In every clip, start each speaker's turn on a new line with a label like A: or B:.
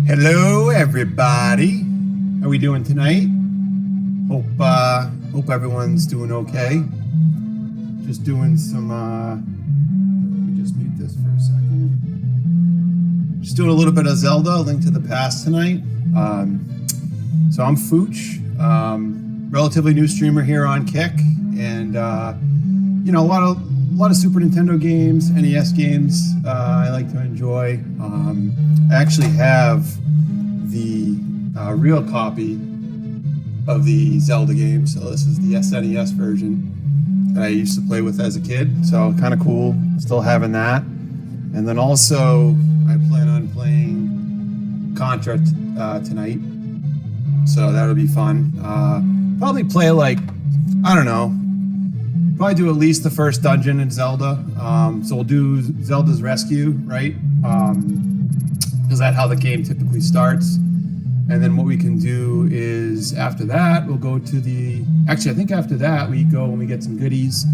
A: Hello, everybody. How are we doing tonight? Hope everyone's doing okay. Just doing some. Let me just mute this for a second. Just doing a little bit of Zelda: Link to the Past tonight. So I'm Fooch, relatively new streamer here on Kick, and a lot of Super Nintendo games, NES games. I like to enjoy. I actually have the real copy of the Zelda game, so this is the SNES version that I used to play with as a kid. So kind of cool, still having that. And then also, I plan on playing Contra tonight, so that'll be fun. Probably play probably do at least the first dungeon in Zelda. So we'll do Zelda's Rescue, right? Because that's how the game typically starts. And then what we can do is after that, we'll go to I think after that we go and we get some goodies.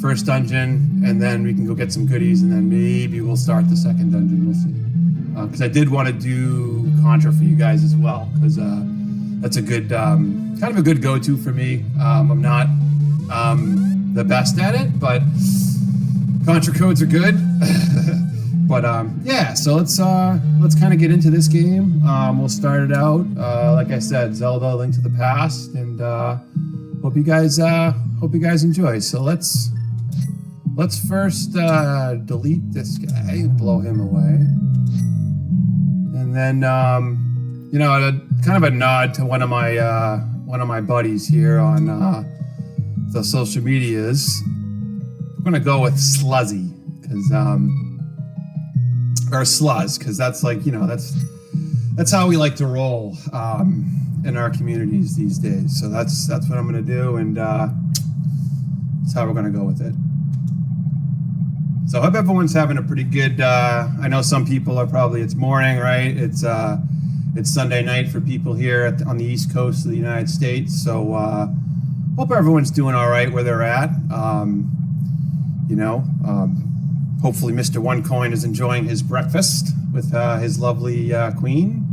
A: First dungeon, and then we can go get some goodies, and then maybe we'll start the second dungeon. We'll see. Because I did want to do Contra for you guys as well, because that's a good, kind of a good go-to for me. I'm not the best at it, but Contra codes are good. But yeah, so let's kind of get into this game. We'll start it out, like I said, Zelda: Link to the Past, and hope you guys enjoy. So let's first delete this guy, blow him away, and then kind of a nod to one of my buddies here on the social medias. I'm gonna go with Sluzzy, because or Sluz, because that's that's how we like to roll in our communities these days. So that's what I'm gonna do, and that's how we're gonna go with it. So I hope everyone's having a pretty good. I know some people are probably, it's morning, right? It's Sunday night for people here on the East Coast of the United States. So hope everyone's doing all right where they're at. Hopefully Mr. OneCoin is enjoying his breakfast with his lovely queen,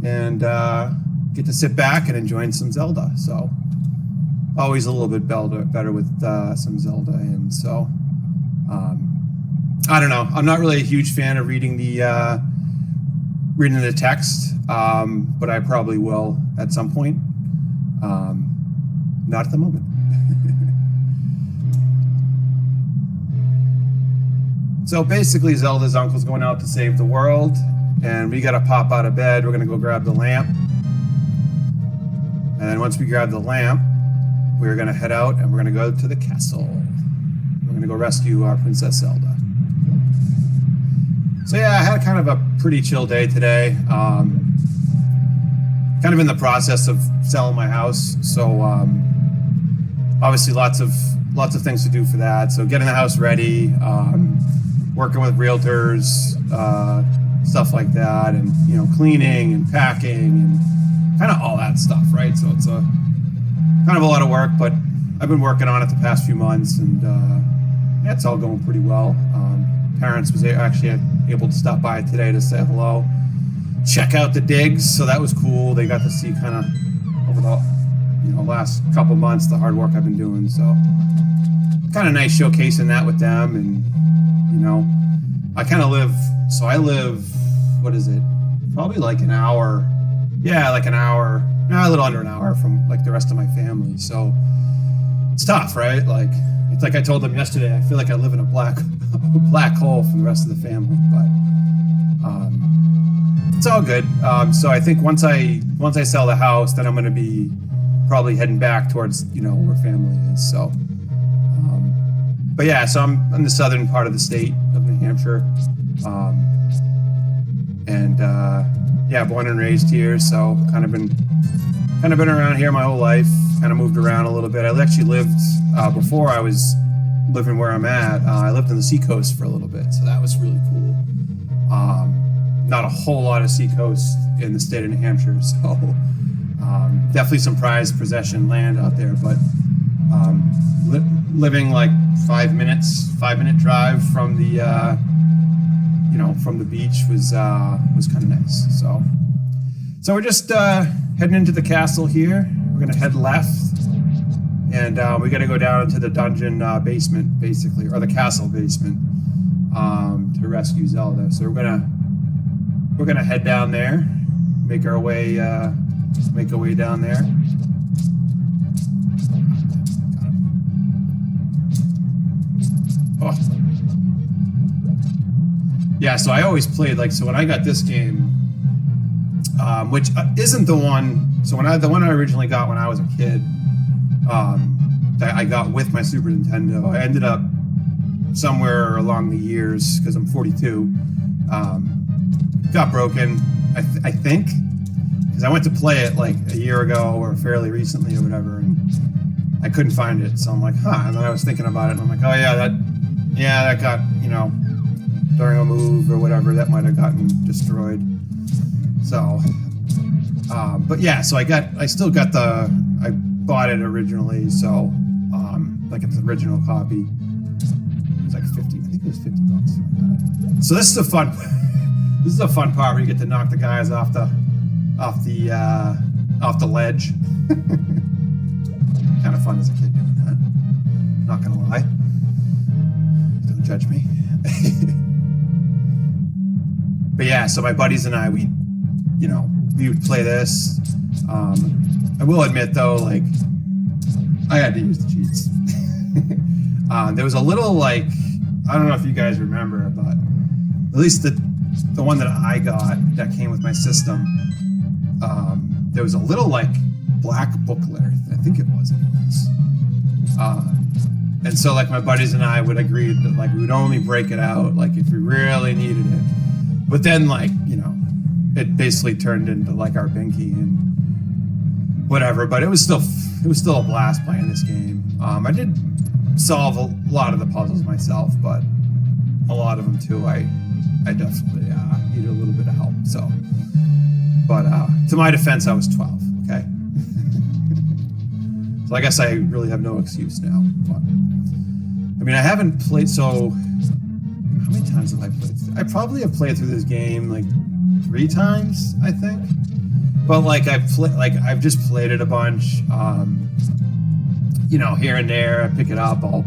A: and get to sit back and enjoy some Zelda. So always a little bit better with some Zelda. And so I don't know. I'm not really a huge fan of reading the text, but I probably will at some point. Not at the moment. So basically, Zelda's uncle's going out to save the world, and we gotta pop out of bed. We're gonna go grab the lamp, and then once we grab the lamp, we're gonna head out and we're gonna go to the castle. We're gonna go rescue our Princess Zelda. So yeah, I had kind of a pretty chill day today. Kind of in the process of selling my house, so obviously lots of things to do for that. So getting the house ready. Working with realtors, stuff like that, and cleaning and packing and kind of all that stuff, right? So it's kind of a lot of work, but I've been working on it the past few months, and it's all going pretty well. Parents was actually able to stop by today to say hello, check out the digs, so that was cool. They got to see kind of over the last couple months the hard work I've been doing, so kind of nice showcasing that with them. And I kind of live, I live, what is it? Probably like an hour. Yeah, like an hour. No, a little under an hour from like the rest of my family. So it's tough, right? Like, it's like I told them yesterday, I feel like I live in a black hole from the rest of the family, but it's all good. So I think once I sell the house, then I'm going to be probably heading back towards, where family is. So, but yeah, so I'm in the southern part of the state of New Hampshire, and born and raised here. So kind of been around here my whole life. Kind of moved around a little bit. I actually lived before I was living where I'm at. I lived on the seacoast for a little bit, so that was really cool. Not a whole lot of seacoast in the state of New Hampshire, so definitely some prized possession land out there, but living like 5 minute drive from the from the beach was kind of nice. So we're just heading into the castle here. We're gonna head left, and we got to go down into the dungeon basement, basically, or the castle basement, to rescue Zelda. So we're gonna head down there, make our way down there. Oh. Yeah, so I always played so when I got this game, which isn't the one. So the one I originally got when I was a kid, that I got with my Super Nintendo. I ended up somewhere along the years, because I'm 42, got broken. I think, because I went to play it a year ago or fairly recently or whatever, and I couldn't find it. So I'm like, huh. And then I was thinking about it, and I'm like, oh yeah, that got, during a move or whatever, that might have gotten destroyed. So, but yeah, so I bought it originally, so, it's the original copy. It was 50, I think it was $50. So this is a fun part where you get to knock the guys off the ledge. Kind of fun as a kid doing that. Not gonna lie. Don't judge me. But yeah, so my buddies and I, we would play this. I will admit though, I had to use the cheats. There was a little I don't know if you guys remember, but at least the one that I got that came with my system, there was a little black booklet, I think it was anyways. And so my buddies and I would agree that we would only break it out if we really needed it. But then it basically turned into our binky and whatever. But it was still a blast playing this game. I did solve a lot of the puzzles myself, but a lot of them too I definitely needed a little bit of help. So, but to my defense, I was 12. Okay. So I guess I really have no excuse now. But I mean, I haven't played. So how many times have I played? I probably have played through this game 3 times, I think. But I've just played it a bunch. Here and there, I pick it up. I'll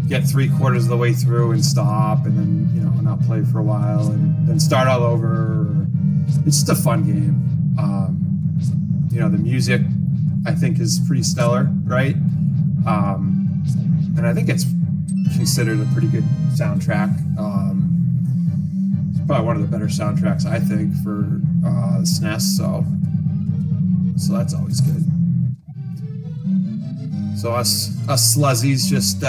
A: get 3/4 of the way through and stop, and then not play for a while, and then start all over. It's just a fun game. The music, I think, is pretty stellar, right? And I think it's considered a pretty good soundtrack. It's probably one of the better soundtracks, I think, for the SNES. So that's always good. So us sluzzies just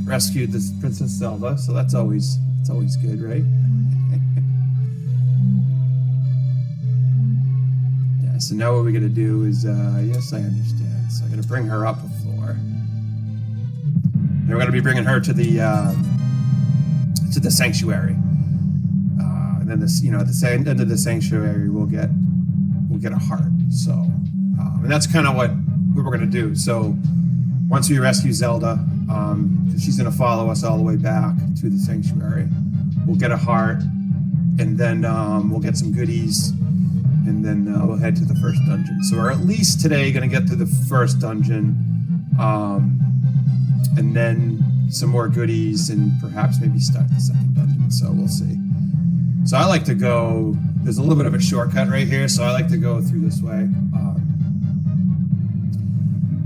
A: rescued this Princess Zelda, so that's always good, right? Yeah. So now what we're gonna do is, yes, I understand. So I'm gonna bring her up a floor. And we're gonna be bringing her to the sanctuary, and then this, at the end of the sanctuary, we'll get a heart. So, and that's kind of what we're gonna do. So. Once we rescue Zelda, she's going to follow us all the way back to the sanctuary. We'll get a heart, and then we'll get some goodies, and then we'll head to the first dungeon. So we're at least today going to get to the first dungeon, and then some more goodies, and perhaps maybe start the second dungeon. So we'll see. So I like to go, there's a little bit of a shortcut right here, so I like to go through this way.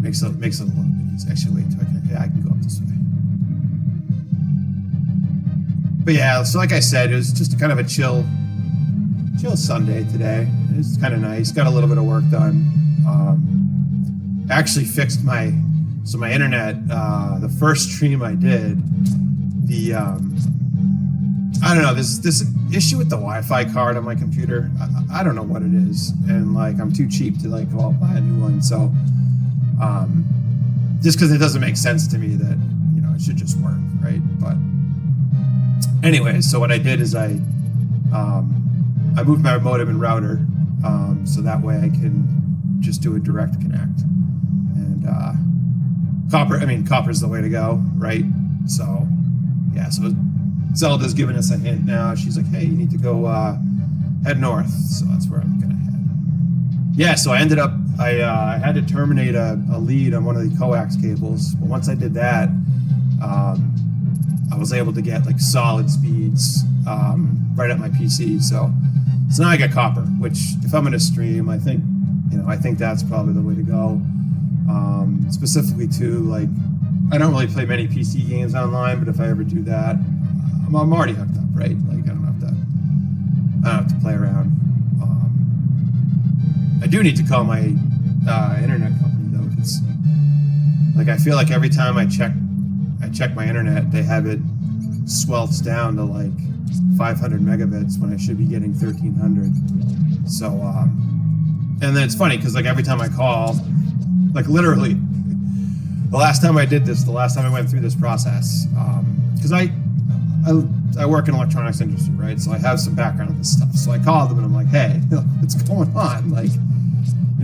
A: Makes it a little bit easier. Actually, wait, I can go up this way. But yeah, so like I said, it was just kind of a chill Sunday today. It's kind of nice. Got a little bit of work done. Actually fixed my internet. The first stream I did, I don't know, this issue with the Wi-Fi card on my computer. I don't know what it is, and I'm too cheap to go out and buy a new one. So. Just because it doesn't make sense to me that it should just work, right? But anyway, so what I did is I moved my modem and router, so that way I can just do a direct connect. And copper's the way to go, right? So yeah, so Zelda's giving us a hint now. She's like, hey, you need to go head north. So that's where I'm gonna head. Yeah, so I ended up, I had to terminate a lead on one of the coax cables. But once I did that, I was able to get like solid speeds right at my PC. So now I got copper, which if I'm gonna stream, I think that's probably the way to go. Specifically too, like, I don't really play many PC games online, but if I ever do that, I'm already hooked up, right? Like, I don't have to play around. I do need to call my internet company though, because like I feel like every time I check my internet, they have it swelters down to like 500 megabits when I should be getting 1300. So, and then it's funny because like every time I call, like literally, the last time I went through this process, because I work in electronics industry, right? So I have some background on this stuff. So I called them and I'm like, hey, what's going on? Like,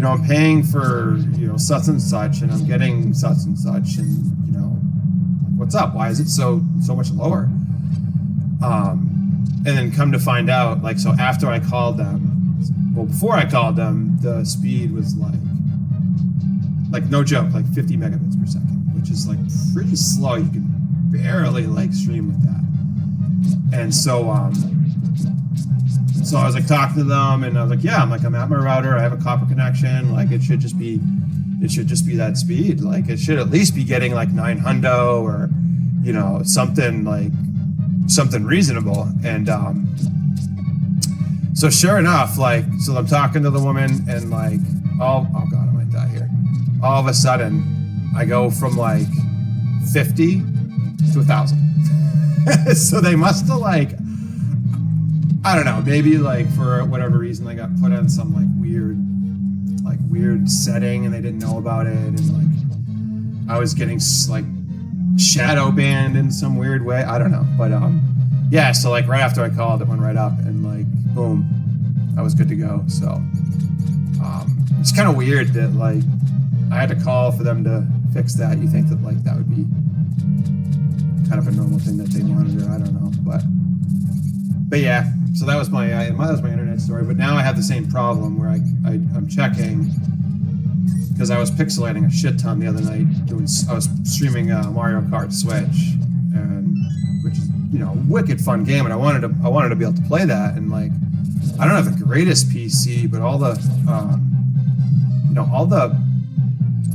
A: I'm paying for, such and such, and I'm getting such and such, and, what's up? Why is it so much lower? And then come to find out, like, so after I called them, well, before I called them, the speed was like no joke, like 50 megabits per second, which is like pretty slow. You can barely like stream with that. And so I was like talking to them, and I was like, yeah, I'm at my router. I have a copper connection. Like it should just be that speed. Like it should at least be getting like 900 or, something reasonable. And so sure enough, like, so I'm talking to the woman, and like, oh God, I might die here. All of a sudden, I go from like 50 to 1,000. So they must have like, I don't know, maybe like for whatever reason, I got put on some like weird setting and they didn't know about it. And like, I was getting like shadow banned in some weird way. I don't know. But yeah, so like right after I called, it went right up and like, boom, I was good to go. So it's kind of weird that like I had to call for them to fix that. You think that like that would be kind of a normal thing that they monitor. I don't know. But yeah, so that was my internet story. But now I have the same problem where I'm checking, because I was pixelating a shit ton the other night. I was streaming Mario Kart Switch, and which is wicked fun game, and I wanted to be able to play that. And like, I don't have the greatest PC, but all the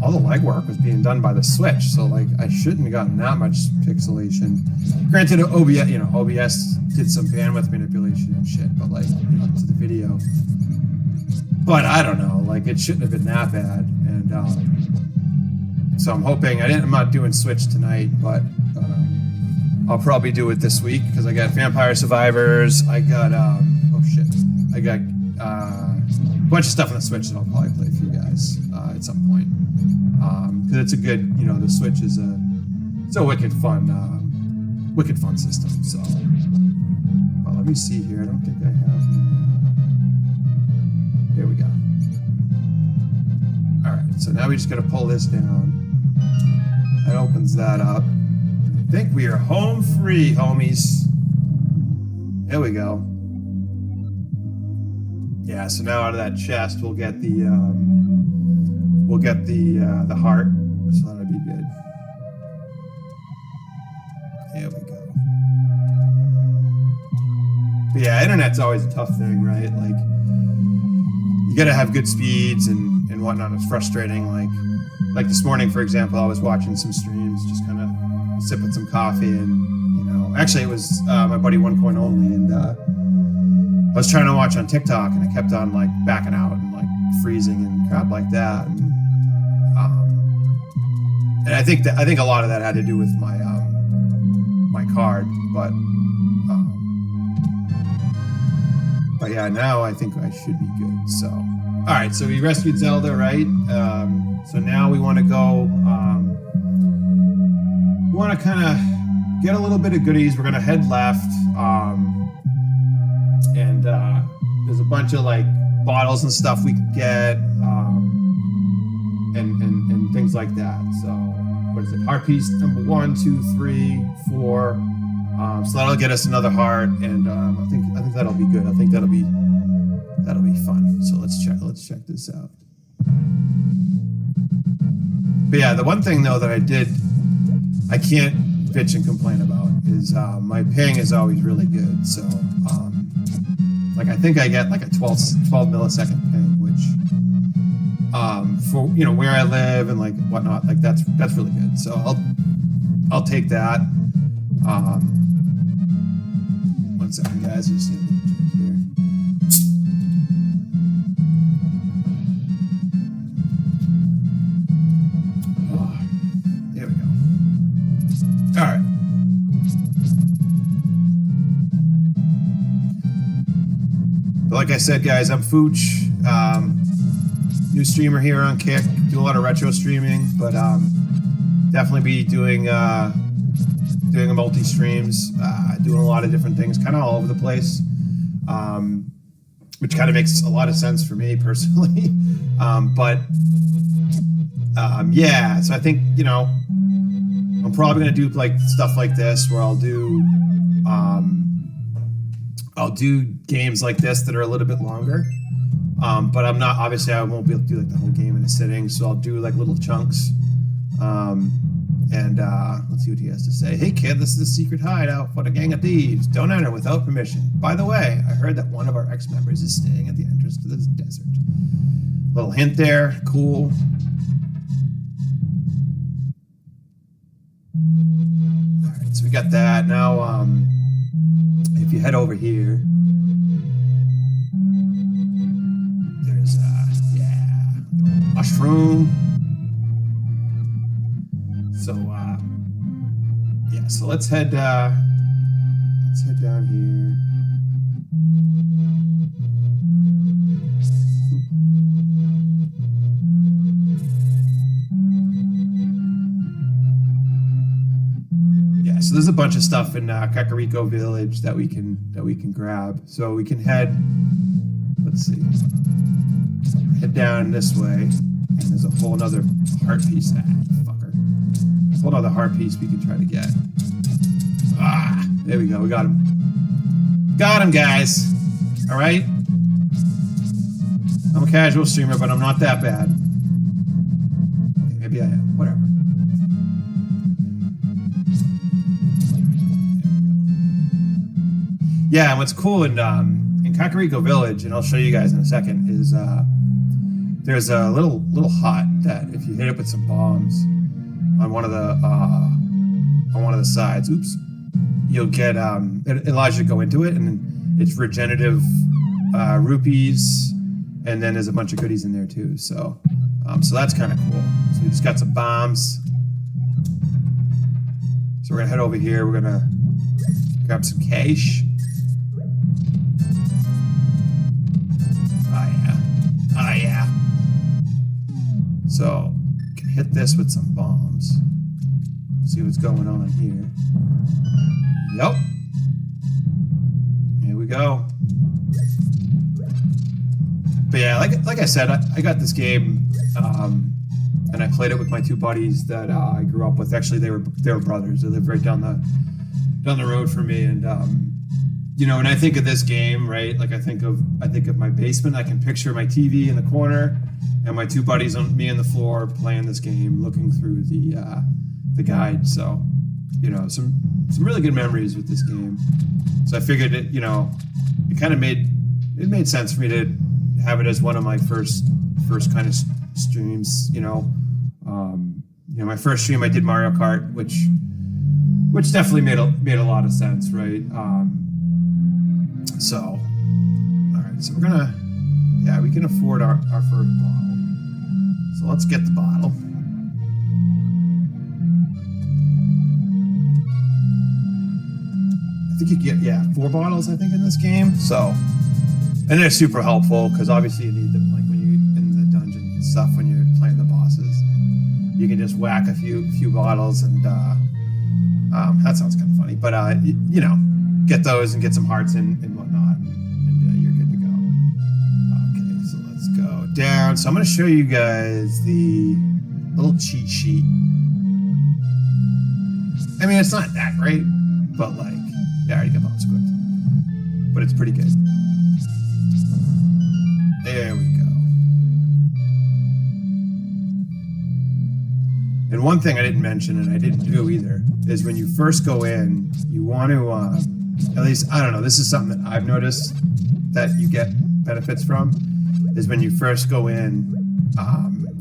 A: legwork was being done by the Switch, so like I shouldn't have gotten that much pixelation. Granted, OBS did some bandwidth manipulation and shit, but like to the video. But I don't know, like it shouldn't have been that bad. And so I'm hoping I'm not doing Switch tonight, but I'll probably do it this week because I got Vampire Survivors. I got I got a bunch of stuff on the Switch that I'll probably play for you guys at some point. Because it's a good, the Switch is a wicked fun system. So, well, let me see here. I don't think I have. Here we go. All right. So now we just got to pull this down. That opens that up. I think we are home free, homies. There we go. Yeah. So now out of that chest, we'll get the heart. So that'll be good. There we go. But yeah, internet's always a tough thing, right? Like, you gotta have good speeds and whatnot. It's frustrating. Like this morning, for example, I was watching some streams, just kind of sipping some coffee, and actually it was my buddy One Coin Only, and I was trying to watch on TikTok, and I kept on like backing out and like freezing and crap like that, and I think a lot of that had to do with my my card, but yeah, now I think I should be good. So, all right, so we rescued Zelda, right? So now we want to go. We want to kind of get a little bit of goodies. We're gonna head left, and there's a bunch of like bottles and stuff we can get, and things like that. So what is it? Heart piece number 1, 2, 3, 4, So that'll get us another heart, and I think that'll be good. I think that'll be fun. So let's check this out. But yeah, the one thing though that I can't bitch and complain about is my ping is always really good. So like I think I get like a 12 millisecond ping, which for where I live and like whatnot, like that's really good. So I'll take that. One second, guys. I just need a little drink here. Oh, there we go. All right. But like I said, guys, I'm Fooch. New streamer here on Kick. Do a lot of retro streaming, but definitely be doing a multi-streams, doing a lot of different things, kind of all over the place, which kind of makes a lot of sense for me personally. Yeah, so I think, I'm probably going to do like stuff like this where I'll do games like this that are a little bit longer. But I won't be able to do like the whole game in a sitting, so I'll do like little chunks. Let's see what he has to say. Hey kid, this is a secret hideout for a gang of thieves. Don't enter without permission. By the way, I heard that one of our ex-members is staying at the entrance to this desert. Little hint there, cool. Alright, so we got that. Now, if you head over here, there's mushroom. So so let's head down here. Yeah, so there's a bunch of stuff in Kakariko Village that we can grab. So we can head. Let's see. Head down this way, and there's a whole another heart piece. Fucker. A whole other heart piece we can try to get. There we go. We got him. Got him, guys. All right. I'm a casual streamer, but I'm not that bad. Okay, maybe I am. Whatever. Yeah, and what's cool in Kakariko Village, and I'll show you guys in a second, is there's a little hut that if you hit it with some bombs on one of the sides, you'll get it allows you to go into it, and it's regenerative rupees, and then there's a bunch of goodies in there too. So that's kind of cool. So we just got some bombs. So we're gonna head over here. We're gonna grab some cash. Oh yeah. So can hit this with some bombs. See what's going on here. Yep. Here we go. But yeah, like I said, I got this game, and I played it with my two buddies that I grew up with. Actually, they were brothers. They lived right down the road from me, and when I think of this game, right? Like I think of my basement. I can picture my TV in the corner, and my two buddies on me on the floor playing this game, looking through the guide. So, some really good memories with this game. So I figured it kind of made sense for me to have it as one of my first kind of streams. My first stream I did Mario Kart, which definitely made a lot of sense, right? So, all right, so we can afford our first bottle. So let's get the bottle. I think you get 4 bottles, I think, in this game. So, and they're super helpful because obviously you need them like when you're in the dungeon and stuff when you're playing the bosses. You can just whack a few bottles and that sounds kind of funny, but get those and get some hearts and whatnot, and you're good to go. Okay, so let's go down. So I'm going to show you guys the little cheat sheet. I mean, it's not that great, but like, yeah, I already got bones equipped. But it's pretty good. There we go. And one thing I didn't mention, and I didn't do either, is when you first go in, you want to, at least, I don't know, this is something that I've noticed that you get benefits from, is when you first go in,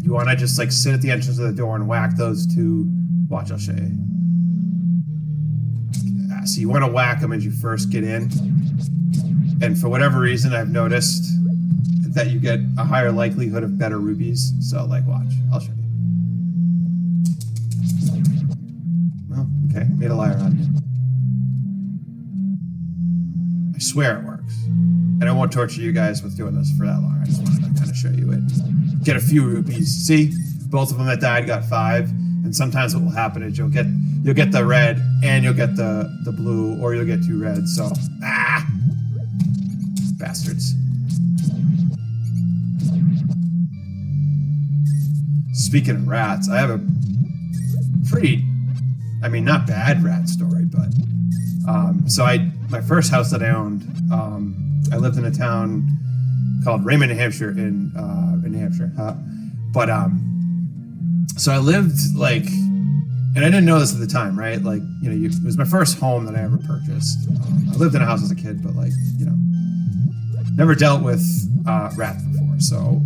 A: you want to just like sit at the entrance of the door and whack those two. Watch, I'll show you. So you want to whack them as you first get in. And for whatever reason, I've noticed that you get a higher likelihood of better rupees. So like, watch, I'll show you. Well, okay, made a liar on you. I swear it works. And I won't torture you guys with doing this for that long. I just wanted to kind of show you it. Get a few rupees. See, both of them that died got 5. And sometimes what will happen is you'll get the red and you'll get the blue, or you'll get 2 reds. So bastards. Speaking of rats, I have a pretty, I mean, not bad rat story, but so my first house that I owned, I lived in a town called Raymond, New Hampshire, in New Hampshire. So I lived like, and I didn't know this at the time, right? Like, you know, it was my first home that I ever purchased. I lived in a house as a kid, but like, you know, never dealt with rats before. So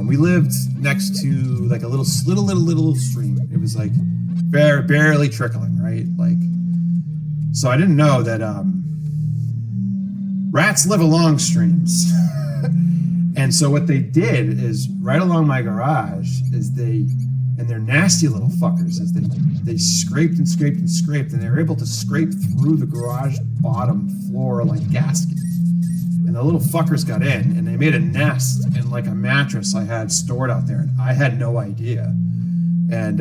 A: we lived next to like a little stream. It was like barely trickling, right? Like, so I didn't know that rats live along streams. And so what they did is right along my garage is and they're nasty little fuckers, is they scraped and scraped and scraped, and they were able to scrape through the garage bottom floor like gasket. And the little fuckers got in, and they made a nest in like a mattress I had stored out there, and I had no idea. And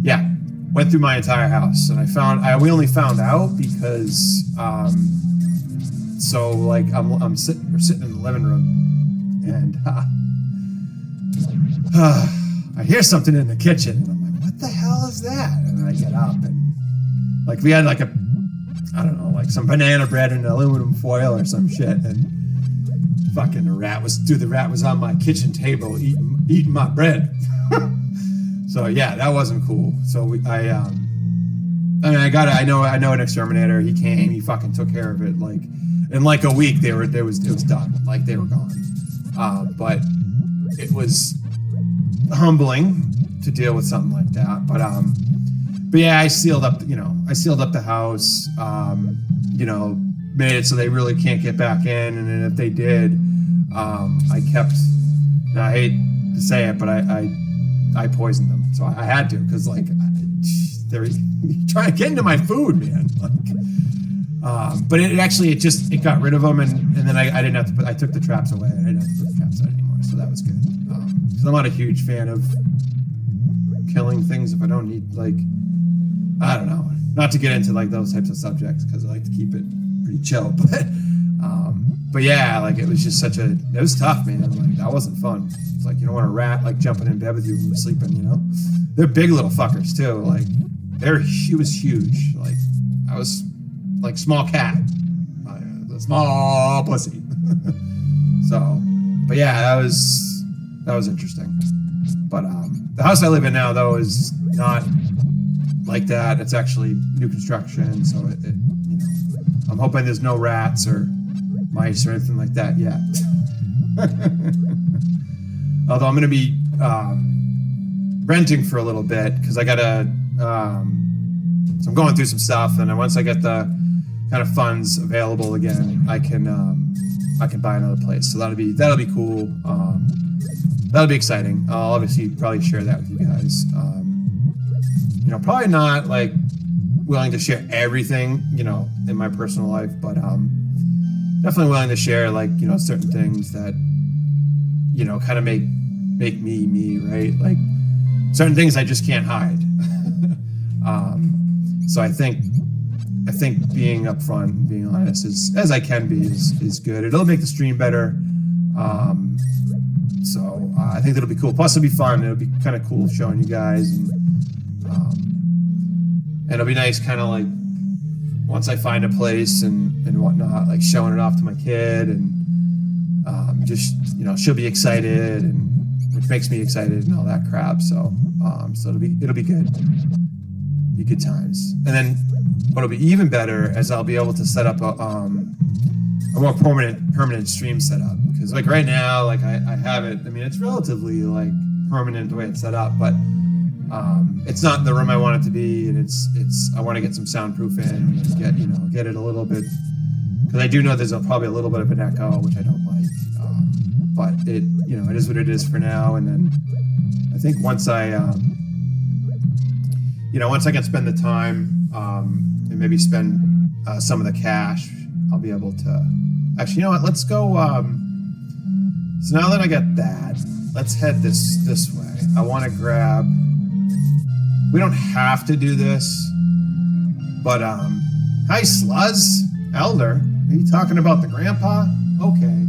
A: yeah, went through my entire house, and we only found out because so like we're sitting in the living room, and I hear something in the kitchen, and I'm like, what the hell is that? And I get up, and like we had like I don't know, like some banana bread in aluminum foil or some shit, and fucking the rat was on my kitchen table eating my bread. So yeah, that wasn't cool. So I know an exterminator. He came, he fucking took care of it. Like in like a week, it was done. Like they were gone. But it was humbling to deal with something like that. But yeah, I sealed up the house. You know, made it so they really can't get back in. And then if they did, I kept. And I hate to say it, but I poisoned them. So I had to, because like they're trying to get into my food, man. Like, but it got rid of them, and then I didn't have to I took the traps away. I didn't have to put the traps out anymore, so that was good. Because I'm not a huge fan of killing things if I don't need, like, I don't know, not to get into like those types of subjects because I like to keep it pretty chill. But yeah, like it was just it was tough, man. Like that wasn't fun. It's like you don't want a rat like jumping in bed with you when you're sleeping, you know. They're big little fuckers too. Like she was huge. Like I was like small cat, a small pussy. So, but yeah, that was interesting. But the house I live in now though is not like that. It's actually new construction, so it you know, I'm hoping there's no rats or mice or anything like that yet. Although I'm going to be renting for a little bit because I gotta. So I'm going through some stuff, and then once I get the kind of funds available again, I can buy another place. So that'll be cool. That'll be exciting. I'll obviously probably share that with you guys. You know, probably not like willing to share everything, you know, in my personal life, but definitely willing to share like, you know, certain things that, you know, kind of make me, right? Like certain things I just can't hide. So I think being upfront and being honest as I can be is good. It'll make the stream better. So I think that'll be cool. Plus it'll be fun. It'll be kind of cool showing you guys, and it'll be nice kind of like once I find a place and whatnot, like showing it off to my kid, and just, you know, she'll be excited, and which makes me excited and all that crap. So so it'll be good. Be good times. And then what'll be even better is I'll be able to set up a more permanent stream setup, because like right now, like I have it. I mean, it's relatively like permanent the way it's set up, but it's not in the room I want it to be, and it's I want to get some soundproofing and get it a little bit, because I do know there's probably a little bit of an echo, which I don't like, but it is what it is for now. And then I think once I can spend the time and maybe spend some of the cash, I'll be able to actually, you know what, let's go. So now that I got that, let's head this way. I want to grab, we don't have to do this, but hi Sluzz Elder, are you talking about the grandpa? Okay,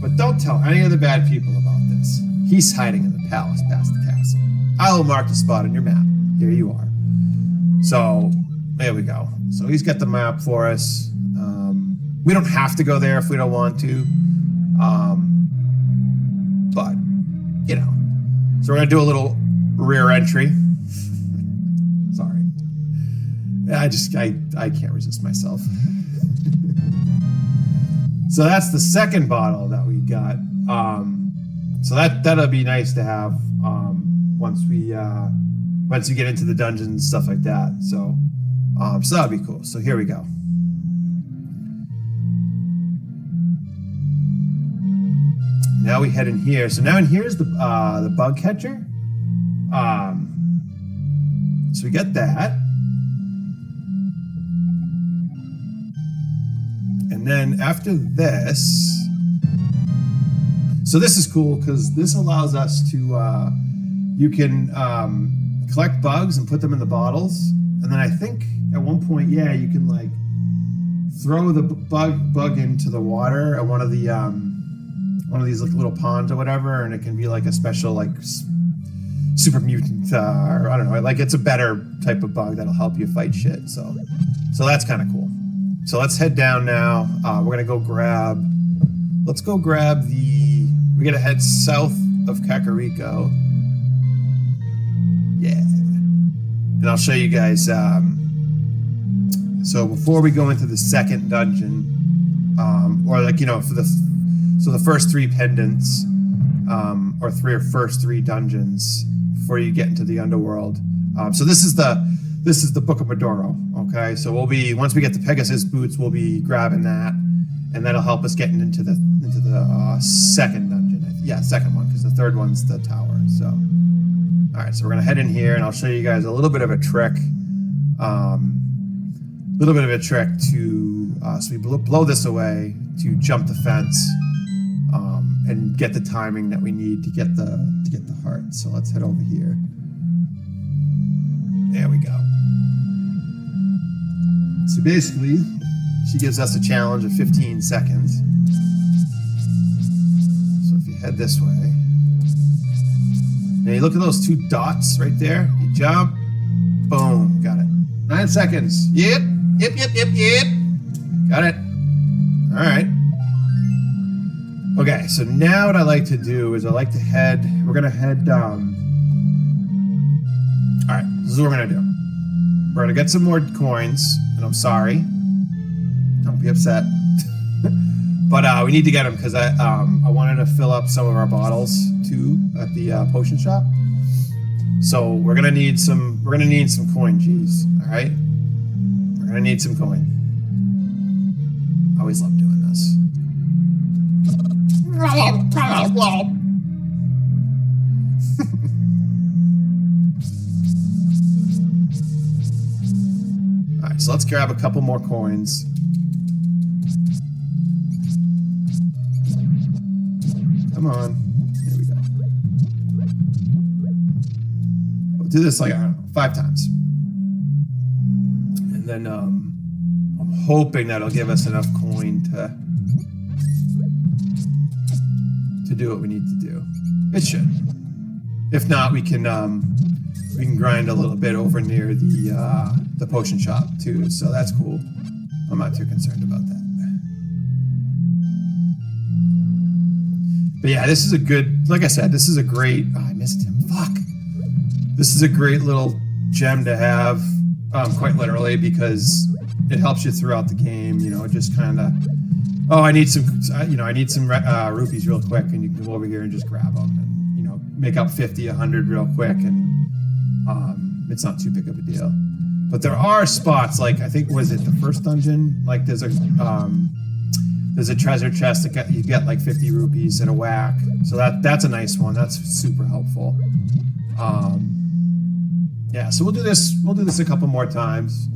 A: but don't tell any of the bad people about this. He's hiding in the palace past the castle. I will mark the spot on your map. Here you are. So there we go. So he's got the map for us. We don't have to go there if we don't want to, but you know. So we're gonna do a little rear entry. Sorry, I can't resist myself. So that's the second bottle that we got. So that'll be nice to have once we get into the dungeons and stuff like that. So so that'll be cool. So here we go. Now we head in here. So now in here is the bug catcher. So we get that. And then after this, so this is cool because this allows us to, you can collect bugs and put them in the bottles. And then I think at one point, yeah, you can like throw the bug into the water at one of these like little ponds or whatever, and it can be like a special like super mutant or I don't know, like it's a better type of bug that'll help you fight shit. So that's kind of cool. So let's head down now. We're gonna go grab. Let's go grab the. We're gonna head south of Kakariko. Yeah, and I'll show you guys. So before we go into the second dungeon, or like for the first three pendants, or first three dungeons before you get into the underworld. So this is the Book of Medoro. Okay, so once we get the Pegasus boots, we'll be grabbing that, and that'll help us get into the second dungeon. Yeah, second one, because the third one's the tower. So, all right, so we're gonna head in here, and I'll show you guys a little bit of a trick. So we blow this away to jump the fence, and get the timing that we need to get the heart. So let's head over here. There we go. So basically, she gives us a challenge of 15 seconds. So if you head this way, now you look at those two dots right there. You jump, boom, got it. 9 seconds. Yep. Got it. All right. Okay, so now what I like to do is we're gonna head, all right, this is what we're gonna do. We're gonna get some more coins, and I'm sorry, don't be upset, but we need to get them because I wanted to fill up some of our bottles too at the potion shop. So we're gonna need some coin, G's, all right? We're gonna need some coin. I always love doing this. Alright, so let's grab a couple more coins. Come on. Here we go. We'll do this like, I don't know, 5 times. And then I'm hoping that'll give us enough coin to do what we need to do. It should. If not, we can we can grind a little bit over near the potion shop too, so that's cool. I'm not too concerned about that. But yeah, this is a good, like I said, this is a great, I missed him, fuck. This is a great little gem to have, quite literally, because it helps you throughout the game, you know, just kind of, oh, I need some rupees real quick, and you can go over here and just grab them and, you know, make up 50, 100 real quick, and it's not too big of a deal. But there are spots, like, I think, was it the first dungeon? Like, there's a treasure chest that you get like 50 rupees at a whack. So that's a nice one. That's super helpful. Yeah, so we'll do this a couple more times.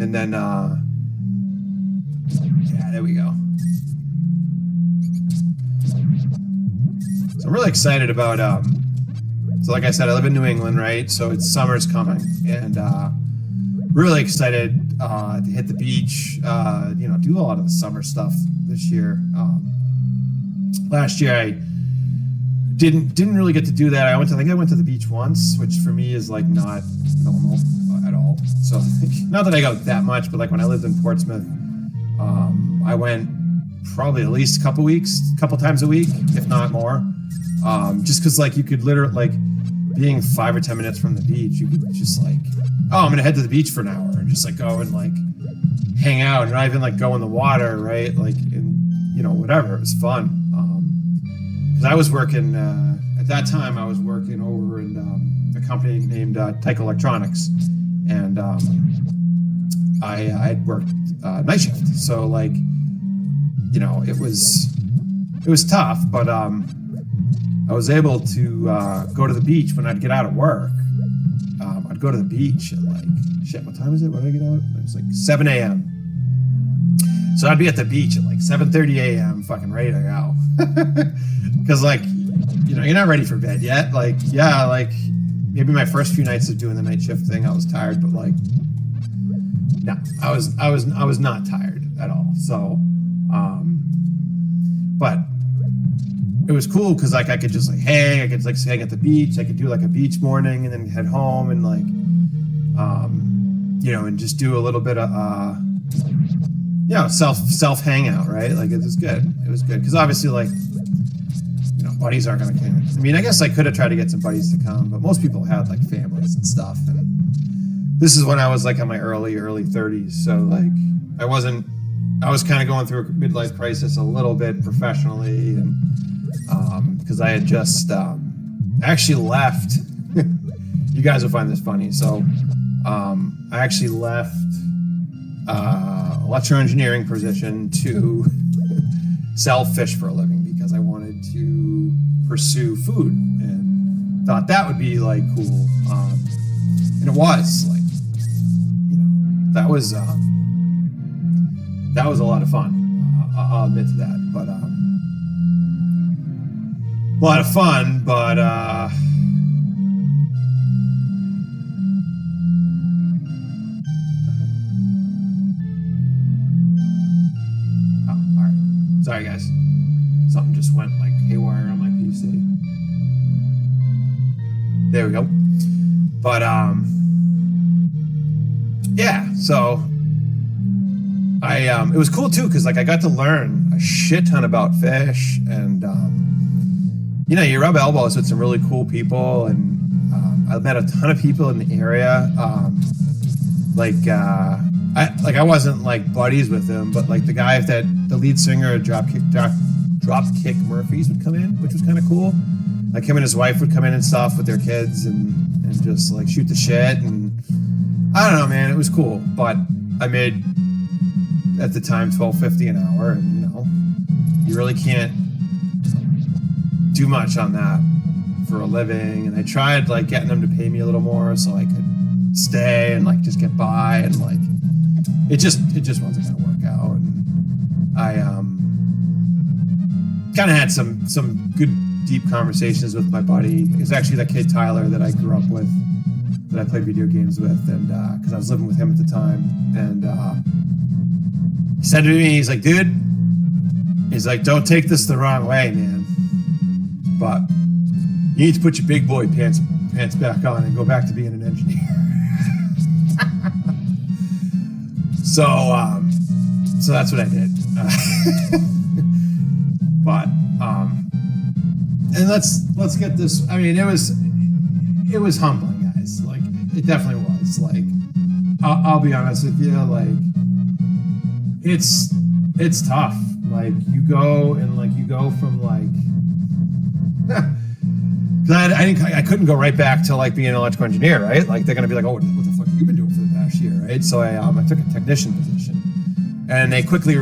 A: And then yeah, there we go. So I'm really excited about so like I said, I live in New England, right? So it's summer's coming, and really excited to hit the beach, you know, do a lot of the summer stuff this year. Last year I didn't really get to do that. I think I went to the beach once, which for me is like not normal at all. So not that I go that much, but like when I lived in Portsmouth, I went probably at least a couple times a week, if not more. Just because like you could literally, like, being 5 or 10 minutes from the beach, you could just like, oh, I'm gonna head to the beach for an hour and just like go and like hang out and not even like go in the water, right? Like, and you know, whatever. It was fun. Because I was working at that time. I was working over in a company named Tyco Electronics, and I'd worked night shift. So like, you know, it was tough, but I was able to go to the beach when I'd get out of work. I'd go to the beach at like, shit, what time is it? When did I get out? It was like 7 a.m. So I'd be at the beach at like 7:30 a.m. fucking ready to go. Because like, you know, you're not ready for bed yet. Like, yeah, like maybe my first few nights of doing the night shift thing, I was tired, but like, no, I was not tired at all. So, but it was cool because like I could just like hang, I could like hang at the beach, I could do like a beach morning and then head home and like, you know, and just do a little bit of you know, self hangout, right? Like it was good. It was good because obviously like, you know, buddies aren't gonna come. I mean, I guess I could have tried to get some buddies to come, but most people had like families and stuff. And this is when I was like in my early 30s, so like I was kind of going through a midlife crisis a little bit professionally, and because I had just actually left. You guys will find this funny. So I actually left electroengineering position to sell fish for a living because I wanted to pursue food and thought that would be like cool. And it was like, you know, that was a lot of fun. I'll admit to that, but a lot of fun, but sorry guys, something just went like haywire on my PC. There we go. But yeah, so it was cool too because like I got to learn a shit ton about fish, and you know, you rub elbows with some really cool people, and I met a ton of people in the area. I wasn't like buddies with them, but like the lead singer of Dropkick Murphys would come in, which was kind of cool. Like him and his wife would come in and stuff with their kids and just like shoot the shit, and I don't know, man, it was cool. But I made at the time $12.50 an hour, and you know, you really can't do much on that for a living. And I tried like getting them to pay me a little more so I could stay and like just get by, and like it just wasn't gonna work out. And I kind of had some good deep conversations with my buddy. It was actually that kid Tyler that I grew up with, that I played video games with, and because I was living with him at the time. And he said to me, he's like, dude, he's like, don't take this the wrong way, man, but you need to put your big boy pants pants back on and go back to being an engineer. So that's what I did. But and let's get this. I mean, it was humbling, guys. Like, it definitely was. Like, I'll be honest with you. Like, it's tough. Like, you go from like. I couldn't go right back to like being an electrical engineer, right? Like, they're gonna be like, oh, what the fuck have you been doing for the past year, right? So I took a technician position, and they quickly,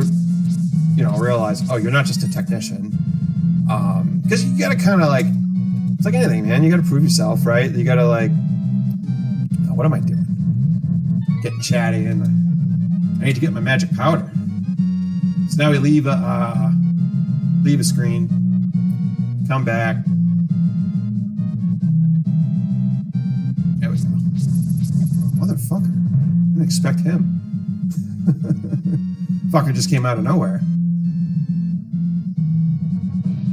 A: realized, oh, you're not just a technician, because you gotta kind of like, it's like anything, man. You gotta prove yourself, right? You gotta like, oh, what am I doing? Getting chatty, and I need to get my magic powder. So now we leave a screen, come back. There we go. Motherfucker. I didn't expect him. Fucker just came out of nowhere.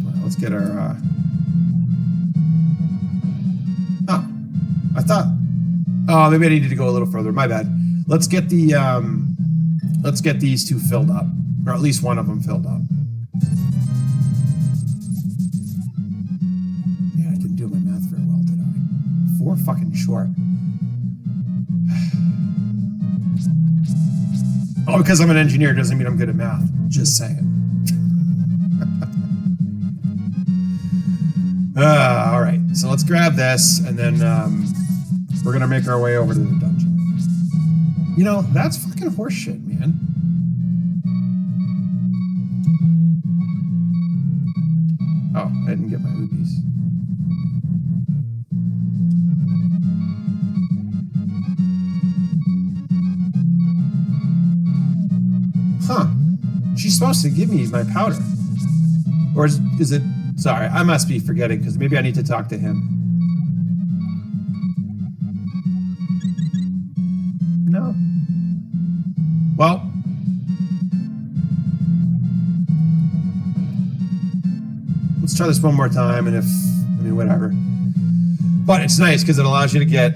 A: Well, let's get our Oh, maybe I needed to go a little further. My bad. Let's get these two filled up. Or at least one of them filled up. Yeah, I didn't do my math very well, did I? 4 fucking short. Oh, because I'm an engineer doesn't mean I'm good at math. Just saying. All right, so let's grab this, and then we're gonna make our way over to the dungeon. That's fucking horseshit, man. Oh, I didn't get my rupees. Huh. She's supposed to give me my powder. Or is it... Sorry, I must be forgetting, because maybe I need to talk to him. No. Well... Let's try this one more time, and whatever. But it's nice, because it allows you to get...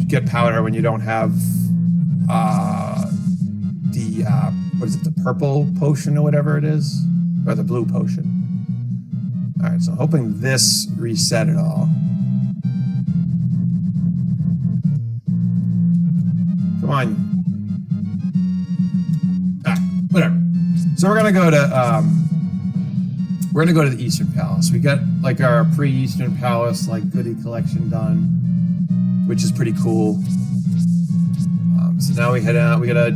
A: get powder when you don't have... what is it, the purple potion or whatever it is? Or the blue potion. Alright, so I'm hoping this reset it all. Come on. Whatever. So we're gonna go to the Eastern Palace. We got like our pre-Eastern Palace like goodie collection done, which is pretty cool. So now we head out. We gotta.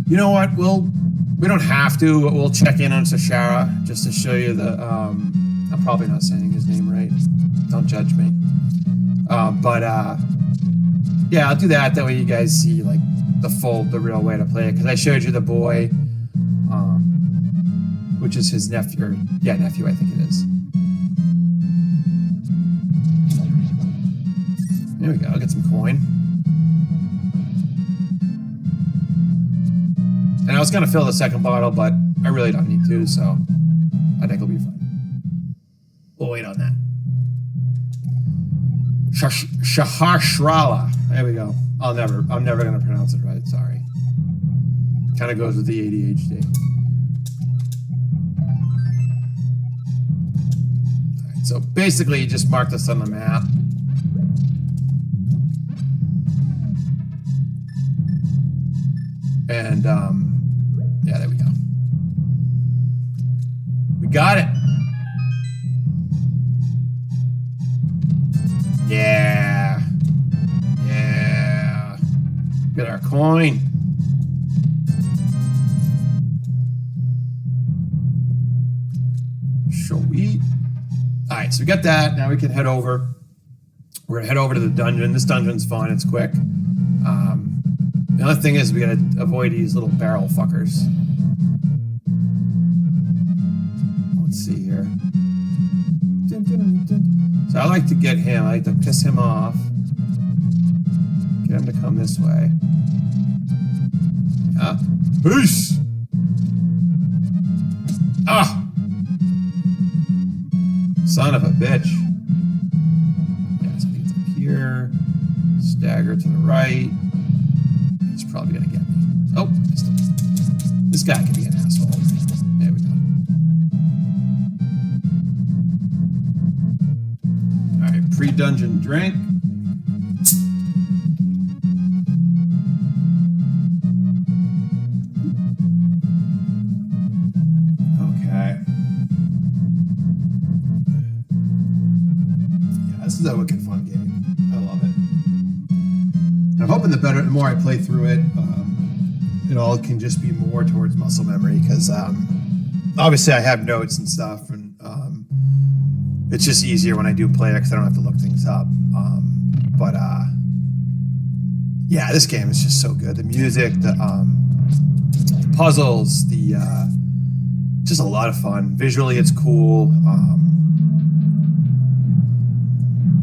A: You know what? We don't have to, but we'll check in on Sashara just to show you the. I'm probably not saying his name right. Don't judge me. Yeah, I'll do that. That way you guys see like the real way to play it. Because I showed you the boy, which is his nephew. Nephew, I think it is. There we go. I'll get some coin. And I was going to fill the second bottle, but I really don't need to, so I think it'll be fine. We'll wait on that. Shahashrala. There we go. I'm never going to pronounce it right, sorry. Kind of goes with the ADHD. All right, so basically, you just mark this on the map. And, yeah, there we go. We got it. Yeah. Yeah. Get our coin. Sweet. All right, so we got that. Now we can head over. We're going to head over to the dungeon. This dungeon's fun. It's quick. The other thing is we gotta avoid these little barrel fuckers. Let's see here. So I like to get him. I like to piss him off. Get him to come this way. Yeah. Peace! Ah! Son of a bitch. Stagger to the right. He's probably gonna get me. Oh, this guy could be an asshole. There we go. Alright, pre-dungeon drink. Okay. Yeah, this is a wicked fun game. I love it. And I'm hoping the more I play through it, it all can just be more towards muscle memory, because obviously I have notes and stuff, and it's just easier when I do play it because I don't have to look things up. But yeah, this game is just so good. The music, the puzzles, just a lot of fun. Visually, it's cool.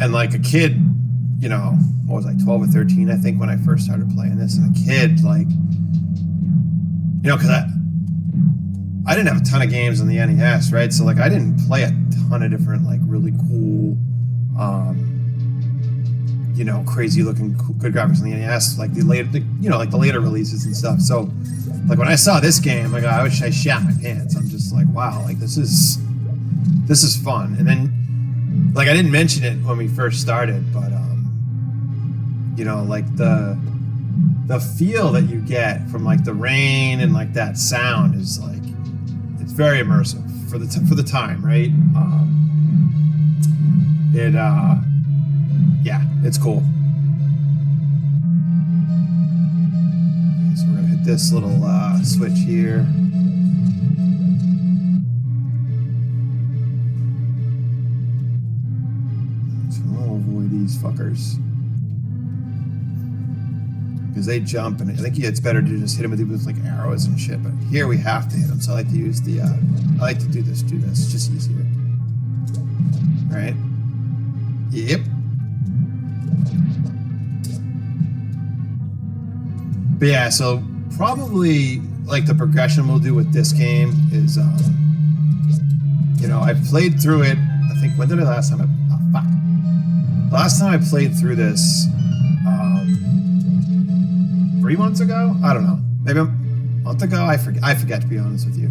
A: And like a kid, you know, what was I, 12 or 13, I think, when I first started playing this. And a kid, like, you know, because I didn't have a ton of games on the NES, right? So, like, I didn't play a ton of different, like, really cool, you know, crazy-looking, good graphics on the NES, like the later releases and stuff. So, like, when I saw this game, like, I wish I shat my pants. I'm just like, wow, like, this is fun. And then, like, I didn't mention it when we first started, but, you know, like, the feel that you get from, like, the rain and, like, that sound is, like, it's very immersive for the time, right? Yeah, it's cool. So we're gonna hit this little switch here. So we'll avoid these fuckers, because they jump, and I think it's better to just hit them with like arrows and shit. But here we have to hit them, so I like to use the. I like to do this. It's just easier. All right. Yep. But yeah, so probably like the progression we'll do with this game is, you know, I've played through it. I think, when did I last time? Last time I played through this, 3 months ago? I don't know. Maybe a month ago? I forget, to be honest with you.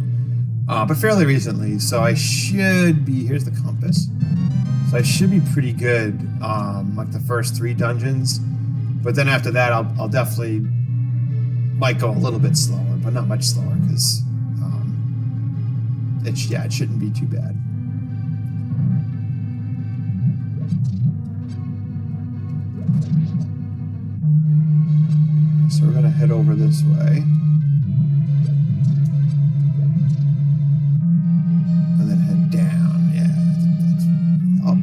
A: But fairly recently, so I should be, here's the compass. So I should be pretty good, like the first 3 dungeons. But then after that, I'll definitely might go a little bit slower, but not much slower, because it shouldn't be too bad. So we're gonna head over this way. And then head down. Yeah, I think that's up.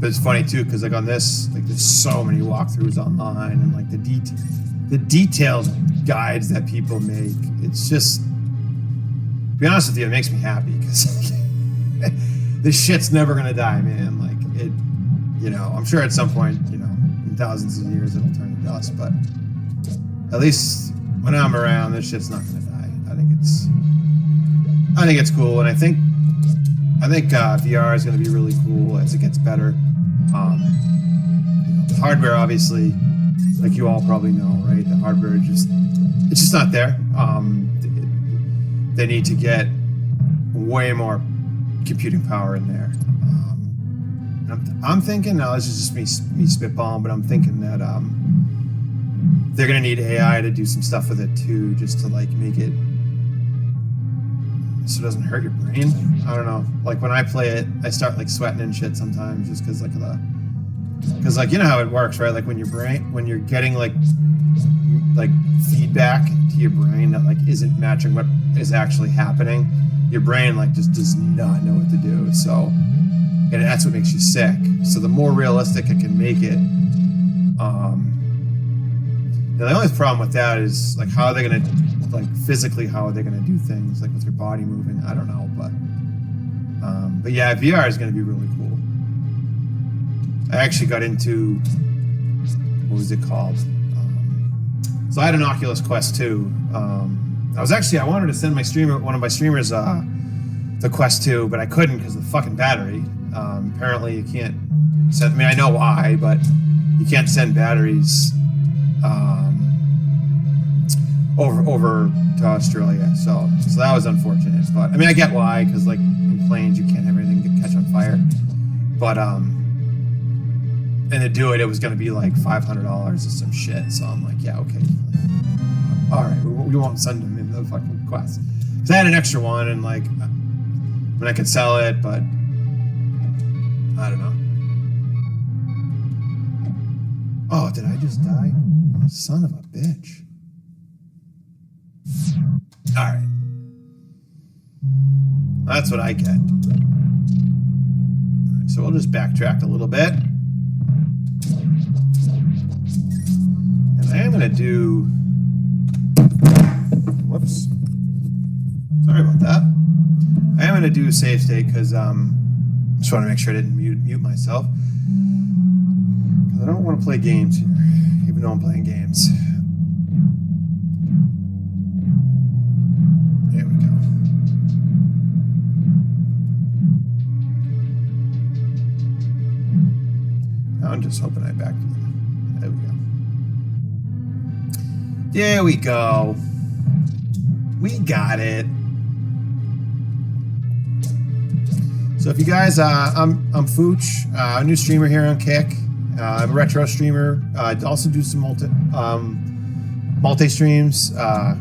A: But it's funny too, because like on this, like there's so many walkthroughs online, and like the detailed guides that people make. It's just, to be honest with you, it makes me happy, because this shit's never gonna die, man. Like it, you know, I'm sure at some point, you know, in thousands of years it'll turn to dust, but at least when I'm around, this shit's not gonna die. I think it's cool, and I think VR is gonna be really cool as it gets better. You know, the hardware, obviously, like you all probably know, right? The hardware it's just not there. They need to get way more computing power in there. I'm thinking, now this is just me spitballing, but I'm thinking that they're gonna need AI to do some stuff with it too, just to like make it so it doesn't hurt your brain. I don't know. Like when I play it, I start like sweating and shit sometimes, just because like because you know how it works, right? Like when you're getting like feedback to your brain that like isn't matching what is actually happening, your brain like just does not know what to do. So, and that's what makes you sick. So the more realistic it can make it, the only problem with that is like how are they gonna, like physically, how are they gonna do things like with your body moving? I don't know, but yeah, VR is gonna be really cool. I actually got into, what was it called? So I had an Oculus Quest 2. I wanted to send one of my streamers the Quest 2, but I couldn't because of the fucking battery. Apparently you can't send, I mean, I know why, but you can't send batteries over to Australia. So that was unfortunate. But I mean, I get why, because like in planes you can't have anything catch on fire. But and to do it, it was going to be like $500 or some shit. So I'm like, yeah, okay, all right, we won't send them in the fucking Quest. Because I had an extra one, and like, I mean, I could sell it, but I don't know. Oh, did I just die? Oh, son of a bitch. All right. That's what I get. Right, so we'll just backtrack a little bit. And I am going to do... Whoops. Sorry about that. I am going to do a save state because just want to make sure I didn't mute myself. Because I don't want to play games here, even though I'm playing games. There we go. Now I'm just hoping I backed it. There we go. There we go. We got it. So if you guys, I'm Fooch, a new streamer here on Kick. I'm a retro streamer. I also do some multi streams. Kind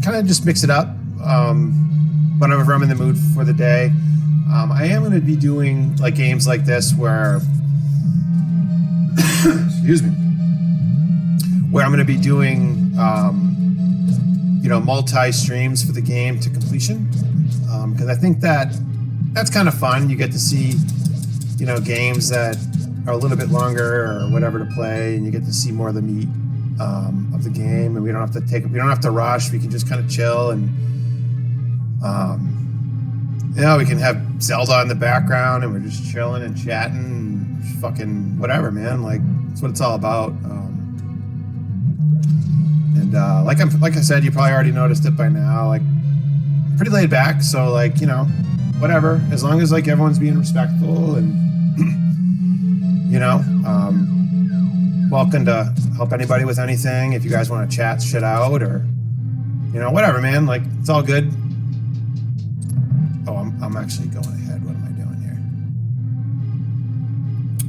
A: of just mix it up whenever I'm in the mood for the day. I am going to be doing like games like this where, excuse me, where I'm going to be doing, you know, multi streams for the game to completion. Because I think that's kind of fun. You get to see, you know, games that are a little bit longer or whatever to play, and you get to see more of the meat of the game, and we don't have to rush. We can just kind of chill, and you know, we can have Zelda in the background, and we're just chilling and chatting, and fucking whatever, man. Like, that's what it's all about. And like I said, you probably already noticed it by now. Like, pretty laid back, so like, you know, whatever, as long as like everyone's being respectful and you know, welcome to help anybody with anything. If you guys want to chat shit out, or you know, whatever, man, like, it's all good. Oh, I'm actually going ahead. What am I doing here?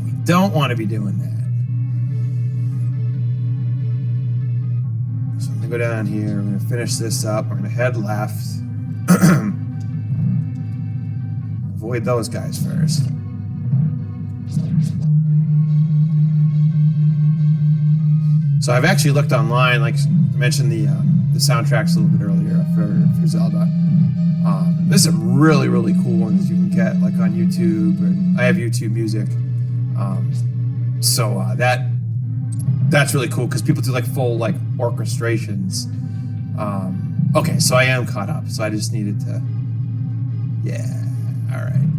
A: We don't want to be doing that. So I'm gonna go down here, we're gonna finish this up, we're gonna head left. Avoid those guys first. So I've actually looked online, like I mentioned the soundtracks a little bit earlier for Zelda. There's some really, really cool ones you can get like on YouTube, and I have YouTube Music. So that's really cool because people do like full like orchestrations. Okay, so I am caught up. So I just needed to, yeah, all right.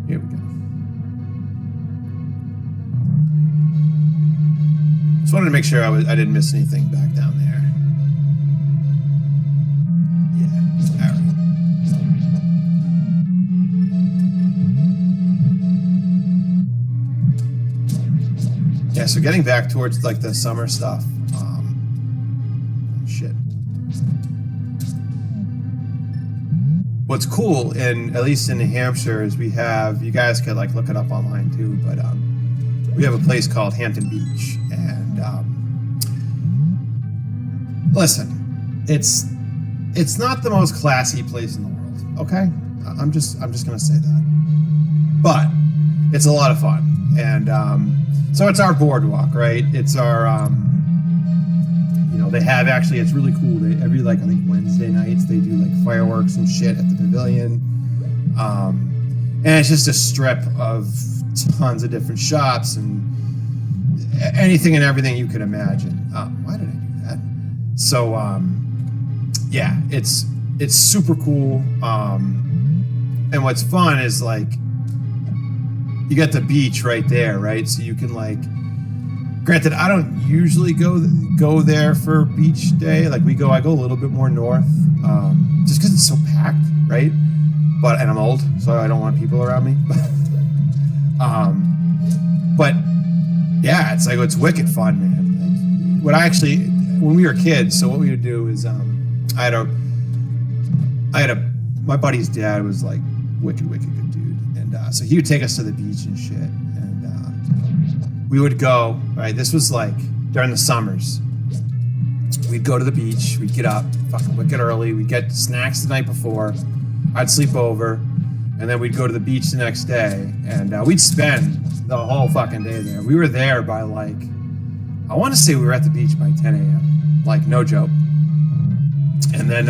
A: Here we go. Just wanted to make sure I didn't miss anything back down there. Yeah, all right. Yeah, so getting back towards like the summer stuff. Shit. What's cool, at least in New Hampshire, is we have, you guys could like look it up online too, but we have a place called Hampton Beach, and listen, it's not the most classy place in the world, okay? I'm just gonna say that, but it's a lot of fun, and so it's our boardwalk, right? It's our you know, they have actually, it's really cool. They every like I think Wednesday nights they do like fireworks and shit at the pavilion, and it's just a strip of tons of different shops and anything and everything you could imagine. Why did I do that? So yeah, it's super cool. And what's fun is like you got the beach right there, right? So you can like, granted, I don't usually go there for beach day. Like I go a little bit more north, just because it's so packed, right? And I'm old, so I don't want people around me. But yeah, it's wicked fun, man. Like, when we were kids, so what we would do is, my buddy's dad was like wicked good dude, and so he would take us to the beach and shit, and we would go. Right, this was like during the summers. We'd go to the beach. We'd get up fucking wicked early. We'd get snacks the night before. I'd sleep over, and then we'd go to the beach the next day, and we'd spend the whole fucking day there. We were there by like, I want to say we were at the beach by 10 a.m. Like, no joke. And then,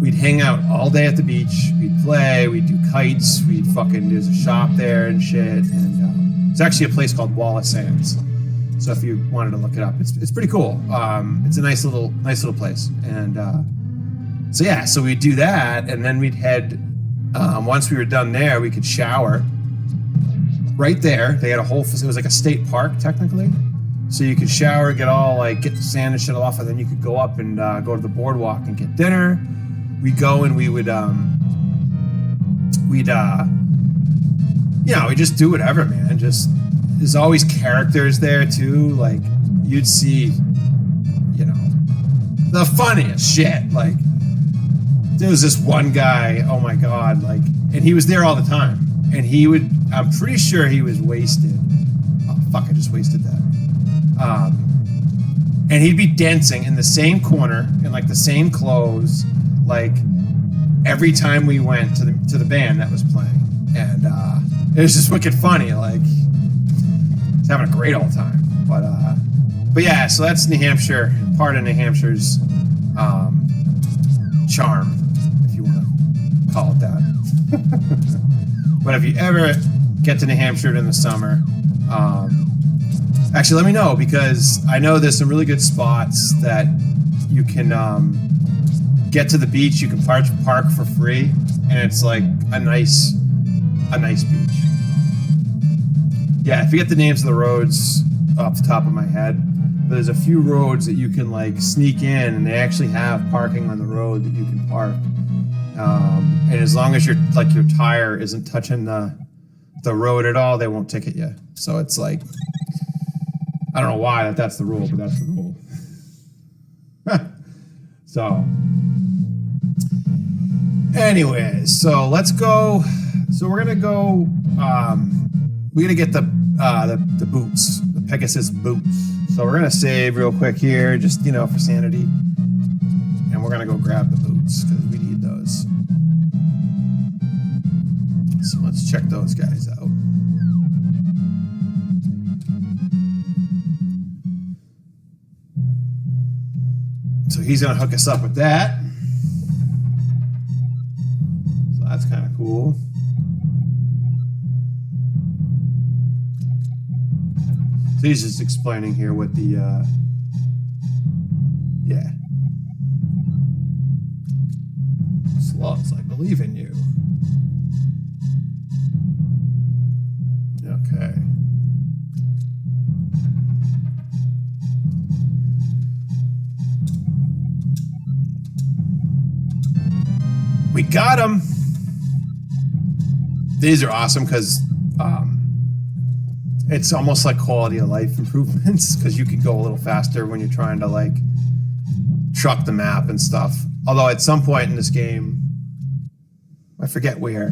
A: we'd hang out all day at the beach. We'd play. We'd do kites. There's a shop there and shit. And it's actually a place called Wallace Sands. So if you wanted to look it up, it's pretty cool. It's a nice little place. And so we'd do that, and then we'd head. Once we were done there, we could shower. Right there, they had it was like a state park technically, so you could shower, get the sand and shit off, and then you could go up and go to the boardwalk and get dinner. We'd go and we just do whatever, man. There's always characters there too. Like you'd see, the funniest shit. Like there was this one guy, oh my god, like, and he was there all the time, and I'm pretty sure he was wasted. Oh fuck, I just wasted that. And he'd be dancing in the same corner in like the same clothes, like every time we went to the band that was playing, and it was just wicked funny. Like he's having a great old time. But yeah, so that's New Hampshire, part of New Hampshire's charm, if you want to call it that. But if you ever get to New Hampshire in the summer, actually let me know, because I know there's some really good spots that you can get to the beach. You can park for free, and it's like a nice beach. Yeah, I forget the names of the roads off the top of my head, but there's a few roads that you can like sneak in, and they actually have parking on the road that you can park. And as long as your tire isn't touching the road at all, they won't ticket you. So it's like, I don't know why that's the rule, but that's the rule. So, anyways, so let's go. So we're gonna go. We're gonna get the boots, the Pegasus boots. So we're gonna save real quick here, just for sanity, and we're gonna go grab the boots because we need those. So let's check those guys out. So he's gonna hook us up with that. So that's kind of cool. So he's just explaining here what the, yeah. Slugs, I believe in you. Okay. We got him. These are awesome because it's almost like quality of life improvements, because you can go a little faster when you're trying to like truck the map and stuff. Although at some point in this game, I forget where,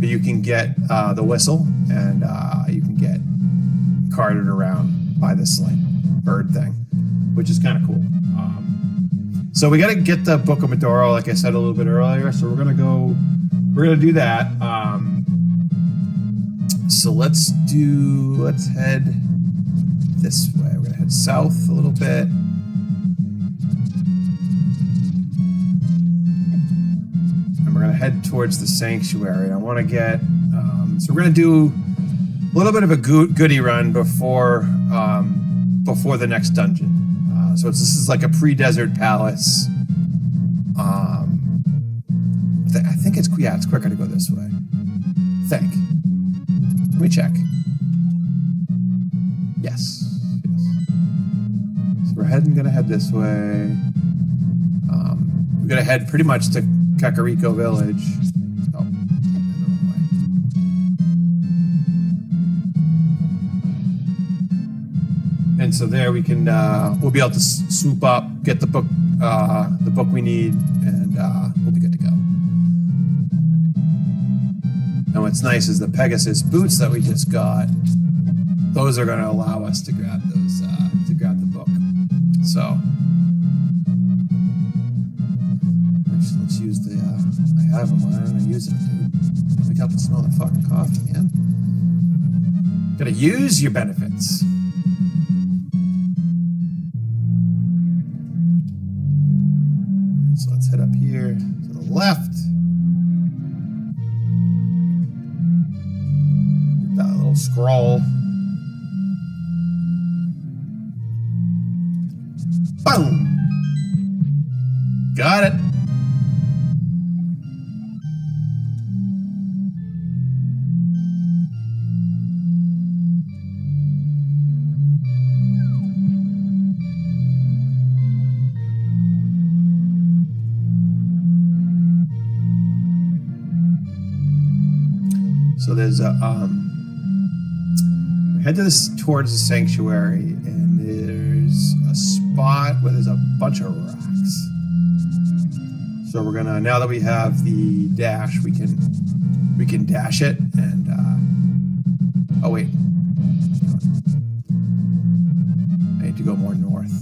A: but you can get the whistle, and you can get carted around by this like bird thing, which is kind of cool. So we got to get the Book of Medoro, like I said a little bit earlier. So we're gonna do that. So let's head this way. We're gonna head south a little bit. And we're gonna head towards the sanctuary. I want to get, so we're gonna do a little bit of a goodie run before the next dungeon. So this is like a pre-desert palace. I think it's quicker to go this way. think. Let me check. Yes. So we're gonna head this way. We're gonna head pretty much to Kakariko Village. Oh, the wrong way. And so there we can we'll be able to swoop up, get the book we need, and we'll be good to go. And what's nice is the Pegasus boots that we just got. Those are going to allow us to grab those to grab the book. So actually, let's use the. I have them. Why don't I use them, dude? Wake up and smell the fucking coffee, man. Gotta use your benefits. So let's head up here to the left. Get that little scroll. Boom! Got it. So there's a we head to this towards the sanctuary, and there's a spot where there's a bunch of rocks. So we're gonna, now that we have the dash, we can dash it and oh wait, I need to go more north.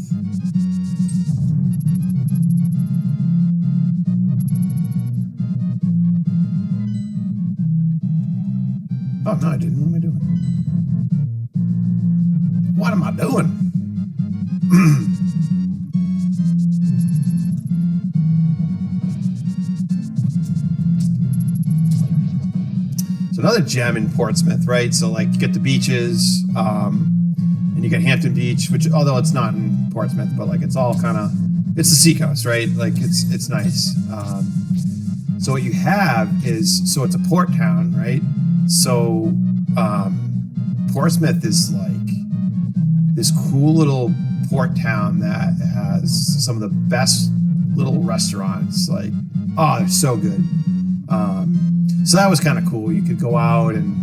A: Oh, no, I didn't. What am I doing? What am I doing? So another gem in Portsmouth, right? So, like, you get the beaches, and you get Hampton Beach, which, although it's not in Portsmouth, but, like, it's all kind of, it's the seacoast, right? Like, it's nice. So what you have is, so it's a port town, right? So, Portsmouth is like this cool little port town that has some of the best little restaurants. Like, oh, they're so good. So that was kind of cool. You could go out and,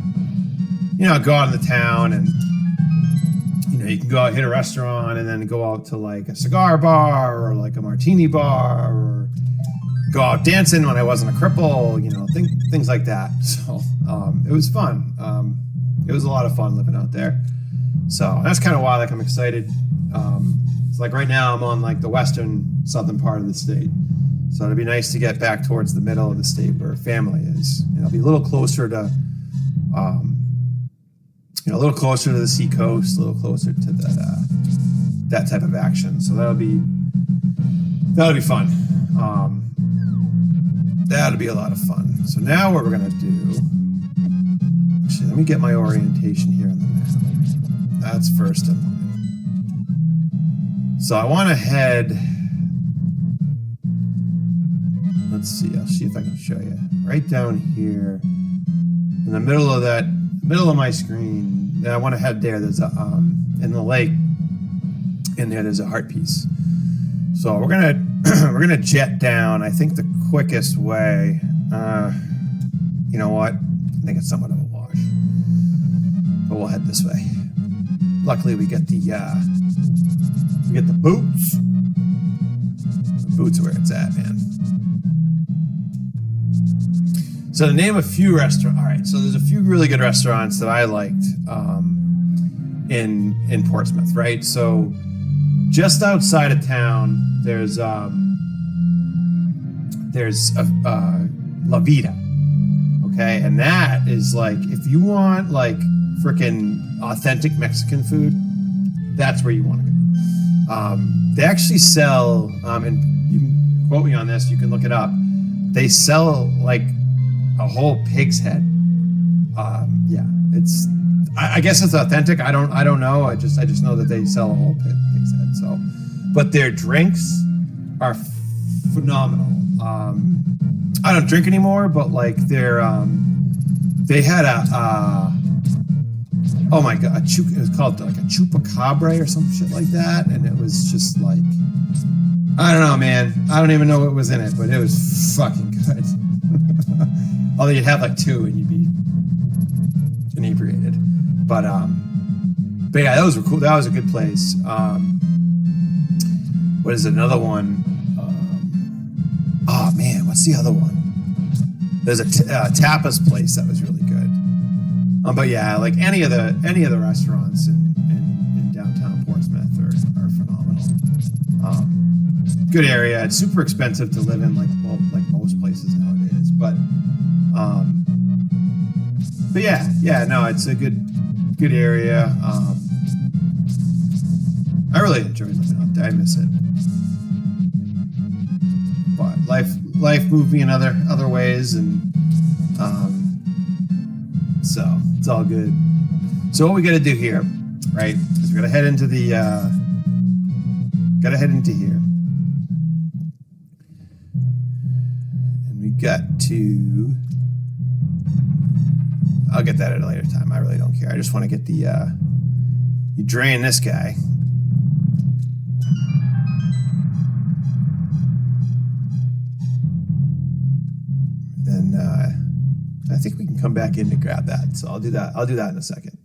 A: you know, go out in the town and, you know, you can go out, hit a restaurant, and then go out to like a cigar bar or like a martini bar, or go out dancing when I wasn't a cripple, you know, things like that. So it was fun. It was a lot of fun living out there. So that's kind of why, like, I'm excited. It's like right now I'm on like the southern part of the state. So it'd be nice to get back towards the middle of the state where family is. And I'll be a little closer to, a little closer to the seacoast, a little closer to that type of action. So that'll be fun. That'll be a lot of fun. So now what we're gonna do, actually, let me get my orientation here on the map. That's first in line. So I want to head, let's see, I'll see if I can show you. Right down here, in the middle of my screen, I want to head there. There's a, in the lake, in there's a heart piece. So we're gonna jet down. I think the quickest way, you know what? I think it's somewhat of a wash, but we'll head this way. Luckily, we get the boots. The boots are where it's at, man. So to name a few restaurants. All right, so there's a few really good restaurants that I liked in Portsmouth, right? So just outside of town, there's La Vida, okay? And that is like, if you want like freaking authentic Mexican food, that's where you want to go. They actually sell, and you can quote me on this, you can look it up. They sell like a whole pig's head. Yeah, it's, I guess it's authentic. I don't know. I just know that they sell a whole pig's head. So, but their drinks are phenomenal. I don't drink anymore, but like their They had oh my god, it was called like a chupacabra or some shit like that, and it was just like, I don't know, man. I don't even know what was in it, but it was fucking good. Although you'd have like 2 and you'd be inebriated. But yeah, those were cool. That was a good place. What is it? Another one? Oh man, what's the other one? There's a tapas place that was really good. But yeah, like any of the restaurants in downtown Portsmouth are phenomenal. Good area. It's super expensive to live in, like most places nowadays. But yeah, no, it's a good area. I really enjoyed living out there. I miss it. But life moved me in other ways, and so it's all good. So what we got to do here, right? Is we got to head into here. And we got to. I'll get that at a later time. I really don't care. I just want to get you drain this guy. Then I think we can come back in to grab that. So I'll do that in a second.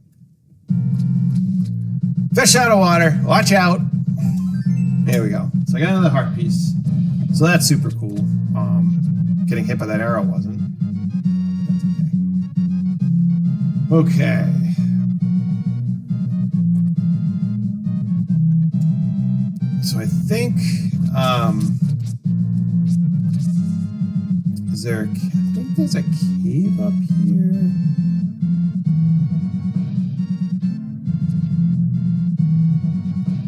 A: Fish out of water. Watch out. There we go. So I got another heart piece. So that's super cool. Getting hit by that arrow wasn't. That's okay. Okay. So I think I think there's a cave up here.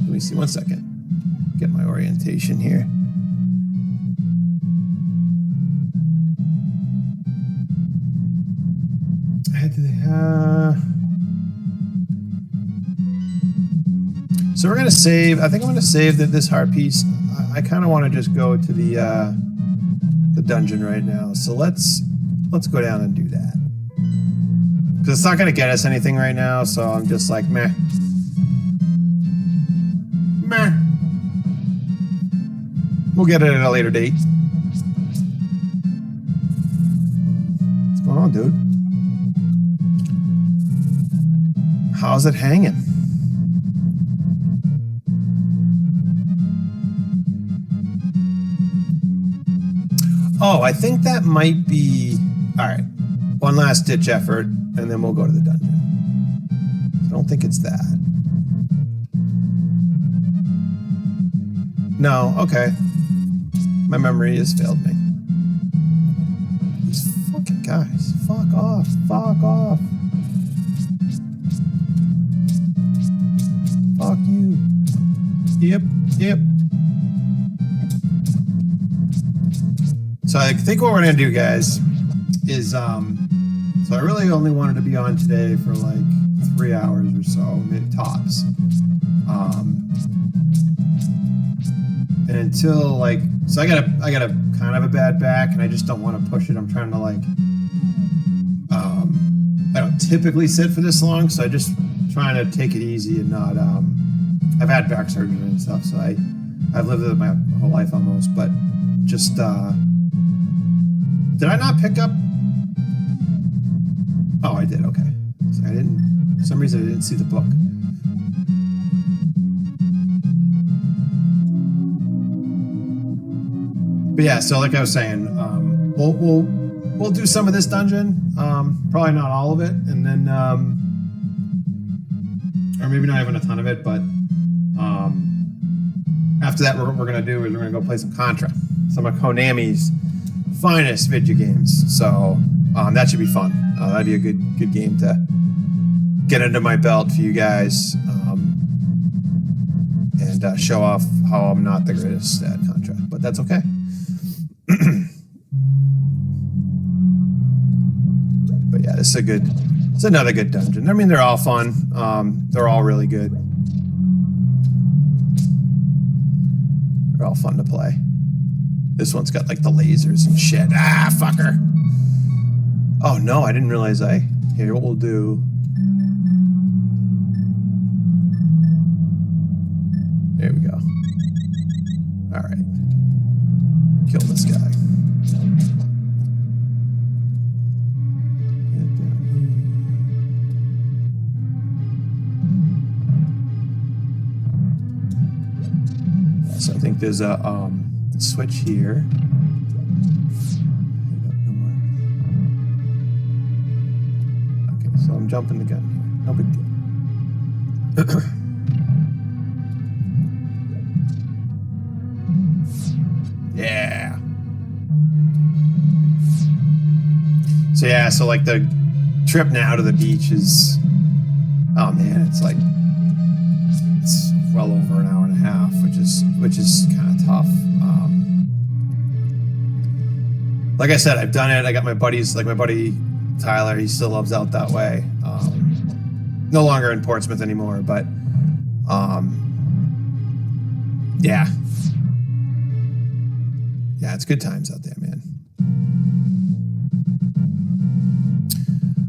A: Let me see 1 second. Get my orientation here. So we're gonna save. I think I'm gonna save this heart piece. I kind of want to just go to the dungeon right now. So let's go down and do that, because it's not gonna get us anything right now. So I'm just like meh. We'll get it at a later date. What's going on, dude? How's it hanging? Oh, I think that might be... All right. One last ditch effort, and then we'll go to the dungeon. I don't think it's that. No, okay. My memory has failed me. These fucking guys. Fuck off. Fuck off. Fuck you. Yep. So I think what we're gonna do, guys, is so I really only wanted to be on today for like 3 hours or so, maybe tops. And until like, so I got a kind of a bad back, and I just don't want to push it. I'm trying to like, I don't typically sit for this long, so I just trying to take it easy and not. I've had back surgery and stuff, so I've lived with it my whole life almost, but just did I not pick up? Oh, I did. Okay, so I didn't. For some reason, I didn't see the book. But yeah, so like I was saying, we'll do some of this dungeon, probably not all of it, and then or maybe not even a ton of it, but after that, what we're gonna do is we're gonna go play some Contra, some of Konami's finest video games. So that should be fun. That'd be a good game to get under my belt for you guys, and show off how I'm not the greatest at Contra, but that's okay. But yeah, it's another good dungeon. I mean, they're all fun. They're all really good. They're all fun to play. This one's got like the lasers and shit. Ah, fucker. Oh no, I didn't realize here, what we'll do. There we go. All right. Kill this guy. So I think there's a switch here. Okay, so I'm jumping the gun here. No big deal. Yeah. So yeah, so like the trip now to the beach is, oh man, it's well over an hour and a half, which is kind of tough. Like I said, I've done it. I got my buddies, like my buddy Tyler, he still loves out that way. No longer in Portsmouth anymore, but yeah. Yeah, it's good times out there, man.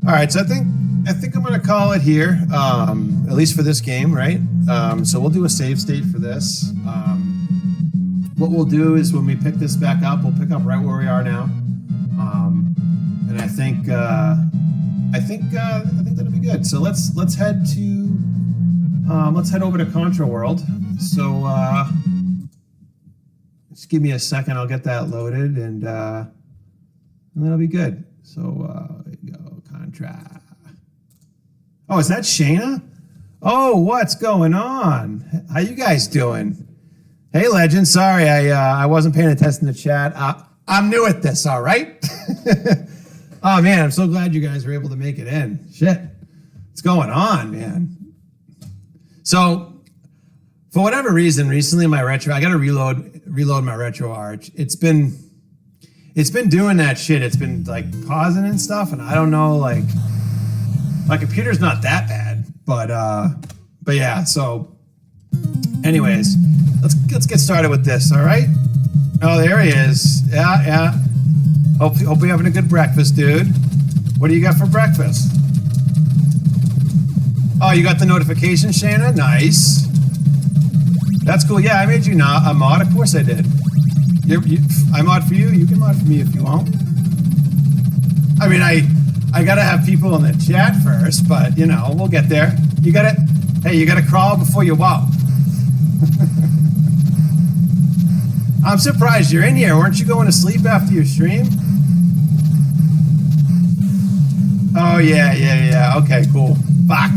A: All right, so I think I'm gonna call it here, at least for this game, right? So we'll do a save state for this. What we'll do is when we pick this back up, we'll pick up right where we are now, and I think that'll be good. So let's head over to Contra World. So just give me a second, I'll get that loaded, and that'll be good. So there you go, Contra. Oh, is that Shayna? Oh, what's going on? How you guys doing? Hey, Legend. Sorry, I wasn't paying attention to chat. I'm new at this, all right? Oh, man, I'm so glad you guys were able to make it in. Shit. What's going on, man? So, for whatever reason, recently my retro, I got to reload my retro arch. It's been doing that shit. It's been like pausing and stuff, and I don't know, like, my computer's not that bad, but yeah. So, anyways, let's get started with this. All right. Oh, there he is. Yeah. Hope you're having a good breakfast, dude. What do you got for breakfast? Oh, you got the notification, Shayna? Nice. That's cool. Yeah, I made you a mod. Of course I did. I mod for you. You can mod for me if you want. I mean, I gotta have people in the chat first, but you know, we'll get there. You gotta crawl before you walk. I'm surprised you're in here. Weren't you going to sleep after your stream? Oh yeah. Okay, cool. Fuck.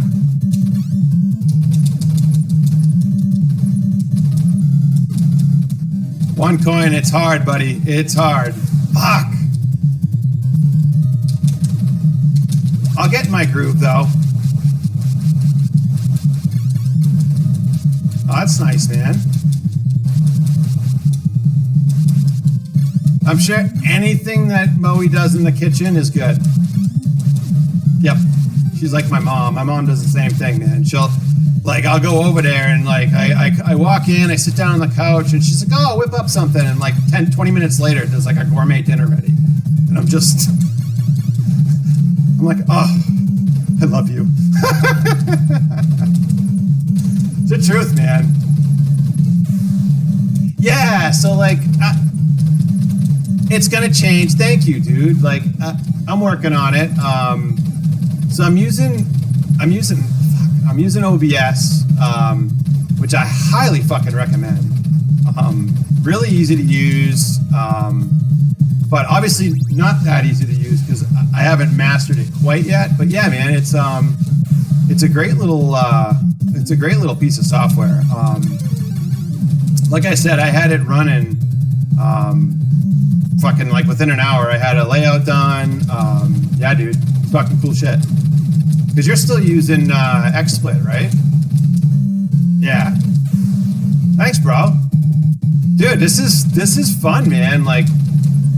A: One coin, it's hard, buddy. It's hard. Fuck. I'll get in my groove, though. Oh, that's nice, man. I'm sure anything that Moe does in the kitchen is good. Yep. She's like my mom. My mom does the same thing, man. I'll go over there and I walk in, I sit down on the couch, and she's like, oh, whip up something. And like 20 minutes later, there's like a gourmet dinner ready. And I'm like, oh, I love you. It's the truth, man. Yeah, so like, it's gonna change. Thank you, dude. Like, I'm working on it. So I'm using OBS, which I highly fucking recommend. Really easy to use, but obviously not that easy to use because I haven't mastered it quite yet. But yeah, man, it's a great little piece of software. Like I said, I had it running, fucking like within an hour. I had a layout done. Yeah, dude, it's fucking cool shit. Because you're still using XSplit, right? Yeah. Thanks, bro. Dude, this is fun, man. Like,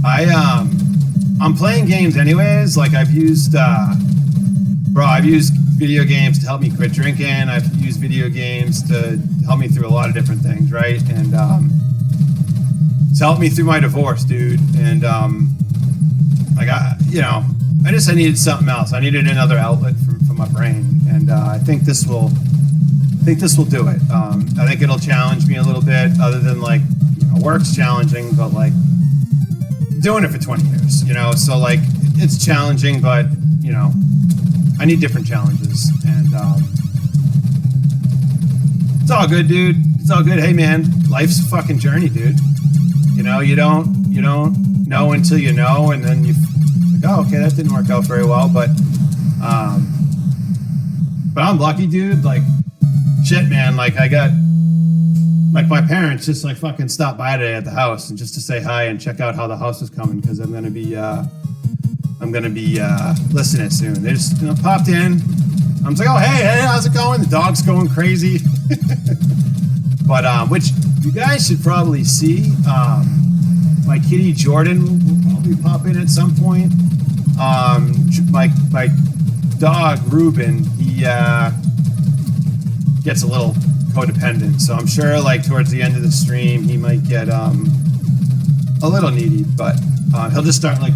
A: I'm playing games anyways. Like, I've used video games to help me quit drinking. I've used video games to help me through a lot of different things, right? And it's helped me through my divorce, dude. And like you know, I needed something else. I needed another outlet for my brain, and I think this will do it. I think it'll challenge me a little bit, other than like, you know, work's challenging, but like doing it for 20 years, you know, so like it's challenging, but you know, I need different challenges, and it's all good, dude. It's all good. Hey, man, life's a fucking journey, dude. You know, you don't know until you know, and then you like, oh, okay, that didn't work out very well, but I'm lucky, dude. Like, shit, man. Like, I got, like, my parents just like fucking stopped by today at the house and just to say hi and check out how the house is coming, because I'm gonna be listening soon. They just, you know, popped in. I was like, oh, hey, how's it going? The dog's going crazy. But which you guys should probably see. My kitty Jordan will probably pop in at some point. My dog Ruben, he gets a little codependent, so I'm sure like towards the end of the stream he might get a little needy, but he'll just start like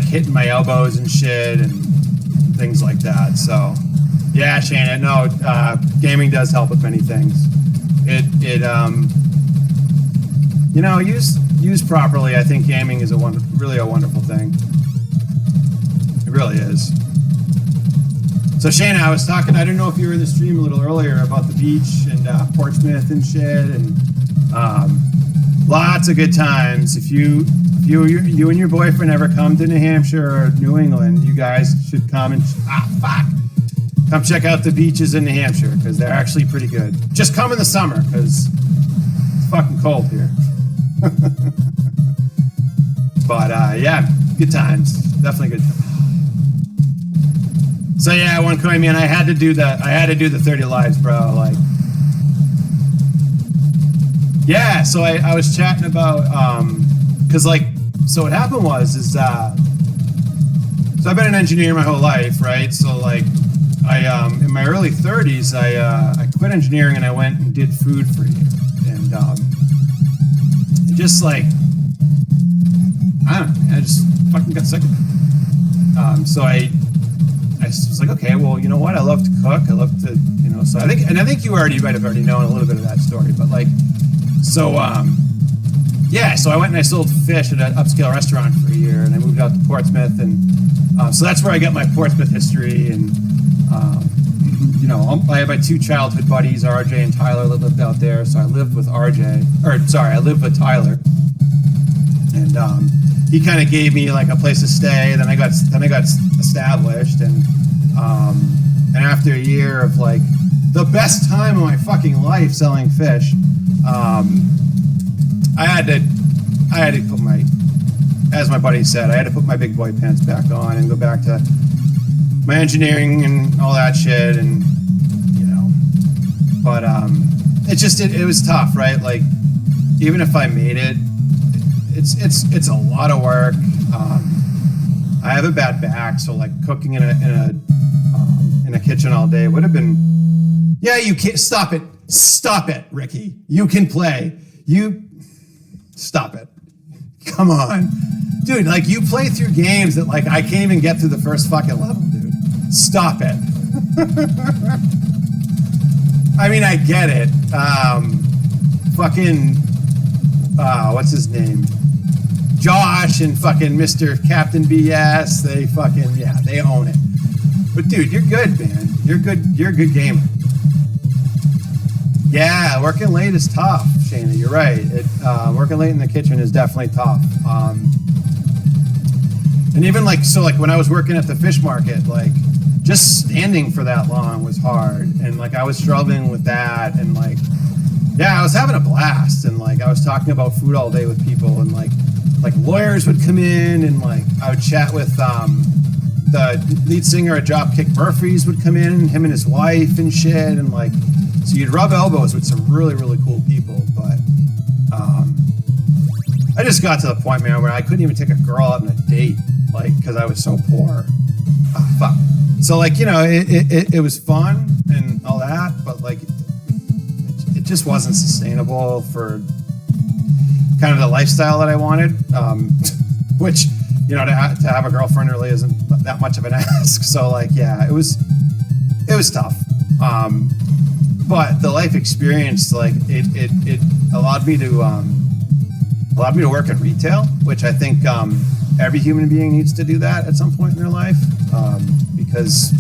A: hitting my elbows and shit and things like that. So yeah, Shannon, no, gaming does help with many things. It you know, used properly, I think gaming is really a wonderful thing. It really is. So Shannon, I was talking, I don't know if you were in the stream a little earlier about the beach and Portsmouth and shit, and lots of good times. If you and your boyfriend ever come to New Hampshire or New England, you guys should come and come check out the beaches in New Hampshire, because they're actually pretty good. Just come in the summer, because it's fucking cold here. But yeah, good times. Definitely good times. So yeah, one coin, man, I had to do the 30 lives, bro. Like, yeah, so I was chatting about because like, so what happened was so I've been an engineer my whole life, right? So like I in my early 30s I quit engineering and I went and did food for a year, and just like, I don't know, I just fucking got sick of it. So I was like, okay, well, you know what? I love to cook. I love to, you know, so I think you might have already known a little bit of that story, but like, so, yeah, so I went and I sold fish at an upscale restaurant for a year, and I moved out to Portsmouth, and so that's where I got my Portsmouth history, and, you know, I have my two childhood buddies, RJ and Tyler, that lived out there, so I lived with I lived with Tyler, and he kind of gave me like a place to stay. Then I got established, and after a year of like the best time of my fucking life selling fish, I had to put my, as my buddy said, I had to put my big boy pants back on and go back to my engineering and all that shit, and you know, but it was tough, right? Like, even if I made it, it's a lot of work. I have a bad back, so like cooking in a kitchen all day would have been, yeah, you can't stop it, Ricky. You can play. Stop it. Come on. Dude, like, you play through games that like I can't even get through the first fucking level, dude. Stop it. I mean, I get it. What's his name? Josh and fucking Mr. Captain BS, they own it. But dude, you're good, man. You're a good gamer. Yeah, working late is tough, Shayna. You're right. Working late in the kitchen is definitely tough. And even like when I was working at the fish market, like just standing for that long was hard, and like I was struggling with that, and like, yeah, I was having a blast, and like I was talking about food all day with people, and like lawyers would come in, and like I would chat with the lead singer at Dropkick Murphys would come in, him and his wife and shit, and like, so you'd rub elbows with some really, really cool people. But I just got to the point, man, where I couldn't even take a girl out on a date, like, because I was so poor. Fuck. So like, you know, it was fun and all that, but like it just wasn't sustainable for kind of the lifestyle that I wanted, which, you know, to have a girlfriend really isn't that much of an ask. So like, yeah, it was tough. But the life experience, like it allowed me to work at retail, which I think every human being needs to do that at some point in their life, because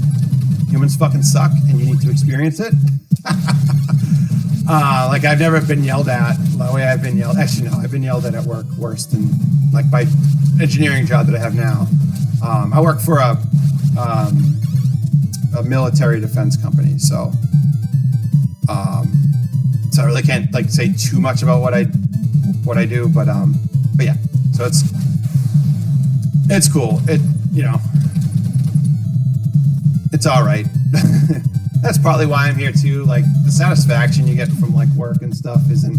A: humans fucking suck and you need to experience it. Like I've never been yelled at the way I've been yelled. Actually, no, I've been yelled at work worse than like my engineering job that I have now. I work for a military defense company, so I really can't like say too much about what I do, but yeah, so it's cool. It's all right. That's probably why I'm here too. Like the satisfaction you get from like work and stuff isn't.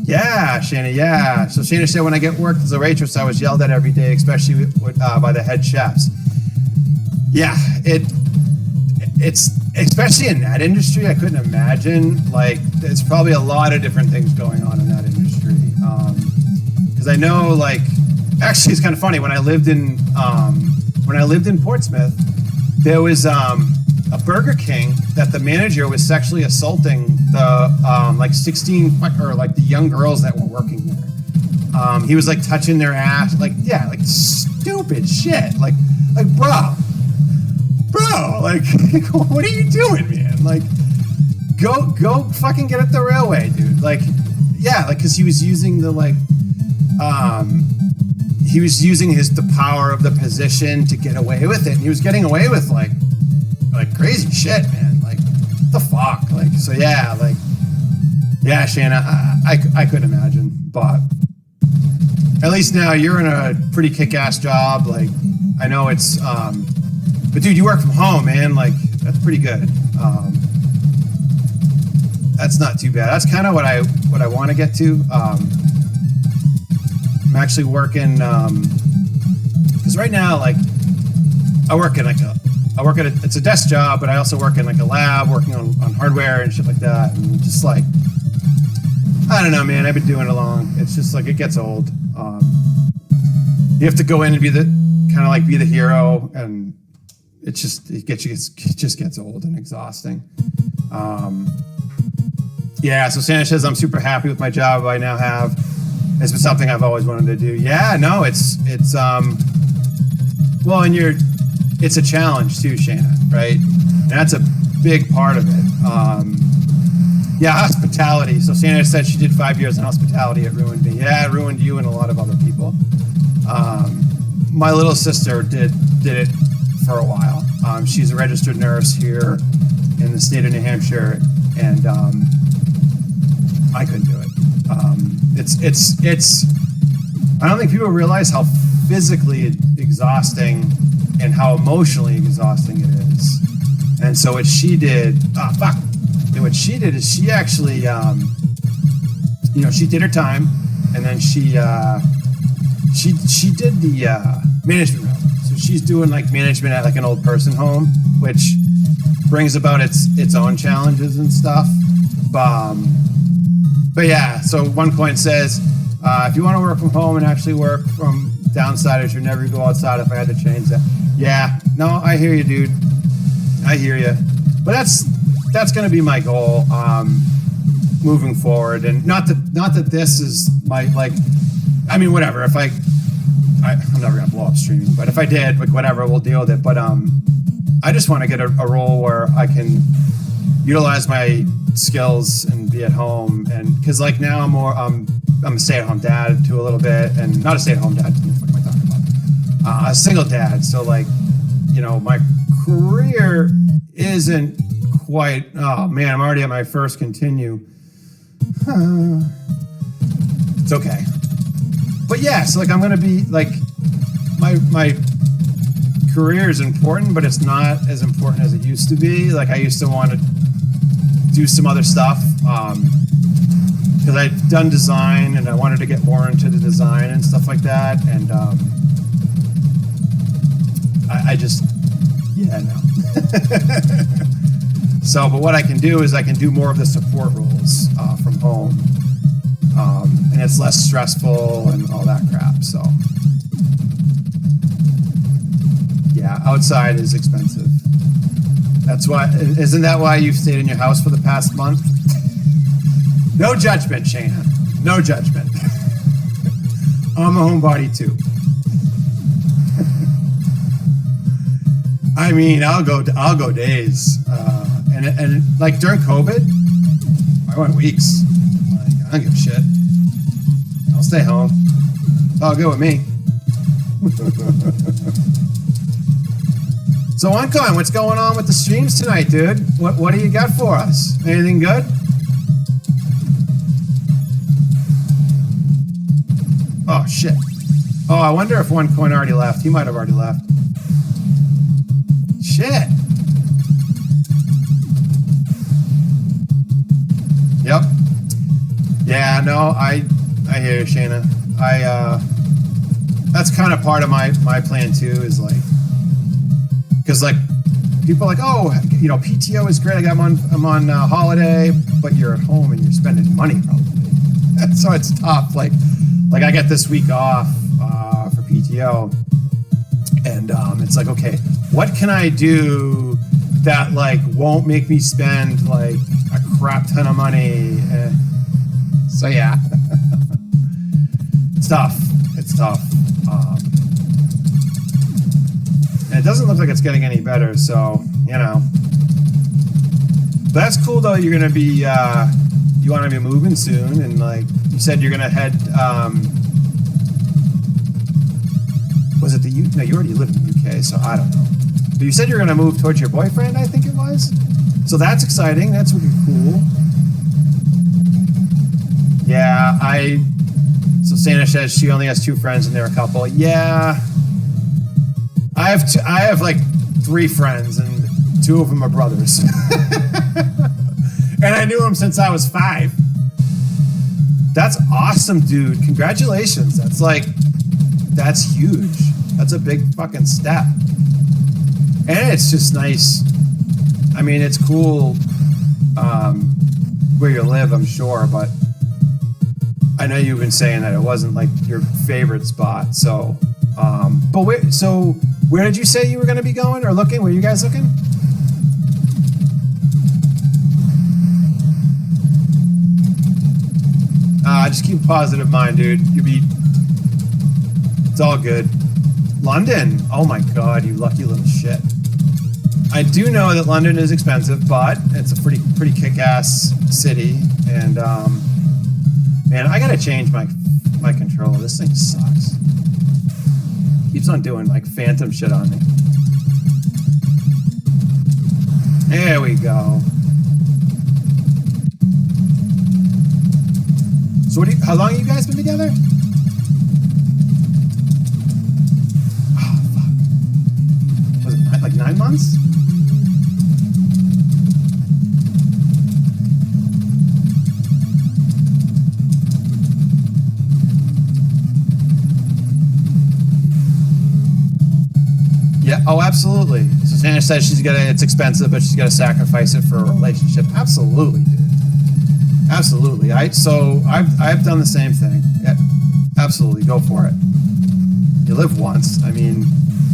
A: Yeah, Shana. Yeah. So Shana said when I get work as a waitress, I was yelled at every day, especially by the head chefs. Yeah, it's especially in that industry. I couldn't imagine. Like, there's probably a lot of different things going on in that industry. Because I know, like, actually, it's kind of funny. When I lived in Portsmouth, there was a Burger King that the manager was sexually assaulting the like 16 or like the young girls that were working there. He was like touching their ass, like yeah, like stupid shit, like bro, like what are you doing, man? Like go fucking get at the railway, dude. Like yeah, like because he was using the like he was using the power of the position to get away with it, and he was getting away with like crazy shit, man. Like what the fuck? Like so yeah, like yeah, Shanna, I couldn't imagine, but at least now you're in a pretty kick-ass job. Like I know it's but dude, you work from home, man. Like that's pretty good. That's not too bad. That's kind of what I want to get to. I'm actually working because right now, like, I work at it's a desk job, but I also work in like a lab, working on hardware and shit like that, and just like I don't know, man. I've been doing it long. It's just like it gets old. You have to go in and be the hero, and it just gets old and exhausting. Yeah. So Santa says I'm super happy with my job I now have. It's been something I've always wanted to do. Yeah, no, it's well, and it's a challenge too, Shana, right? And that's a big part of it. Yeah, hospitality. So Santa said she did 5 years in hospitality. It ruined me. Yeah, it ruined you and a lot of other people. My little sister did it for a while. She's a registered nurse here in the state of New Hampshire, and I couldn't do it. It's I don't think people realize how physically exhausting and how emotionally exhausting it is. And so what she did, what she did is she actually, she did her time, and then she did the management route. So she's doing like management at like an old person home, which brings about its own challenges and stuff. But yeah, so one point says, if you want to work from home and actually work from downsiders, you never go outside. If I had to change that. Yeah, no, I hear you, dude. I hear you. But that's going to be my goal moving forward. And not that this is my, like, I mean, whatever. If I'm never going to blow up streaming, but if I did, like, whatever, we'll deal with it. But I just want to get a role where I can utilize my skills and be at home, and because like now I'm a stay-at-home dad to a little bit, and not a stay-at-home dad. What the fuck am I talking about? A single dad. So like, my career isn't quite. Oh man, I'm already at my first continue. It's okay, but yeah. So like, I'm gonna be like, my career is important, but it's not as important as it used to be. Like I used to want to do some other stuff because I'd done design and I wanted to get more into the design and stuff like that, and I just no. So but what I can do is I can do more of the support roles from home, and it's less stressful and all that crap. So yeah, outside is expensive. That's why. Isn't that why you've stayed in your house for the past month? No judgment, Shayna. No judgment. I'm a homebody too. I mean, I'll go days, and like during COVID, I went weeks. Like, I don't give a shit. I'll stay home. It's all good with me. So, Uncoin, what's going on with the streams tonight, dude? What do you got for us? Anything good? Oh shit! Oh, I wonder if OneCoin already left. He might have already left. Shit. Yep. Yeah, no, I hear you, Shayna. That's kind of part of my plan too, is like, because like people are like, oh, you know, PTO is great. I'm on holiday, but you're at home and you're spending money probably. So it's tough. Like I get this week off for PTO, and it's like, okay, what can I do that like won't make me spend like a crap ton of money? So yeah, it's tough. It's tough. And it doesn't look like it's getting any better. So you know, but that's cool though. You're gonna be you want to be moving soon, and like you said, you're gonna head. Was it the UK? No, you already live in the UK, so I don't know. But you said you're gonna move towards your boyfriend, I think it was. So that's exciting. That's really cool. Yeah, So Santa says she only has 2 friends and they're a couple. Yeah, I have like 3 friends and 2 of them are brothers. And I knew them since I was 5. That's awesome, dude. Congratulations. That's huge. That's a big fucking step. And it's just nice. I mean, it's cool where you live, I'm sure, but I know you've been saying that it wasn't like your favorite spot. So, but where did you say you were going to be going or looking? Were you guys looking? Just keep a positive mind, dude. It's all good. London. Oh my God, you lucky little shit. I do know that London is expensive, but it's a pretty kick-ass city. And man, I gotta change my controller. This thing sucks. Keeps on doing like phantom shit on me. There we go. So how long have you guys been together? Oh, fuck. Was it like 9 months? Yeah, oh, absolutely. So Santa says it's expensive, but she's gotta sacrifice it for a relationship. Absolutely, dude. Absolutely. I've done the same thing. Yeah, absolutely. Go for it. You live once. I mean,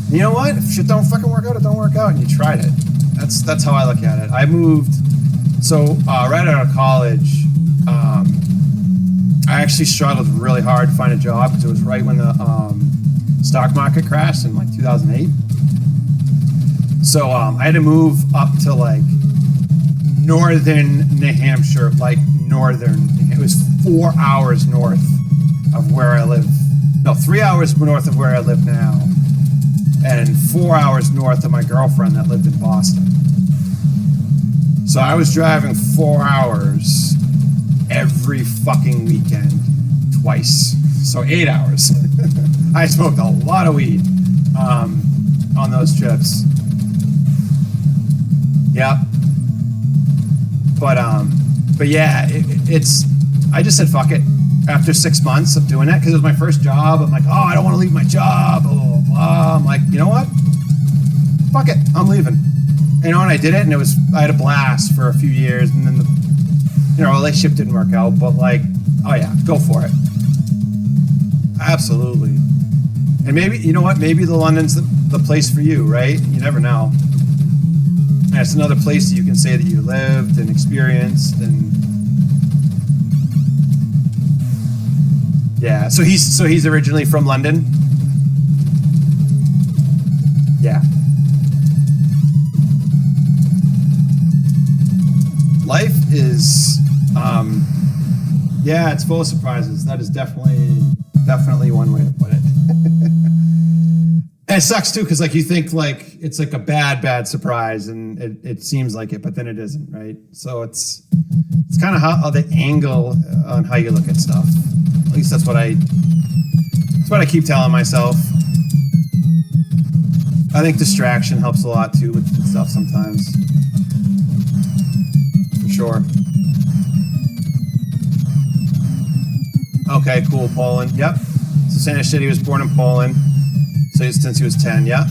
A: you know what? If shit don't fucking work out, it don't work out, and you tried it. That's how I look at it. I moved. So right out of college, I actually struggled really hard to find a job because it was right when the stock market crashed in like 2008. So I had to move up to like northern New Hampshire, like northern. It was 4 hours north of where I live. No, 3 hours north of where I live now, and 4 hours north of my girlfriend that lived in Boston. So I was driving 4 hours every fucking weekend, twice. So 8 hours. I smoked a lot of weed on those trips. Yep. But yeah, I just said fuck it after 6 months of doing that because it was my first job. I'm like, oh, I don't want to leave my job, blah, blah, blah. I'm like, you know what? Fuck it, I'm leaving. You know, and I did it, and I had a blast for a few years, and then the relationship didn't work out, but like, Oh yeah, go for it. Absolutely. And maybe, you know what? Maybe the London's the place for you, right? You never know. And it's another place that you can say that you lived and experienced and... Yeah, so he's originally from London? Yeah. Life is, yeah, it's full of surprises. That is definitely one way to put it. And it sucks too, because like you think like it's like a bad surprise, and it seems like it, but then it isn't, right? So it's kind of how the angle on how you look at stuff. At least that's what I keep telling myself. I think distraction helps a lot too with stuff sometimes. For sure. Okay, cool. Poland. Yep. So Santa said he was born in Poland. So since he was 10, yeah.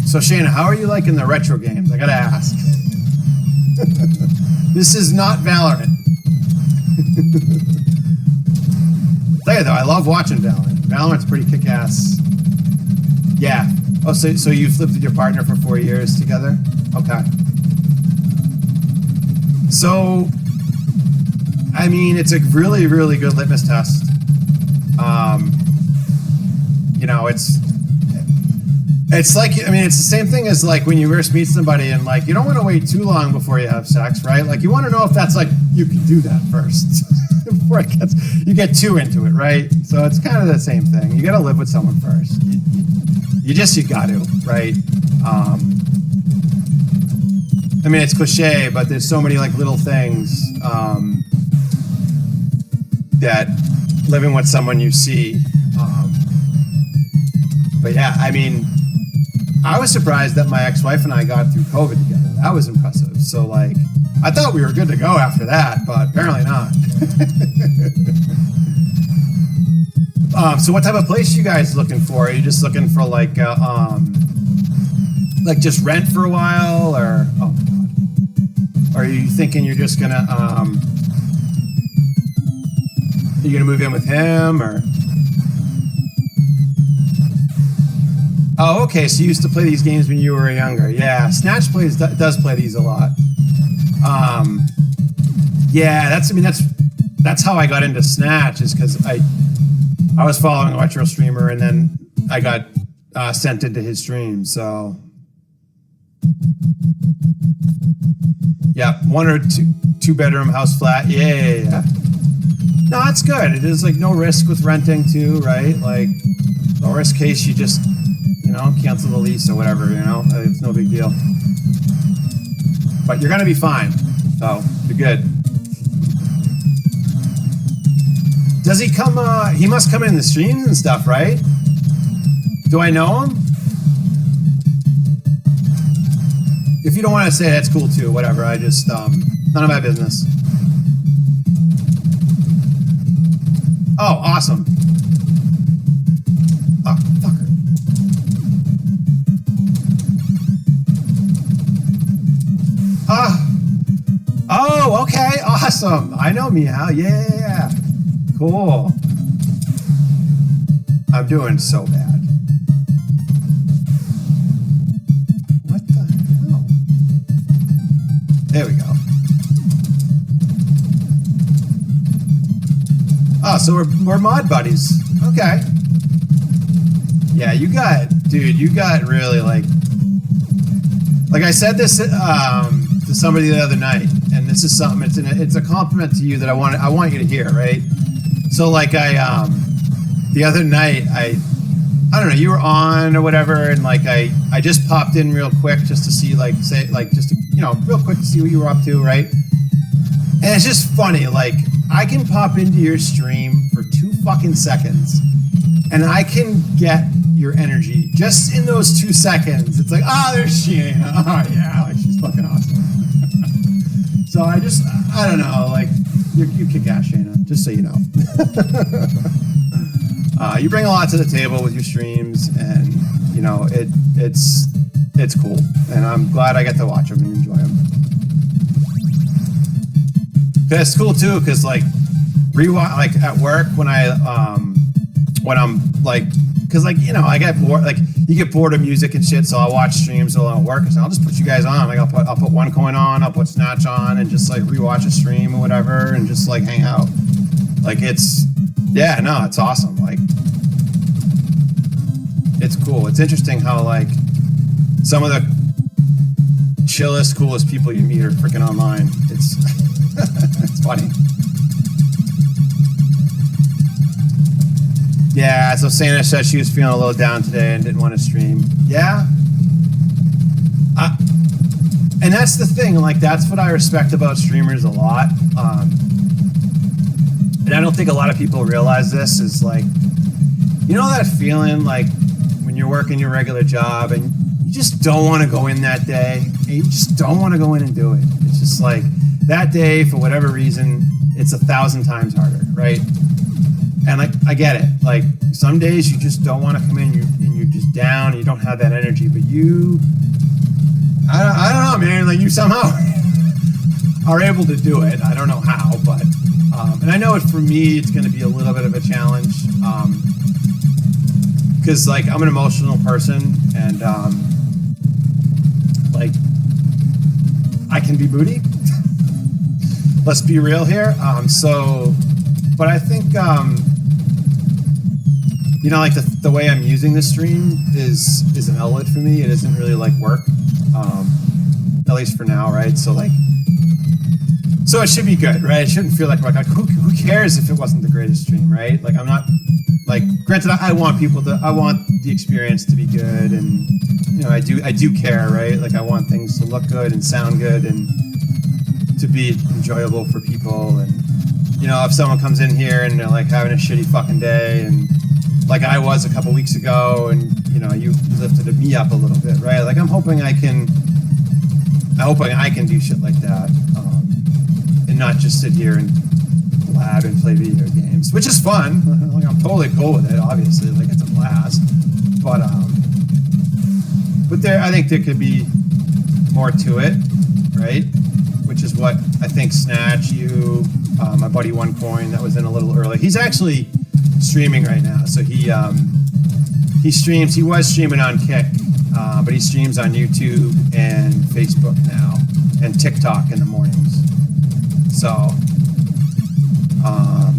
A: So Shayna, how are you liking the retro games? I gotta ask. This is not Valorant. Tell you though, I love watching Valorant. Valorant's pretty kick-ass. Yeah. Oh, so you've lived with your partner for 4 years together? Okay. So, I mean, it's a really, really good litmus test. You know, it's like, I mean, it's the same thing as like when you first meet somebody and like, you don't want to wait too long before you have sex, right? Like you want to know if that's like, you can do that first before you get too into it, right? So it's kind of the same thing. You got to live with someone first. You got to, right? I mean, it's cliche, but there's so many like little things that living with someone you see. But yeah, I mean, I was surprised that my ex-wife and I got through COVID together. That was impressive. So like, I thought we were good to go after that, but apparently not. So what type of place are you guys looking for? Are you just looking for like just rent for a while, or oh my god, or are you thinking you're just gonna you're gonna move in with him, or? Oh, okay. So you used to play these games when you were younger. Yeah, Snatch does play these a lot. Yeah, that's how I got into Snatch, is because I was following a retro streamer, and then I got sent into his stream. So yeah, 1 or 2 bedroom house flat. Yeah. No, it's good. It is like no risk with renting too, right? Like the worst case, you just, you know, cancel the lease or whatever, you know, it's no big deal. But you're going to be fine. So you're good. Does he come, he must come in the streams and stuff, right? Do I know him? If you don't want to say, that's cool too, whatever. I just, none of my business. Oh, awesome. Oh, fucker. Oh, okay, awesome. I know Meow, yeah. Cool. I'm doing so bad. What the hell? There we go. Oh, so we're mod buddies. Okay. Yeah, you got really like I said this to somebody the other night, and this is something, it's a compliment to you that I want you to hear, right? So like the other night I don't know, you were on or whatever, and like I just popped in real quick just to see real quick to see what you were up to, right? And it's just funny, like I can pop into your stream for 2 fucking seconds and I can get your energy just in those 2 seconds. It's like, oh, there's Sheena. Oh yeah, like she's fucking awesome. So I don't know, like you kick ass, Shayna, just so you know. You bring a lot to the table with your streams, and you know it's it's cool, and I'm glad I get to watch them and enjoy them. It's cool too, because like rewatch, like at work when I'm like, because like, you know, I get bored, like you get bored of music and shit, so I'll watch streams while I'm at work, and so I'll just put you guys on. Like I'll put One Coin on, I'll put Snatch on, and just like rewatch a stream or whatever, and just like hang out. Like it's, yeah, no, it's awesome. Like it's cool. It's interesting how like some of the chillest, coolest people you meet are freaking online. It's it's funny. Yeah, so Santa said she was feeling a little down today and didn't want to stream. Yeah. And that's the thing, like, that's what I respect about streamers a lot. And I don't think a lot of people realize this, is like, you know that feeling, like, when you're working your regular job and you just don't want to go in that day, and you just don't want to go in and do it. It's just like, that day, for whatever reason, it's 1,000 times harder, right? And like, I get it. Like some days you just don't want to come in, and you're just down, and you don't have that energy. But you, I don't know, man. Like you somehow are able to do it. I don't know how, but and I know it for me, it's going to be a little bit of a challenge because like I'm an emotional person, and like I can be moody. Let's be real here. So, but I think. You know, like the way I'm using the stream is an outlet for me. It isn't really like work, at least for now, right? So like, so it should be good, right? It shouldn't feel like who cares if it wasn't the greatest stream, right? Like I'm not, like, granted, I want the experience to be good, and you know, I do care, right? Like I want things to look good and sound good and to be enjoyable for people. And you know, if someone comes in here and they're like having a shitty fucking day, and like I was a couple weeks ago, and you know, you lifted me up a little bit, right? Like I'm hoping I can do shit like that, and not just sit here and blab and play video games, which is fun. Like I'm totally cool with it, obviously. Like it's a blast, but I think there could be more to it, right? Which is what I think Snatch, you, my buddy One Coin that was in a little early. He's actually streaming right now, so he streams. He was streaming on Kick, but he streams on YouTube and Facebook now, and TikTok in the mornings. So,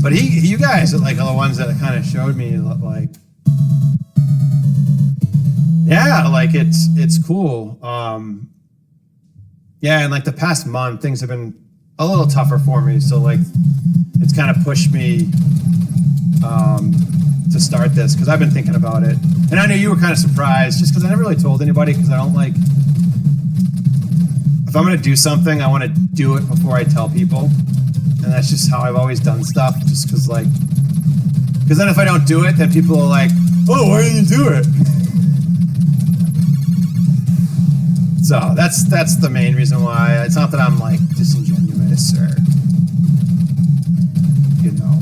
A: but you guys are like the ones that kind of showed me, like, yeah, like it's cool. Yeah, and like the past month, things have been a little tougher for me, so like it's kind of pushed me to start this, because I've been thinking about it, and I know you were kind of surprised, just because I never really told anybody, because I don't like, if I'm going to do something, I want to do it before I tell people, and that's just how I've always done stuff, just because like, because then if I don't do it, then people are like, oh, why didn't you do it? So that's the main reason why. It's not that I'm like disingenuous or, you know,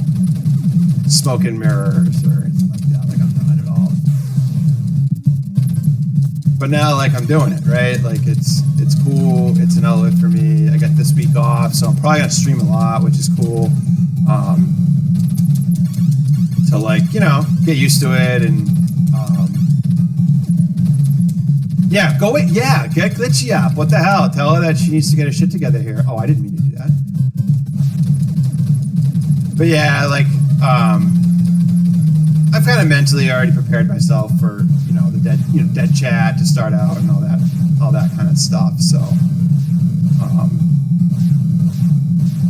A: smoke and mirrors or anything like that. Like I'm not at all. But now, like, I'm doing it, right? Like it's cool. It's an outlet for me. I got this week off, so I'm probably gonna stream a lot, which is cool. To like, you know, get used to it, and yeah, go wait. Yeah, get Glitchy up. What the hell? Tell her that she needs to get her shit together here. Oh, I didn't mean to do that. But yeah, like, I've kind of mentally already prepared myself for, you know, the dead chat to start out and all that kind of stuff. So,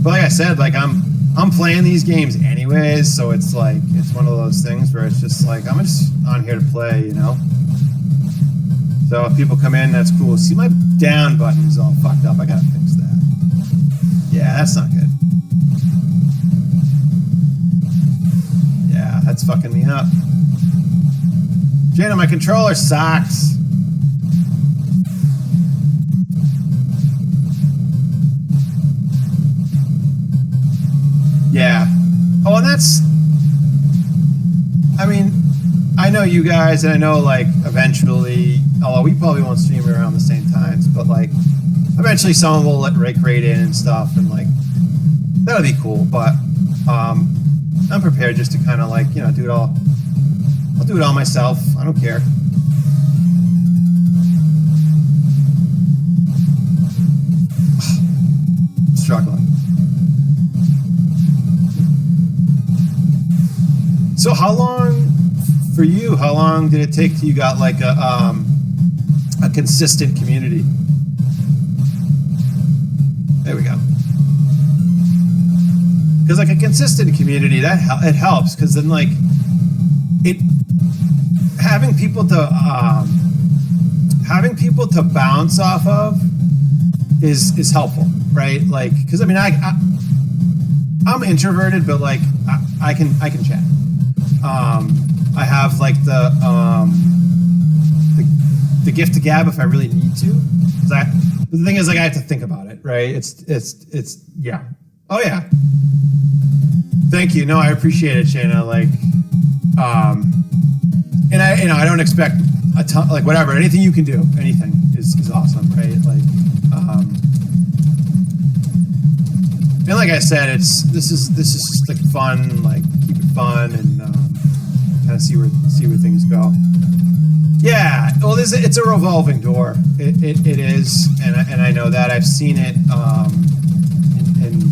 A: but like I said, like I'm playing these games anyways, so it's like, it's one of those things where it's just like, I'm just on here to play, you know? So if people come in, that's cool. See, my down button is all fucked up. I gotta fix that. Yeah, that's not good. Yeah, that's fucking me up. Jana, my controller sucks. Yeah. Oh, and that's, I mean, I know you guys, and I know like eventually, although we probably won't stream around the same times, but like eventually someone will let Rick raid in and stuff, and like that'll be cool. But I'm prepared just to kind of like, you know, do it all. I'll do it all myself. I don't care. Struggling. So how long, for you, how long did it take till you got like a consistent community? There we go. Because like a consistent community, it helps, because then like having people to bounce off of is helpful, right? Like, because I mean, I'm introverted, but like I can chat. I have like the gift to gab if I really need to. But the thing is, like, I have to think about it, right? It's yeah. Oh yeah. Thank you. No, I appreciate it, Shayna. Like, and I don't expect a ton, like whatever, anything you can do, anything is awesome, right? Like, and like I said, this is just like fun, like keep it fun and kind of see where things go. Yeah, well, it's a revolving door. It is, and I know that. I've seen it in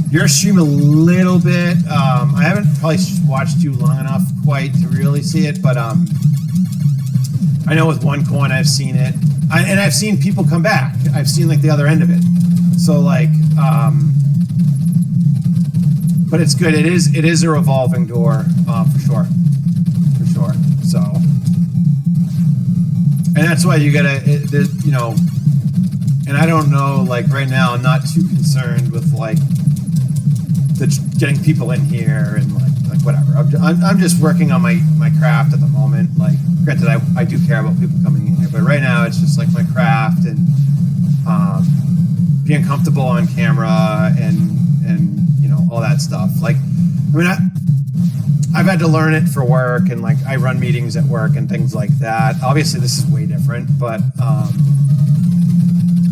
A: your stream a little bit. I haven't probably watched you long enough quite to really see it, but I know with one coin I've seen it, and I've seen people come back. I've seen like the other end of it. So like, but it's good. It is a revolving door for sure. So, and that's why you gotta, you know. And I don't know, like right now, I'm not too concerned with like getting people in here and like whatever. I'm just working on my craft at the moment. Like, granted, I do care about people coming in here, but right now it's just like my craft and being comfortable on camera and you know, all that stuff. Like, I mean, I've had to learn it for work, and like I run meetings at work and things like that. Obviously, this is way different, but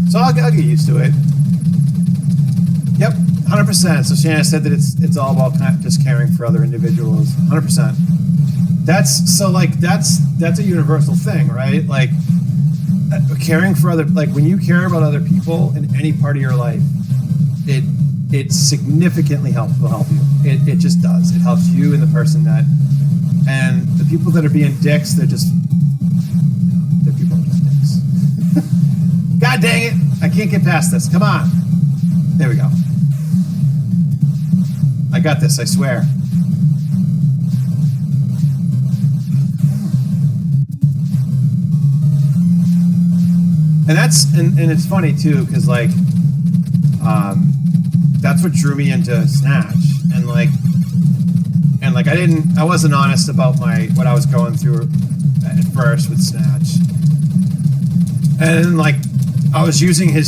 A: so I'll get used to it. Yep, 100%. So Shanna said that it's all about kind of just caring for other individuals. 100%. That's a universal thing, right? Like caring for other, like when you care about other people in any part of your life, it significantly will help you. It just does. It helps you and the person that, and the people that are being dicks, they're people are just dicks. God dang it! I can't get past this. Come on. There we go. I got this, I swear. And it's funny too, because like that's what drew me into Snatch, and I wasn't honest about what I was going through at first with Snatch, and like I was using it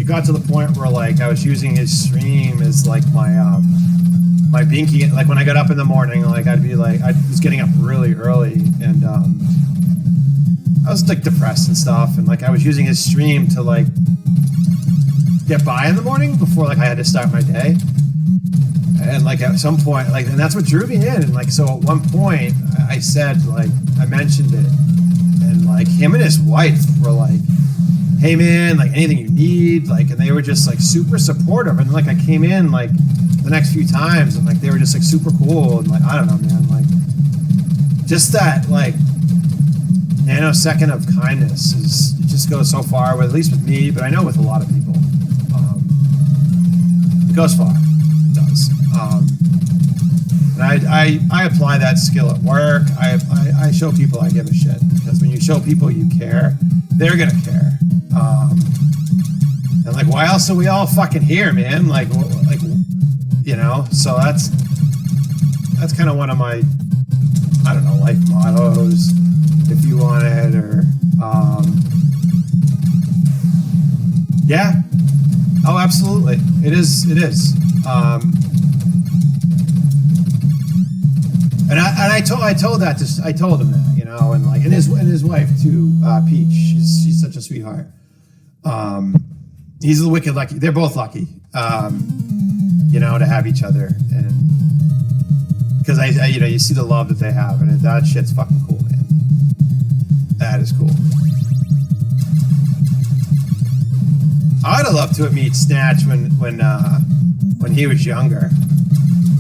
A: got to the point where like I was using his stream as like my binky. Like when I got up in the morning, like I was getting up really early, and I was like depressed and stuff, and like I was using his stream to like get by in the morning before like I had to start my day. And like at some point, like, and that's what drew me in. And like, so at one point I said, like, I mentioned it, and like him and his wife were like, hey man, like anything you need, like, and they were just like super supportive. And like I came in like the next few times, and like they were just like super cool, and like I don't know, man, like just that like nanosecond of kindness it just goes so far, with at least with me, but I know with a lot of people, it goes far. It does. And I apply that skill at work. I show people I give a shit, because when you show people you care, they're gonna care. And like, why else are we all fucking here, man? Like, you know. So that's kind of one of my, I don't know, life mottos, if you want it, or yeah. Oh, absolutely. It is. And I told him that, you know, and like and his wife too, Peach. She's such a sweetheart. He's the wicked lucky. They're both lucky, you know, to have each other, and because I you know, you see the love that they have, and that shit's fucking cool, man. That is cool. I'd have loved to have met Snatch when he was younger.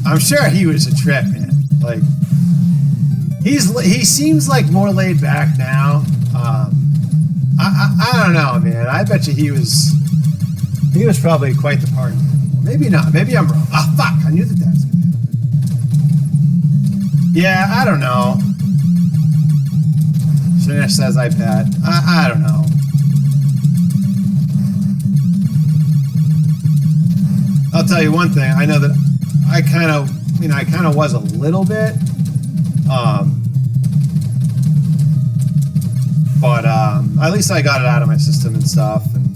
A: I'm sure he was a trip, man. Like he seems like more laid back now. I don't know, man. I bet you he was probably quite the party. Maybe not. Maybe I'm wrong. Ah, fuck! I knew that was gonna happen. Yeah, I don't know. Shanish says I bet. I don't know. I'll tell you one thing. I know that I kind of was a little bit, but at least I got it out of my system and stuff, and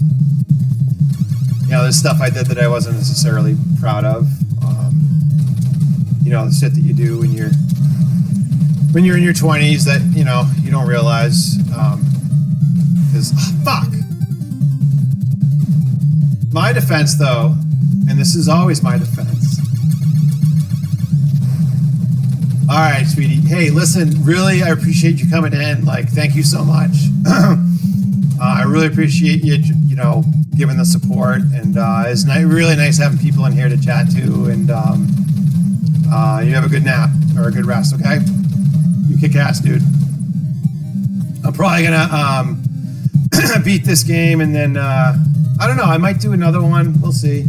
A: you know, there's stuff I did that I wasn't necessarily proud of. You know, the shit that you do when you're in your 20s that, you know, you don't realize, because fuck. My defense, though, and this is always my defense. All right, sweetie. Hey, listen, really, I appreciate you coming in. Like, thank you so much. I really appreciate you, you know, giving the support. And it's really nice having people in here to chat to. And you have a good nap or a good rest, okay? You kick ass, dude. I'm probably gonna beat this game, and then I don't know. I might do another one. We'll see.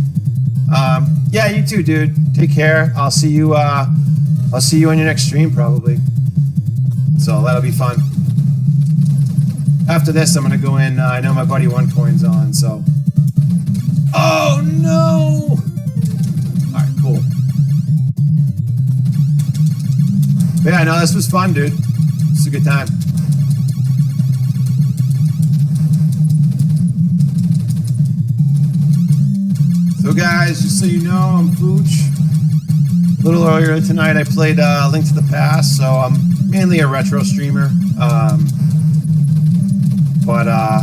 A: Yeah, you too, dude. Take care. I'll see you on your next stream, probably. So that'll be fun. After this, I'm gonna go in. I know my buddy OneCoin's on, so. Oh no! All right, cool. But yeah, no, this was fun, dude. This is a good time. So guys, just so you know, I'm Fooch. A little earlier tonight I played Link to the Past, so I'm mainly a retro streamer. But I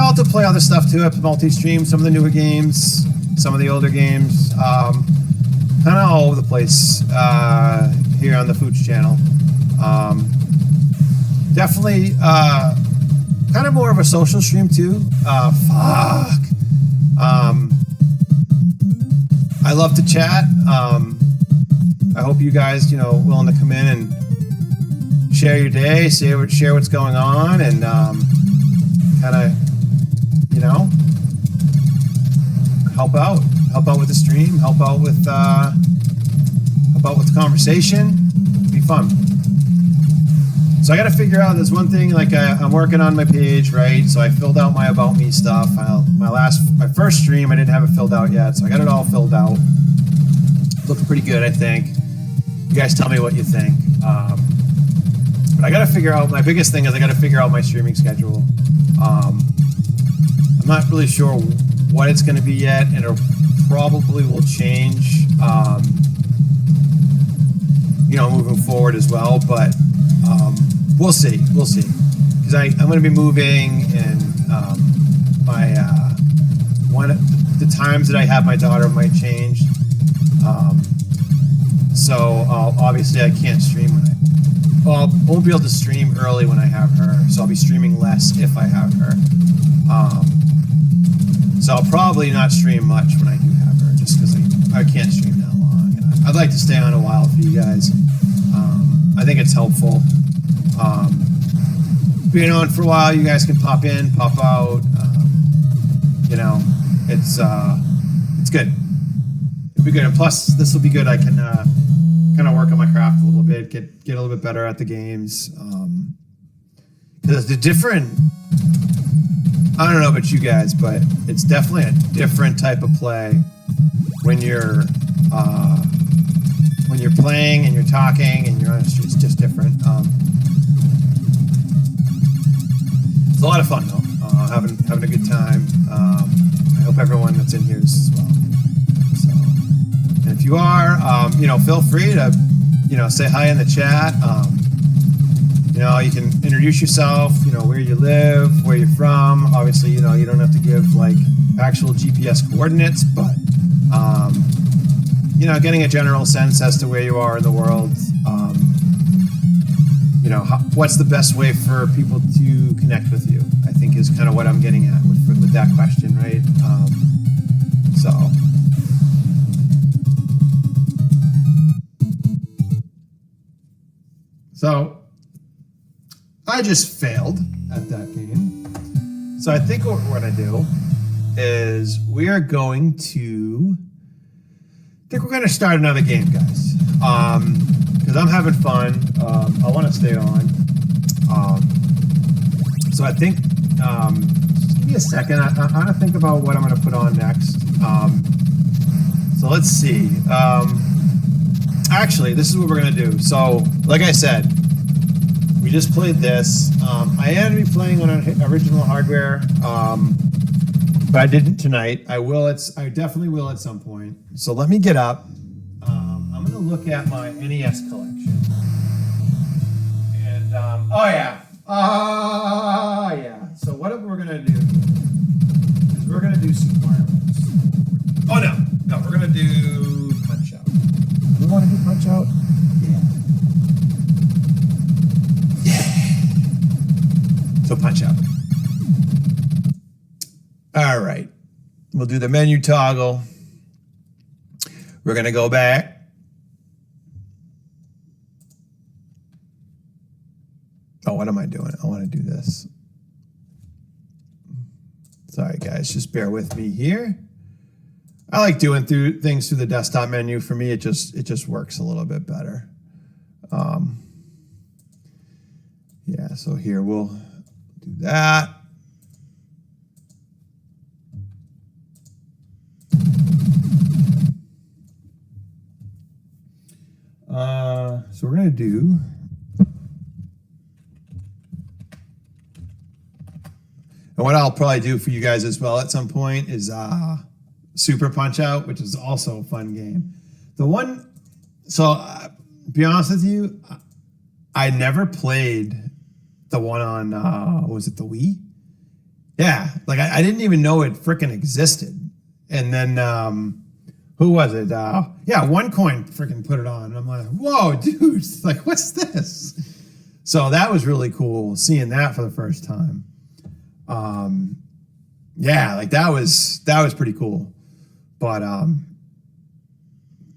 A: also play other stuff too. I multi-stream some of the newer games, some of the older games. Kind of all over the place here on the Fooch channel. Definitely kind of more of a social stream too. Fuck. I love to chat. I hope you guys, you know, willing to come in and share your day, share what's going on, and kind of, you know, help out with the stream, help out with the conversation. It'd be fun. So I got to figure out this one thing. Like I'm working on my page, right? So I filled out my about me stuff. My first stream, I didn't have it filled out yet, so I got it all filled out. Looking pretty good, I think. You guys tell me what you think. But I got to figure out. My biggest thing is I got to figure out my streaming schedule. I'm not really sure what it's going to be yet, and it probably will change. You know, moving forward as well, but. We'll see, because I'm going to be moving, and the times that I have my daughter might change. So obviously I can't stream I won't be able to stream early when I have her, so I'll be streaming less if I have her. So I'll probably not stream much when I do have her, just because I can't stream that long. And I'd like to stay on a while for you guys. I think it's helpful. Being on for a while, you guys can pop in, pop out. You know, it's good. It'll be good, and plus this will be good. I can kind of work on my craft a little bit, get a little bit better at the games. Because the different, I don't know about you guys, but it's definitely a different type of play when you're playing and you're talking and you're on the street. It's just different. It's a lot of fun though. Having a good time. I hope everyone that's in here is as well. So, and if you are, you know, feel free to say hi in the chat. You can introduce yourself, where you live, where you're from. Obviously, you don't have to give like actual GPS coordinates, but, getting a general sense as to where you are in the world. What's the best way for people to connect with you, I think is kind of what I'm getting at with that question, right? So I just failed at that game. So I think what we're going to do is we're going to start another game, guys. Because I'm having fun. I want to stay on. So I think, just give me a second. I want to think about what I'm going to put on next. So let's see. Actually, this is what we're going to do. So, like I said, we just played this. I am going to be playing on original hardware, but I didn't tonight. I definitely will at some point. So let me get up. I'm going to look at my NES collection. And, so what we're going to do is we're going to do Super Mario Bros. Oh, no, we're going to do Punch-Out. Do we want to do Punch-Out? Yeah. So Punch-Out. All right. We'll do the menu toggle. We're going to go back. Oh, what am I doing? I want to do this. Sorry, guys. Just bear with me here. I like doing things through the desktop menu. For me, it just works a little bit better. Yeah, so here we'll do that. So we're going to do... And what I'll probably do for you guys as well at some point is Super Punch-Out, which is also a fun game. Be honest with you, I never played the one on, was it the Wii? Yeah, like I didn't even know it freaking existed. And then, who was it? OneCoin freaking put it on. And I'm like, whoa, dude, like, what's this? So that was really cool seeing that for the first time. That was pretty cool. But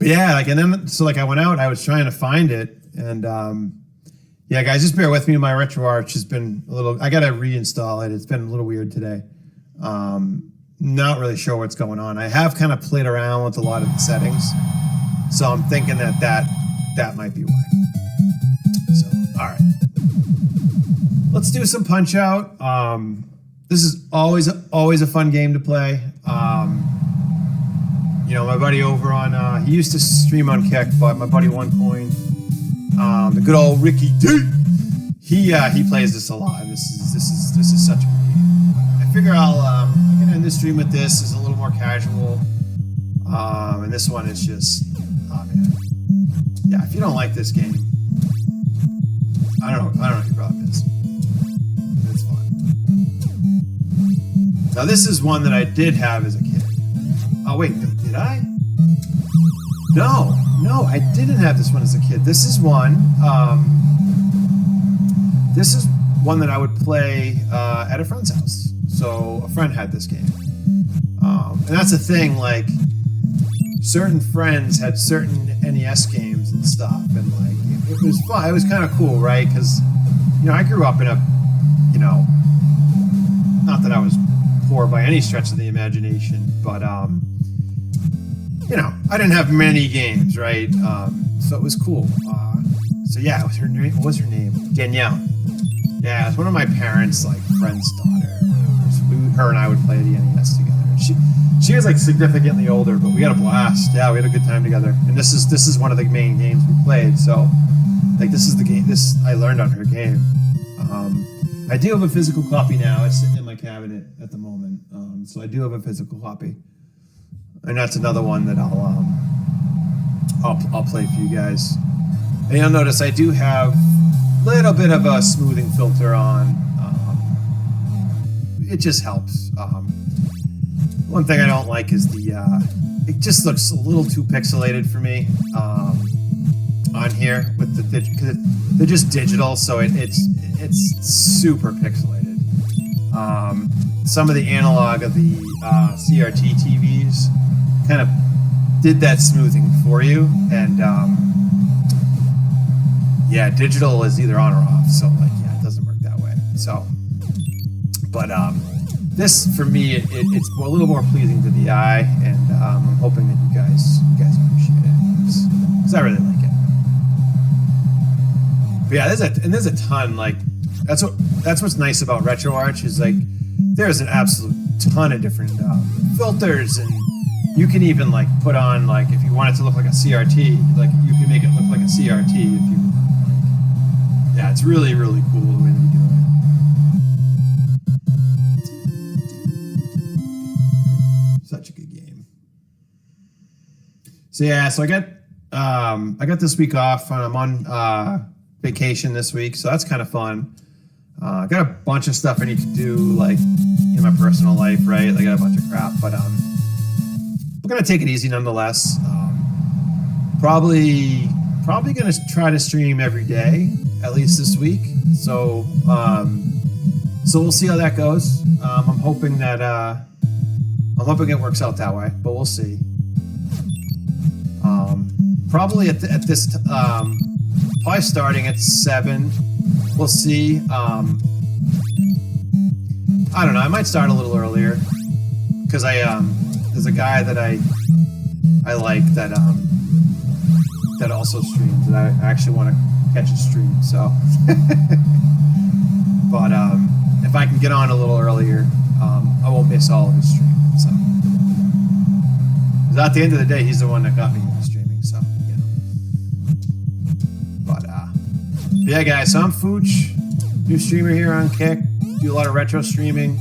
A: yeah, like, and then, so like I went out, I was trying to find it, and yeah, guys, just bear with me. My RetroArch has been I got to reinstall it. It's been a little weird today. Not really sure what's going on. I have kind of played around with a lot of the settings, so I'm thinking that might be why. So, all right. Let's do some Punch-Out. This is always a fun game to play. My buddy over on, he used to stream on Kick, but my buddy OneCoin, the good old Ricky D, he plays this a lot, and this is such a good game. I figure I'm gonna end this stream with this. It's a little more casual, and this one is just, oh man, yeah. If you don't like this game, I don't know what your problem is. It's fun. Now this is one that I did have as a kid. Oh wait, did I? No, I didn't have this one as a kid. This is one that I would play at a friend's house. So a friend had this game. And that's the thing, like, certain friends had certain NES games and stuff, and like it was fun. It was kind of cool, right? Because I grew up in a, not that I was poor by any stretch of the imagination, but I didn't have many games, right? So it was cool. So yeah, what was her name? Danielle. Yeah, it was one of my parents' like friend's daughter. Her and I would play the NES together. She was like significantly older, but we had a blast. Yeah, we had a good time together. And this is one of the main games we played. So like this is the game. I learned on her game. I do have a physical copy now. It's sitting in my cabinet at the moment. So I do have a physical copy. And that's another one that I'll play for you guys. And you'll notice I do have a little bit of a smoothing filter on. It just helps. One thing I don't like is it just looks a little too pixelated for me on here with because they're just digital, so it's super pixelated. Some of the analog of the CRT TVs kind of did that smoothing for you, and yeah, digital is either on or off, so like yeah, it doesn't work that way. So, but this for me, it's a little more pleasing to the eye, and I'm hoping that you guys appreciate it because I really like it. But yeah, there's a ton, like that's what's nice about RetroArch is like there's an absolute ton of different filters, and you can even like put on like if you want it to look like a CRT, like you can make it look like a CRT if you want. Like, yeah, it's really really cool the way they do it. Such a good game. So yeah, so I got this week off, and I'm on vacation this week, so that's kind of fun. I got a bunch of stuff I need to do, like in my personal life, right? I got a bunch of crap, but we're gonna take it easy nonetheless. Probably gonna try to stream every day, at least this week. So we'll see how that goes. I'm hoping it works out that way, but we'll see. Probably at this probably starting at 7. We'll see. I don't know. I might start a little earlier because there's a guy that I like that also streams, and I actually want to catch a stream. So, but if I can get on a little earlier, I won't miss all of his stream. So, because at the end of the day, he's the one that got me into streaming. So, you know. But yeah, guys. So I'm Fooch, new streamer here on Kick. Do a lot of retro streaming.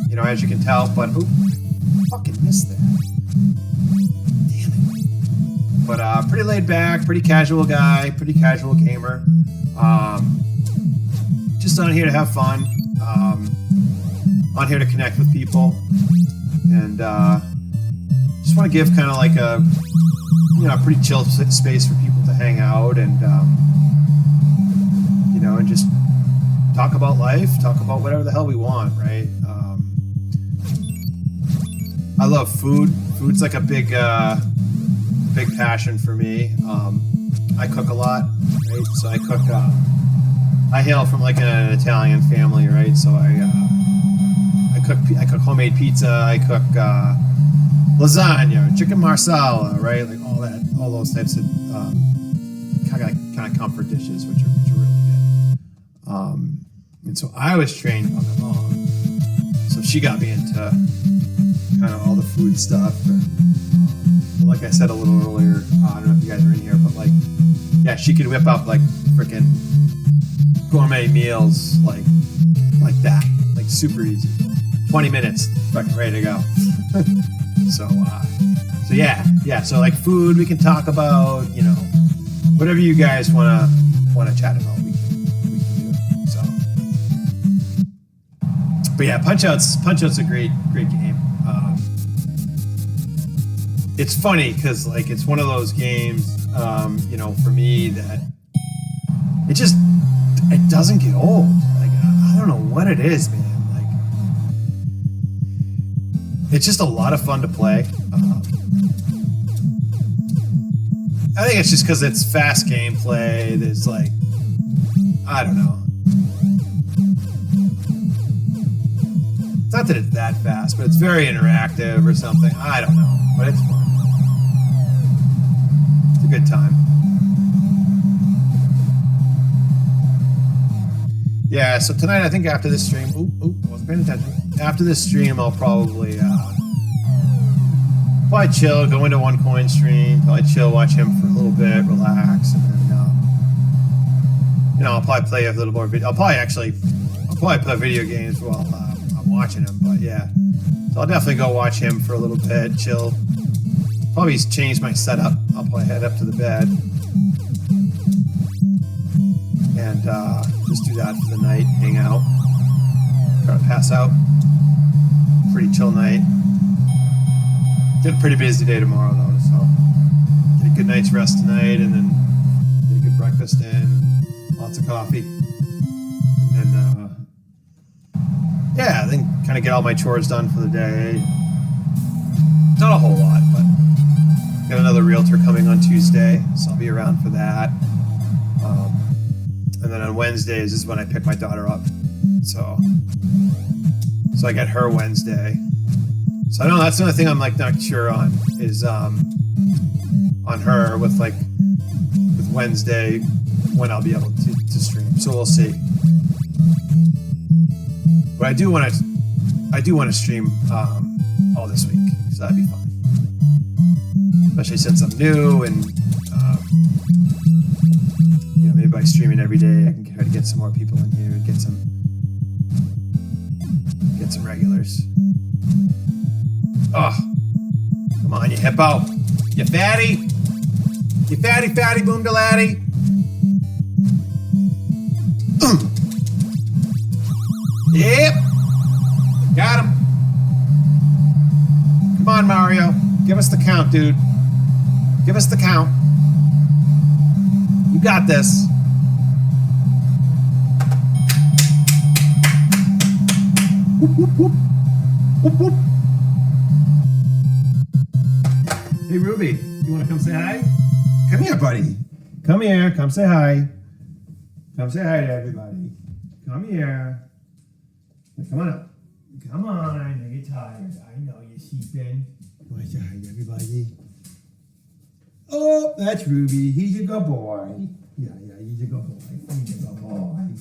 A: You know, as you can tell. But fucking missed that. Damn it. But pretty laid back, pretty casual guy, pretty casual gamer. Just on here to have fun. On here to connect with people, and just want to give kind of like a pretty chill space for people to hang out and and just talk about life, talk about whatever the hell we want, right? I love food. Food's like a big passion for me. I cook a lot, right? So I cook. I hail from like an Italian family, right? So I cook homemade pizza. I cook lasagna, chicken marsala, right? Like all those types of kind of comfort dishes, which are really good. And so I was trained by my mom, so she got me into kind of all the food stuff. And like I said a little earlier, I don't know if you guys are in here, but like, yeah, she could whip up like freaking gourmet meals like that, like super easy. 20 minutes, fucking ready to go. So yeah. So like food, we can talk about, whatever you guys want to chat about, we can do. So, but yeah, Punch-Out's a great game. It's funny because like it's one of those games, for me that it doesn't get old. Like I don't know what it is, man. It's just a lot of fun to play. I think it's just because it's fast gameplay. There's like, I don't know. It's not that it's that fast, but it's very interactive or something. I don't know, but it's fun. It's a good time. Yeah, so tonight I think after this stream, I wasn't paying attention. After this stream, I'll probably chill, go into One Coin stream, probably chill, watch him for a little bit, relax, and then I'll probably play a little more video. I'll probably play video games while I'm watching him. But yeah, so I'll definitely go watch him for a little bit, chill. Probably change my setup. I'll probably head up to the bed, and just do that for the night, hang out, try to pass out. Pretty chill night. Get a pretty busy day tomorrow though, so get a good night's rest tonight, and then get a good breakfast in, and lots of coffee, and then yeah, then kind of get all my chores done for the day. Not a whole lot, but got another realtor coming on Tuesday, so I'll be around for that. And then on Wednesdays is when I pick my daughter up. So I get her Wednesday. So I know that's the only thing I'm like not sure on is on her with Wednesday when I'll be able to stream. So we'll see. But I do want to stream all this week, so that'd be fun. Especially since I'm new, and maybe by streaming every day I can try to get some more people in here and get some regulars. Oh, come on, you hippo, you fatty, boomdaladdie. Yep, got him. Come on, Mario, give us the count, dude. Give us the count. You got this. Whoop, whoop, whoop. Whoop, whoop. Hey, Ruby, you want to come say hi? Come here, buddy. Come here. Come say hi. Come say hi to everybody. Come here. Come on up. Come on. I know you're tired. I know you're sleeping. You want to say hi to everybody? Oh, that's Ruby. He's a good boy. Yeah, he's a good boy. He's a good boy.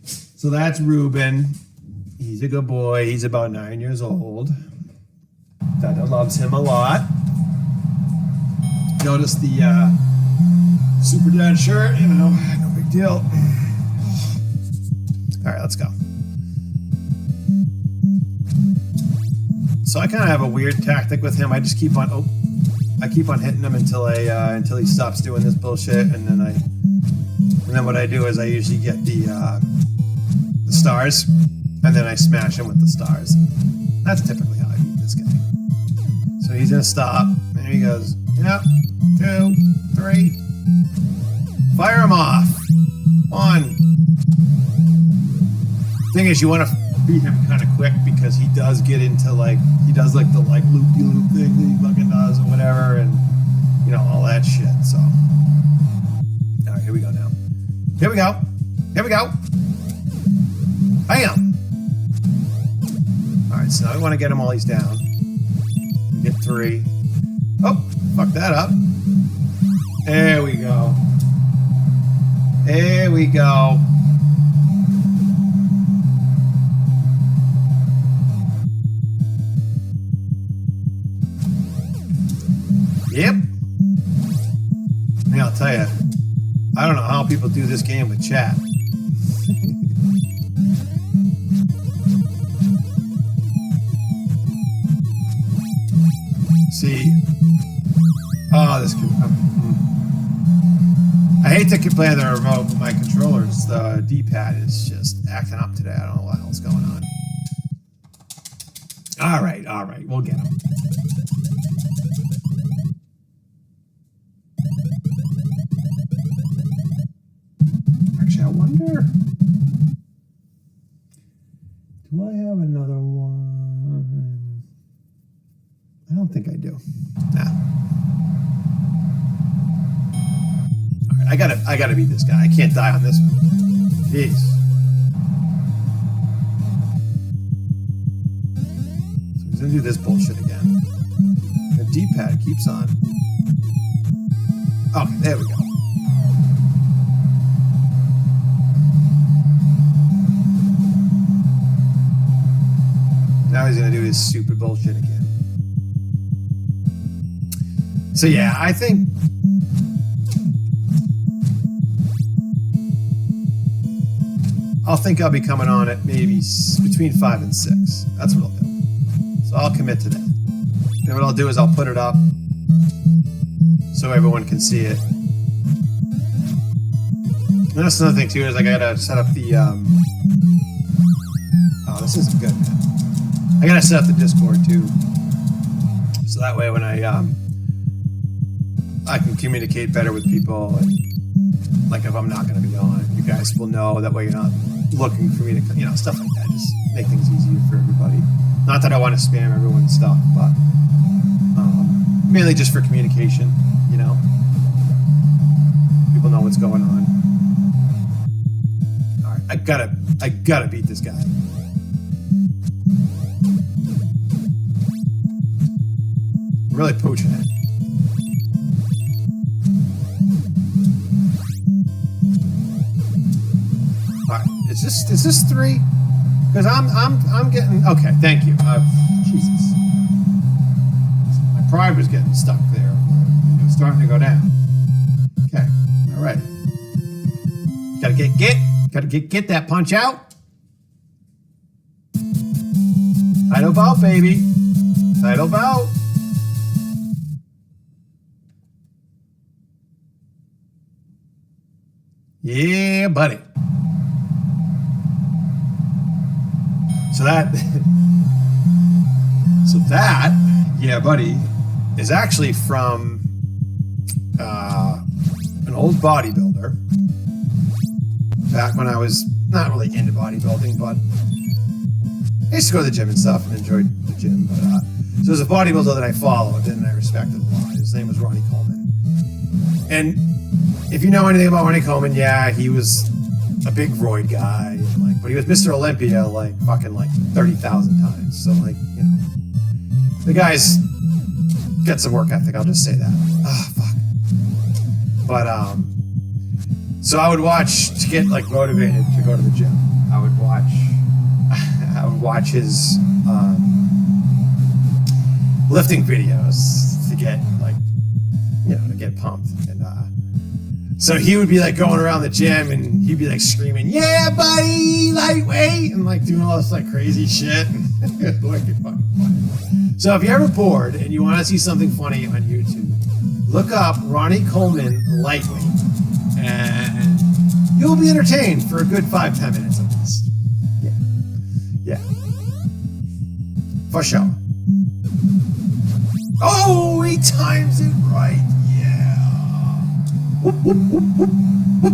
A: So that's Ruben. He's a good boy. He's about 9 years old. Dada loves him a lot. Notice the Super Dad shirt, no big deal. All right, let's go. So I kind of have a weird tactic with him. I just keep on hitting him until he stops doing this bullshit, and then what I do is I usually get the stars, and then I smash him with the stars. And that's typically how I beat this guy. So he's gonna stop, and he goes, yep, 2, 3, fire him off. 1. Thing is, you want to beat him kind of quick because he does get into the loop-de-loop thing that he fucking does or whatever, and all that shit. So, all right, here we go now. Here we go. Bam. All right, so now we want to get him while he's down. We get 3. Oh, fuck that up. There we go. There we go. Yep. I'll tell you, I don't know how people do this game with chat. See, this could. I hate to play the remote, but my controller's D-pad is just acting up today. I don't know what the hell's going on. All right, we'll get him. Actually, I wonder. Do I have another one? I don't think I do. Nah. All right, I gotta beat this guy. I can't die on this one. Jeez. So he's gonna do this bullshit again. The D-pad keeps on. Okay, there we go. Now he's gonna do his stupid bullshit again. So yeah, I think I'll be coming on at maybe between 5 and 6. That's what I'll do. So I'll commit to that. Then what I'll do is I'll put it up so everyone can see it. And that's another thing too, is like I gotta set up the oh, this isn't good, man. I gotta set up the Discord too. So that way when I can communicate better with people, and like if I'm not gonna be on, you guys will know, that way you're not looking for me to, you know, stuff like that. Just make things easier for everybody. Not that I want to spam everyone's stuff, but mainly just for communication, you know. People know what's going on. All right, I gotta beat this guy. I'm really poaching it. All right, is this 3? Because I'm getting, okay. Thank you. Jesus, my pride was getting stuck there. It was starting to go down. Okay. All right. Gotta get that punch out. Title bout, baby. Title bout. Yeah, buddy. So that, yeah, buddy, is actually from an old bodybuilder. Back when I was not really into bodybuilding, but I used to go to the gym and stuff and enjoyed the gym. But so there's a bodybuilder that I followed and I respected a lot. His name was Ronnie Coleman. And if you know anything about Ronnie Coleman, yeah, he was a big roid guy, and like, but he was Mr. Olympia like fucking like 30,000 times. So like, you know, the guy's got some work ethic. I'll just say that. Ah, fuck. But so I would watch to get like motivated to go to the gym. I would watch his lifting videos to get like, you know, to get pumped. And so he would be like going around the gym and he'd be like screaming, "Yeah, buddy, lightweight," and like doing all this like crazy shit. It's like fucking funny. So if you're ever bored and you want to see something funny on YouTube, look up Ronnie Coleman lightweight, and you'll be entertained for a good 5-10 minutes at least. Yeah, for sure. Oh, he times it right. Yeah. Whoop, whoop, whoop, whoop, whoop.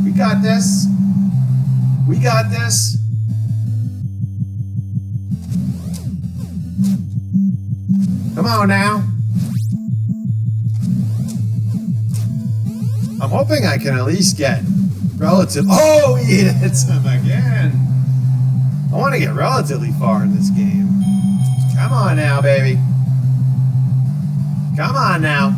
A: We got this. We got this. Come on now. I'm hoping I can at least get relative. Oh, he hits him again. I want to get relatively far in this game. Come on now, baby. Come on now.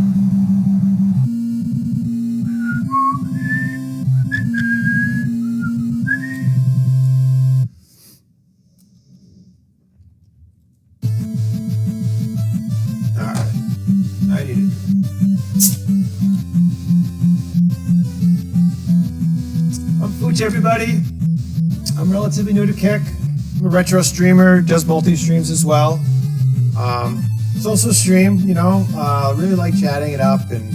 A: Alright. I need it. I'm Fooch, everybody. I'm relatively new to Kick. I'm a retro streamer, does multi-streams as well. Social stream, you know, really like chatting it up and,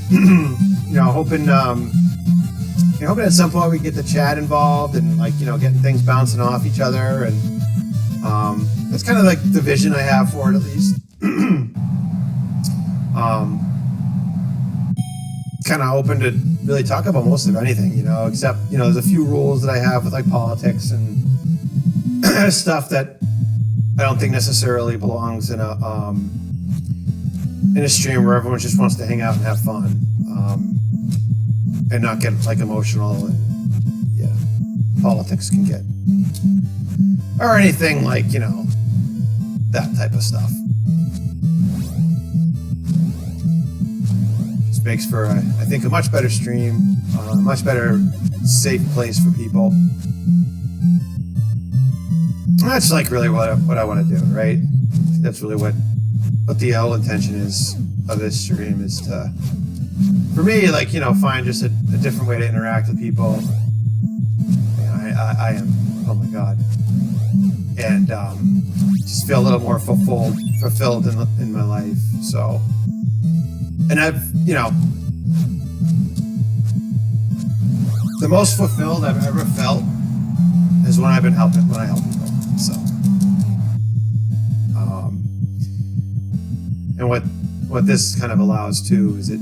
A: you know, hoping at some point we get the chat involved and like, you know, getting things bouncing off each other. And that's kind of like the vision I have for it, at least. Kind of open to really talk about most of anything, you know, except, you know, there's a few rules that I have with like politics and stuff that I don't think necessarily belongs in a stream where everyone just wants to hang out and have fun, and not get like emotional, and yeah, politics can get, or anything like, you know, that type of stuff. Just makes for I think a much better stream, a much better safe place for people. That's like really what I want to do, right? That's really what the whole intention is of this stream, is to, for me, like, you know, find just a different way to interact with people. I am, oh my God, and just feel a little more fulfilled in my life. So And I've, you know, the most fulfilled I've ever felt is when I help people. So, and what this kind of allows too is it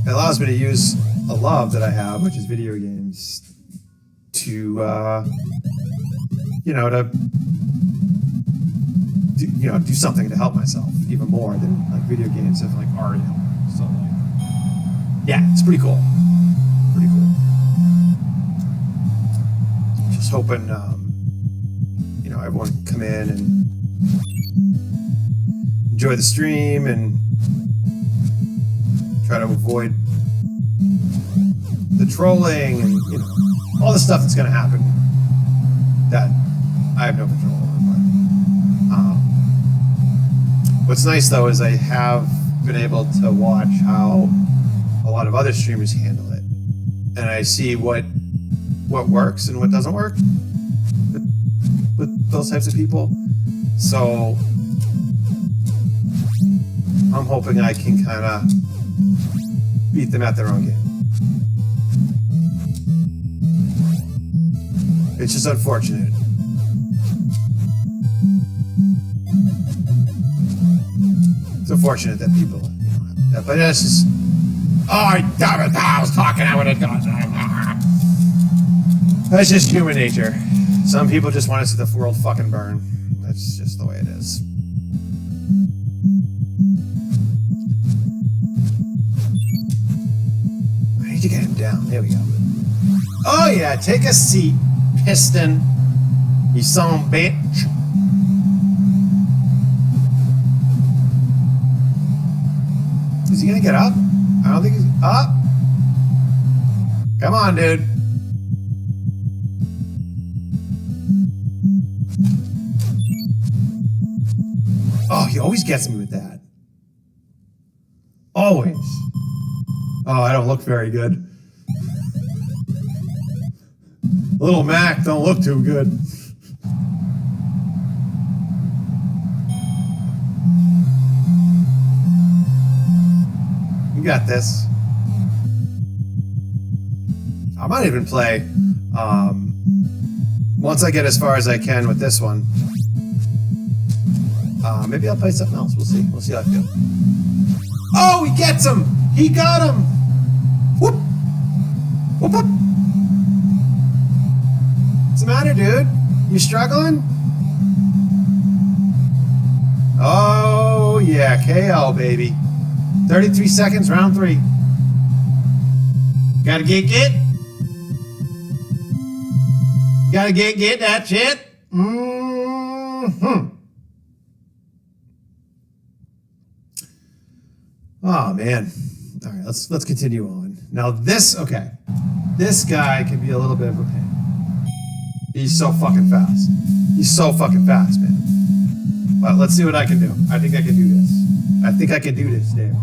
A: allows me to use a love that I have, which is video games, to you know, to do something to help myself even more than like video games have like already helped me. So like, yeah, it's pretty cool. Pretty cool. Just hoping, you know, everyone can come in and enjoy the stream and try to avoid the trolling and, you know, all the stuff that's going to happen that I have no control over. But what's nice though is I have been able to watch how a lot of other streamers handle it, and I see what works and what doesn't work with those types of people. So I'm hoping I can kind of beat them at their own game. It's just unfortunate. It's unfortunate that people, you know, have that, but it's just, oh, damn it, I was talking, I would have gone. That's just human nature. Some people just want to see the world fucking burn. That's just the way it is. I need to get him down. There we go. Oh yeah, take a seat, piston. You son of a bitch. Is he gonna get up? I don't think he's up. Come on, dude. Oh, he always gets me with that. Always. Oh, I don't look very good. Little Mac don't look too good. You got this. I might even play, once I get as far as I can with this one. Maybe I'll play something else. We'll see. We'll see how I feel. Oh, he gets him! He got him! Whoop! Whoop, whoop! What's the matter, dude? You struggling? Oh, yeah. KO, baby. 33 seconds, round 3. Gotta get. Gotta get that shit. Mm-hmm. Oh, man. All right, let's continue on. Now this, okay. This guy can be a little bit of a pain. He's so fucking fast. He's so fucking fast, man. But let's see what I can do. I think I can do this. I think I can do this, Dave.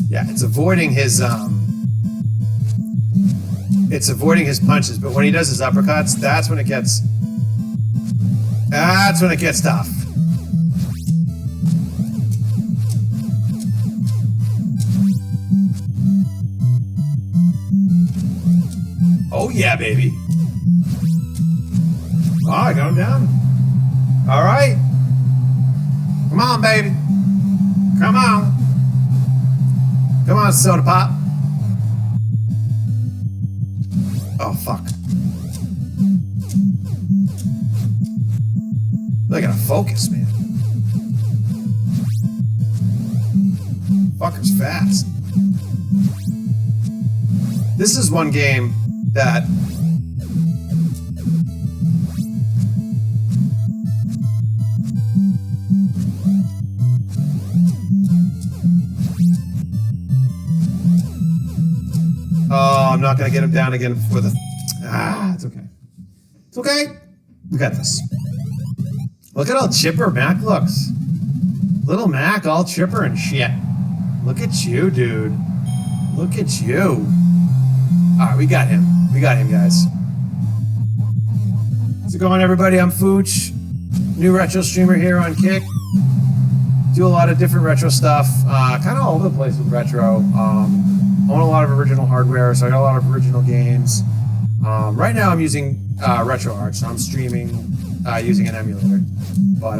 A: Yeah, it's avoiding his punches, but when he does his uppercuts, that's when it gets tough. Oh yeah, baby. Oh, I got him down. All right. Come on, baby. Come on. Come on, soda pop. Oh, fuck. I gotta focus, man. Fucker's fast. This is one game that oh, I'm not gonna get him down again for the it's okay. It's okay. We got this. Look at how chipper Mac looks. Little Mac all chipper and shit. Look at you, dude. Look at you. Alright, we got him. We got him, guys. it going, everybody? I'm Fooch, new retro streamer here on Kick. Do a lot of different retro stuff, kind of all over the place with retro. Own a lot of original hardware, so I got a lot of original games. Right now I'm using RetroArch, so I'm streaming using an emulator. But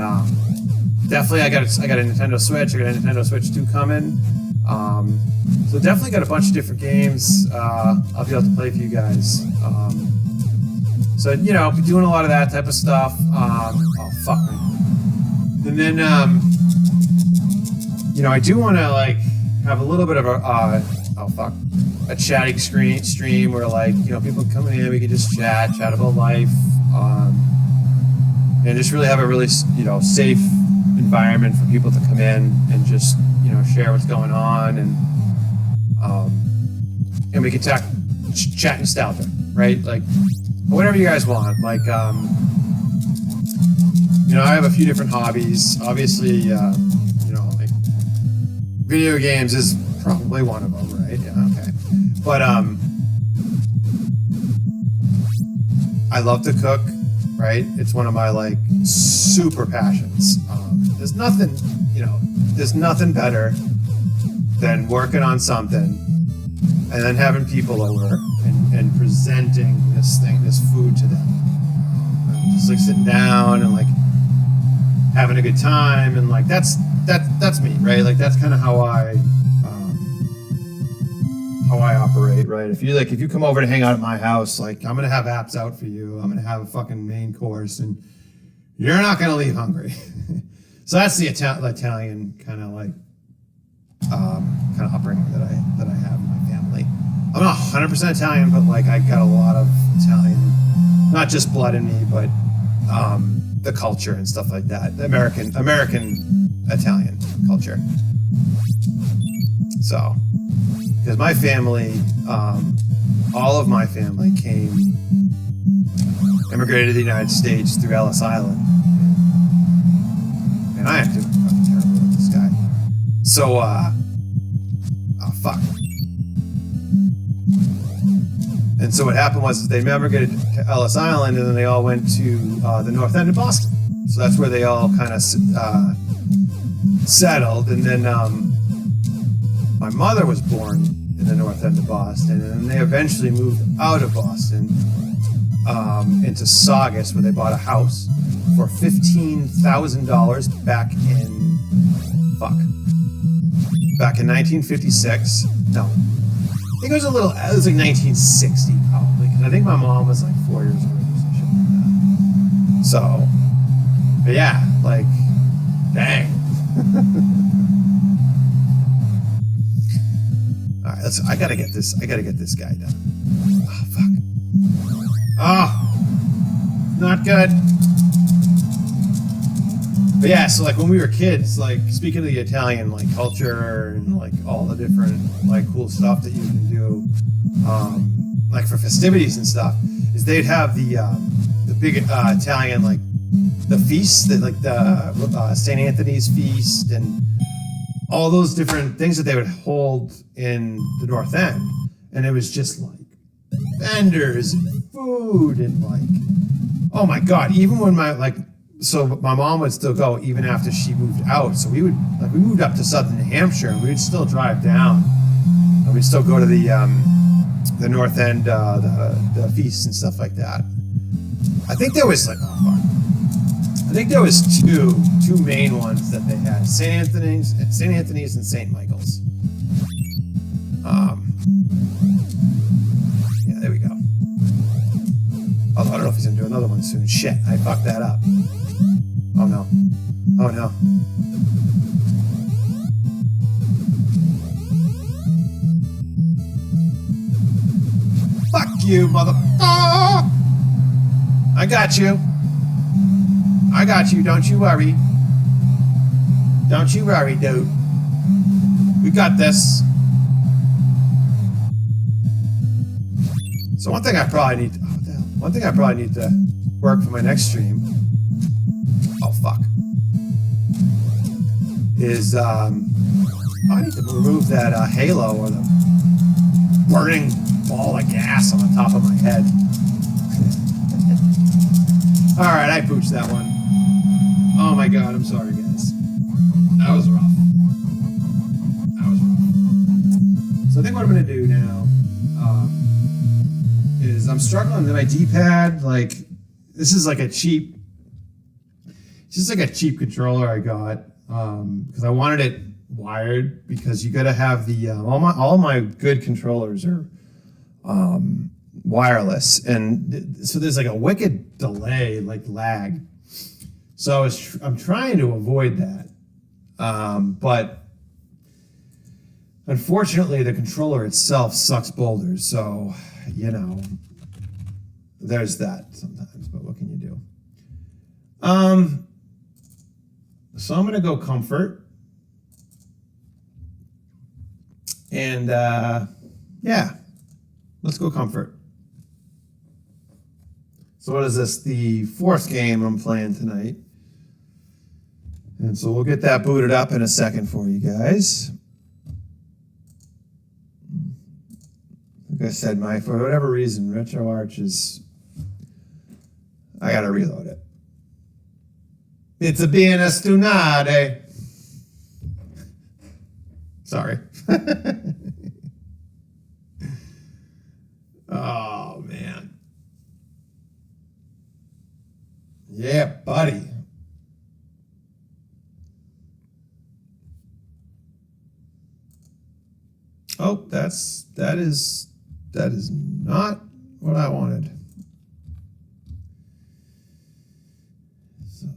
A: definitely I got a Nintendo Switch. I got a Nintendo Switch 2 coming. So definitely got a bunch of different games I'll be able to play for you guys. So, you know, doing a lot of that type of stuff. Oh, fuck me. And then, you know, I do want to, like, have a little bit of a chatting stream where, like, you know, people coming in, we can just chat about life, and just really have a really, you know, safe environment for people to come in and just, you know, share what's going on, and we can chat nostalgia, right? Like, whatever you guys want. Like, you know, I have a few different hobbies. Obviously, you know, like, video games is probably one of them, right? Yeah, okay. But I love to cook, right? It's one of my, like, super passions. There's nothing, you know, there's nothing better than working on something and then having people over and presenting this food to them. Just like sitting down and like having a good time, and like that's me, right? Like that's kind of how I operate, right? If you come over to hang out at my house, like I'm gonna have apps out for you. I'm gonna have a fucking main course, and you're not gonna leave hungry. So that's the Italian kind of like upbringing that I have in my family. I'm not 100% Italian, but like I got a lot of Italian, not just blood in me, but the culture and stuff like that. The American Italian culture. So, because my family, all of my family immigrated to the United States through Ellis Island. And I am doing fucking terrible with this guy. So, oh fuck. And so what happened was they immigrated to Ellis Island, and then they all went to the north end of Boston. So that's where they all kind of settled. And then my mother was born in the north end of Boston, and then they eventually moved out of Boston into Saugus, where they bought a house for $15,000 back in 1956. No. I think it was like 1960 probably, because I think my mom was like 4 years old or some shit like that. So, but yeah, like, dang. All right, I gotta get this guy done. Oh, fuck. Oh, not good. But yeah, so like when we were kids, like speaking of the Italian like culture and like all the different like cool stuff that you can do, like for festivities and stuff, is they'd have the big Italian like the feasts, like the St. Anthony's feast and all those different things that they would hold in the North End, and it was just like vendors and food and like, oh my god, even when so my mom would still go even after she moved out. So we moved up to southern New Hampshire, and we would still drive down, and we'd still go to the North End, the feasts and stuff like that. I think there was like, I think there was two main ones that they had: St. Anthony's, and St. Michael's. Yeah, there we go. Although I don't know if he's gonna do another one soon. Shit, I fucked that up. Oh no. Oh no. Fuck you, mother. Oh! I got you. Don't you worry. Don't you worry, dude. We got this. So one thing I probably need to work for my next stream. Oh fuck. Is I need to remove that halo or the burning ball of gas on the top of my head. Alright, I pooched that one. Oh my god, I'm sorry, guys. That was rough. That was rough. So I think what I'm going to do now is I'm struggling with my D-pad. Like, this is like a cheap... It's just like a cheap controller I got because I wanted it wired, because you got to have the... all my good controllers are wireless, and so there's like a wicked delay, like lag. So I'm trying to avoid that, but unfortunately the controller itself sucks boulders, so you know, there's that sometimes, but what can you do? So I'm gonna go comfort, and yeah, let's go comfort. So what is this? The 4th game I'm playing tonight. And so we'll get that booted up in a second for you guys. Like I said, for whatever reason, RetroArch is... I gotta reload it. It's a bien estunade. Sorry. Oh, man. Yeah, buddy. Oh, that is not what I wanted. So,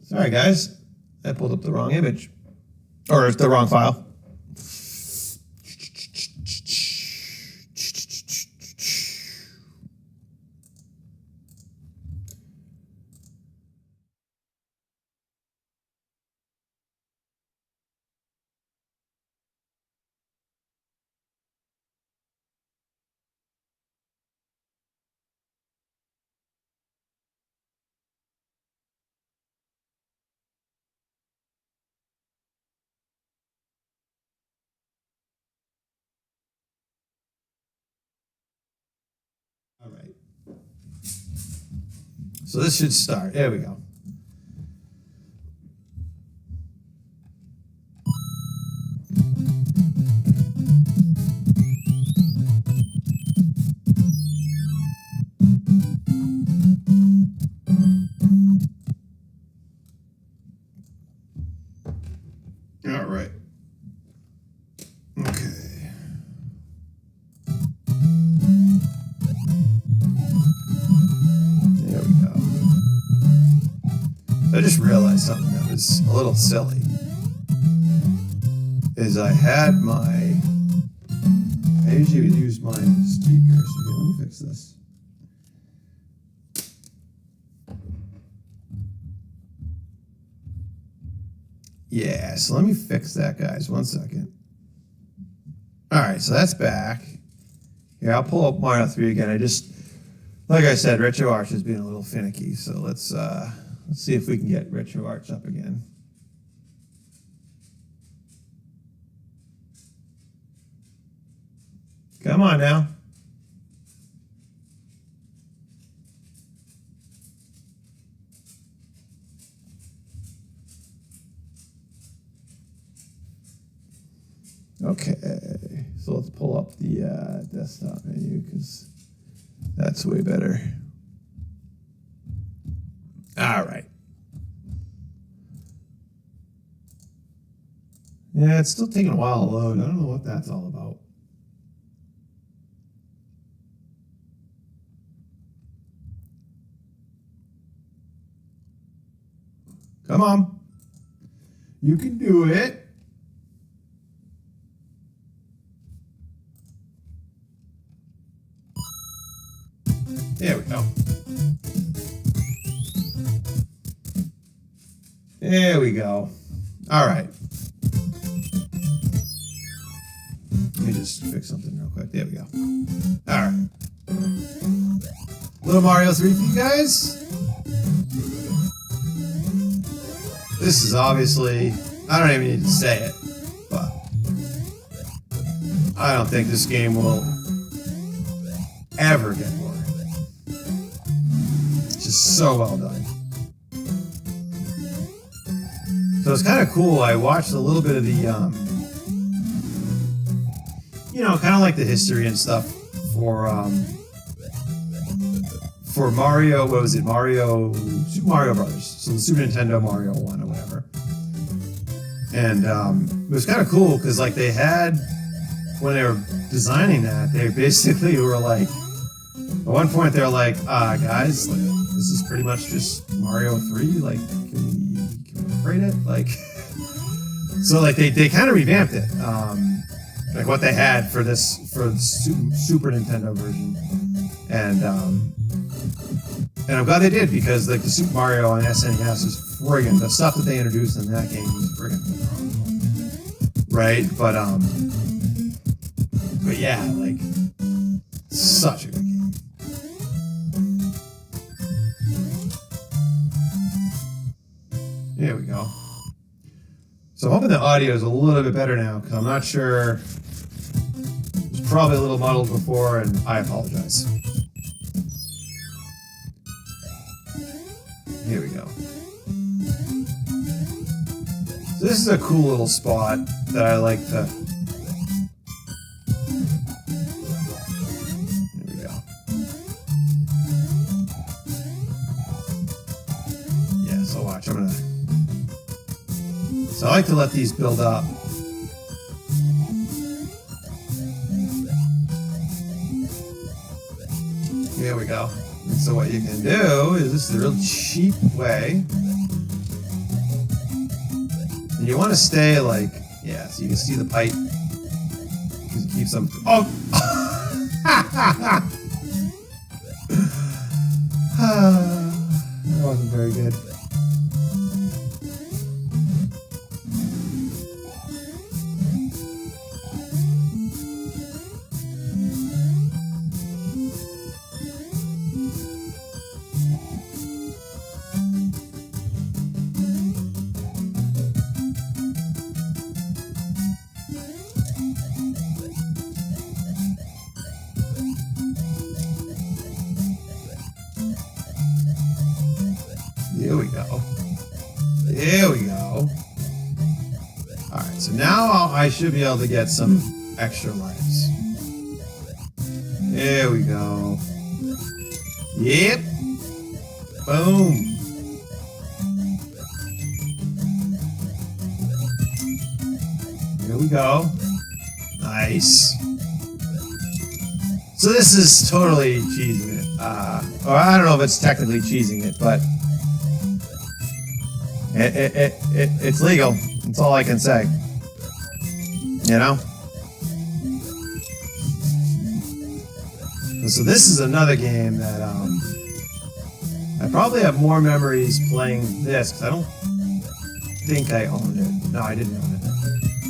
A: sorry guys, I pulled up the wrong image, or the wrong file. All right. So this should start. There we go. All right. Okay. There we go. I just realized something that was a little silly. Is I usually use my speakers. Okay, let me fix this. Yeah, so let me fix that, guys. 1 second. All right, so that's back. Here, I'll pull up Mario 3 again. Like I said, RetroArch is being a little finicky, so let's see if we can get RetroArch up again. Come on now. Okay, so let's pull up the desktop menu because that's way better. All right. Yeah, it's still taking a while to load. I don't know what that's all about. Come on. You can do it. There we go. There we go. All right. Let me just fix something real quick. There we go. All right. Little Mario 3 for you guys. This is obviously, I don't even need to say it, but I don't think this game will ever get So well done. So it's kind of cool. I watched a little bit of the, you know, kind of like the history and stuff for Mario. What was it? Super Mario Brothers. So the Super Nintendo Mario one or whatever. And it was kind of cool because, like, they had, when they were designing that, they basically were like, at one point they were like, guys, like, this is pretty much just Mario 3. Like, can we upgrade it? Like, so like they kind of revamped it, like what they had for the Super Nintendo version, and I'm glad they did, because like the Super Mario on SNES is friggin', the stuff that they introduced in that game was friggin' phenomenal, right? But yeah, like, such a good game. There we go. So I'm hoping the audio is a little bit better now, because I'm not sure. It was probably a little muddled before, and I apologize. Here we go. So this is a cool little spot that I like to... Here we go. Yeah, so watch, I'm gonna... So I like to let these build up. Here we go. And so what you can do is, this is a real cheap way. And you want to stay like, yeah, so you can see the pipe. Because it keeps them... Oh! That wasn't very good. Here we go. There we go. Alright, so now I should be able to get some extra lives. There we go. Yep. Boom. Here we go. Nice. So this is totally cheesing it. Or I don't know if it's technically cheesing it, but it's legal. That's all I can say. You know? So this is another game that I probably have more memories playing this, because I don't think I owned it. No, I didn't own it.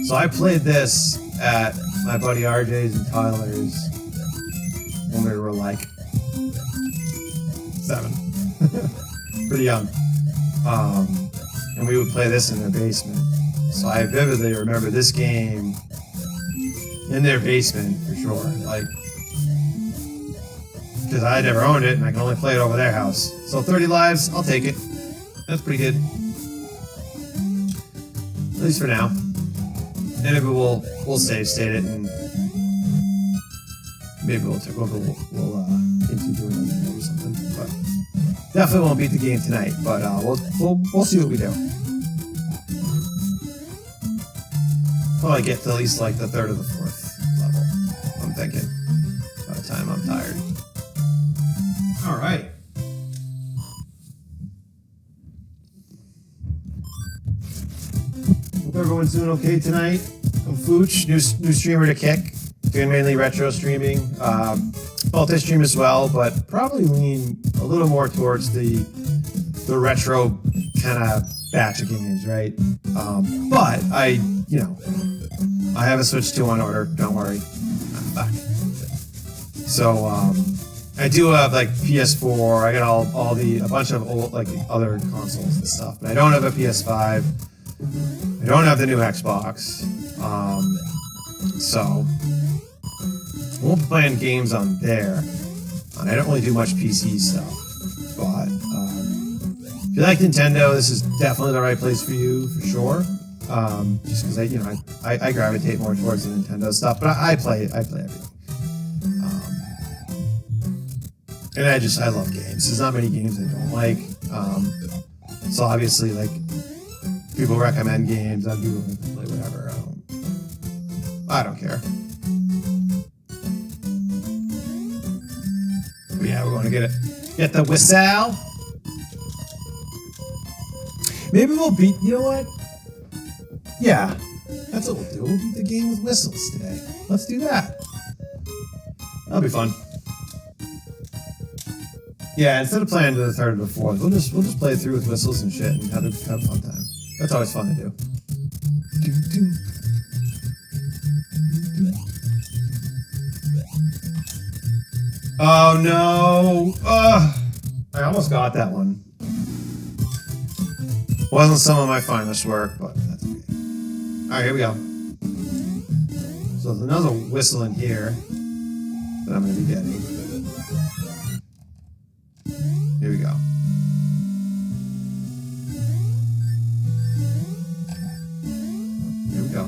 A: So I played this at my buddy RJ's and Tyler's when we were like 7. Pretty young. And we would play this in their basement. So I vividly remember this game in their basement for sure. Like, because I never owned it and I can only play it over their house. So 30 lives, I'll take it. That's pretty good. At least for now. And maybe we'll save state it, and maybe we'll continue doing it or something. But definitely won't beat the game tonight. But we'll see what we do. Probably get to at least like the 3rd or the 4th level, I'm thinking, by the time I'm tired. Alright. Hope everyone's doing okay tonight. I'm Fooch, new streamer to kick, doing mainly retro streaming. Multi-stream as well, but probably lean a little more towards the retro kind of batch of games, right? But I have a Switch 2 on order. Don't worry, I'm back. So I do have like PS4. I got a bunch of old like other consoles and stuff, but I don't have a PS5. I don't have the new Xbox. So I won't be playing games on there. And I don't really do much PC stuff, but If you like Nintendo, this is definitely the right place for you, for sure. Just because I gravitate more towards the Nintendo stuff, but I play everything. And I love games. There's not many games I don't like. So obviously, like, people recommend games, I'd be willing to play whatever. I don't care. But yeah, we're going to get the whistle. Maybe we'll beat, you know what? Yeah, that's what we'll do. We'll beat the game with whistles today. Let's do that. That'll be fun. Yeah, instead of playing to the third or the fourth, we'll just play it through with whistles and shit and have a fun time. That's always fun to do. Oh no! I almost got that one. Wasn't some of my finest work, but that's okay. Alright, here we go. So there's another whistle in here that I'm going to be getting. Here we go.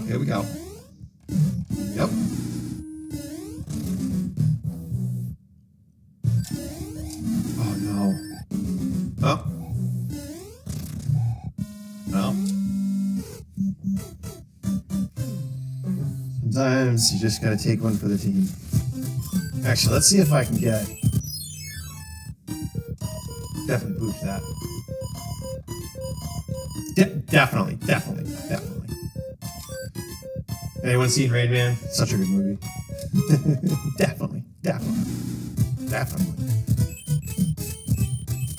A: Here we go. Yep. Oh no. Oh. No. Sometimes you just gotta take one for the team. Actually, let's see if I can get... Definitely boost that. Definitely. Anyone seen Rain Man? Such a good movie. Definitely.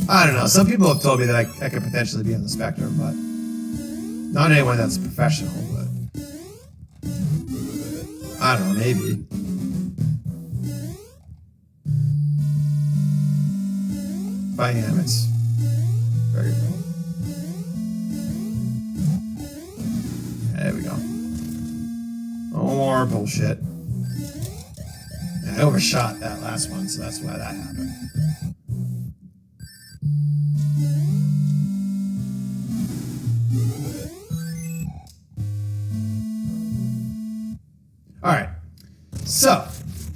A: I don't know. Some people have told me that I could potentially be on the spectrum, but not anyone that's professional, but I don't know, maybe. If I am, it's very low. There we go. No more bullshit. I overshot that last one, so that's why that happened. Alright. So,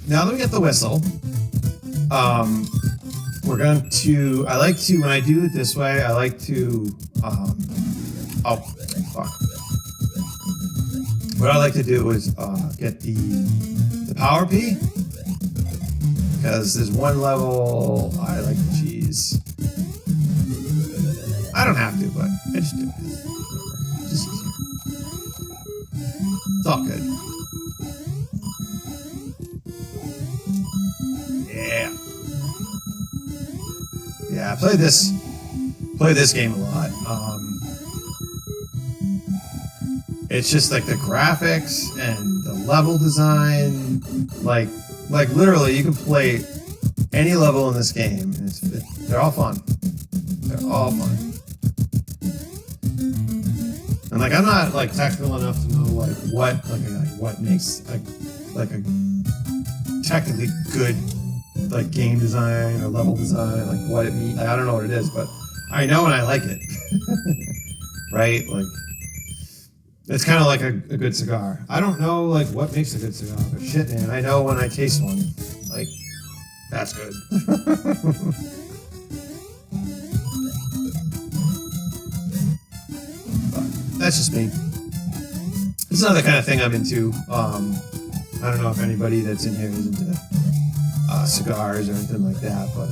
A: now that we get the whistle, we're going to, when I do it this way, I like to, oh, fuck. What I like to do is get the power P, because there's one level I like to cheese. I don't have to, but I just do. It's just easier. It's all good. Yeah. Yeah, I play this game a lot. It's just like the graphics and the level design, like literally you can play any level in this game. And they're all fun. They're all fun. And like I'm not like technical enough to know like what makes like a technically good like game design or level design, like what it means. Like, I don't know what it is, but I know and I like it. Right? Like it's kind of like a good cigar. I don't know like what makes a good cigar, but shit, man, I know when I taste one, like that's good. But that's just me. It's another kind of thing I'm into. I don't know if anybody that's in here is into cigars or anything like that, but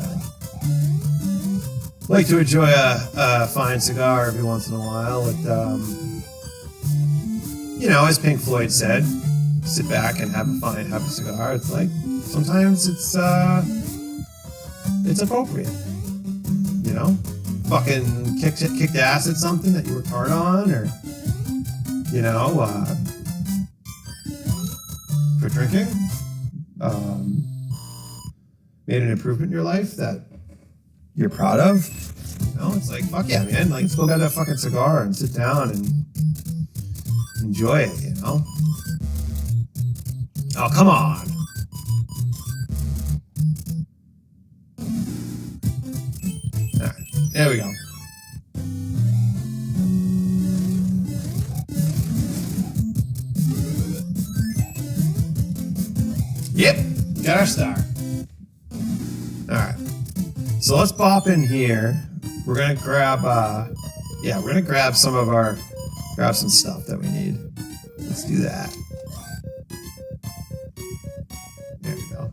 A: like to enjoy a fine cigar every once in a while. With you know, as Pink Floyd said, sit back and have a cigar. It's like sometimes it's appropriate. You know, fucking kicked ass at something that you worked hard on, or you know, for drinking. Made an improvement in your life that you're proud of. You know, it's like, fuck yeah, man. Like, let's go get that fucking cigar and sit down and enjoy it, you know? Oh, come on. Alright, there we go. Yep, got our star. Alright. So let's pop in here. We're gonna grab we're gonna grab some of our some stuff that we need. Let's do that. There we go.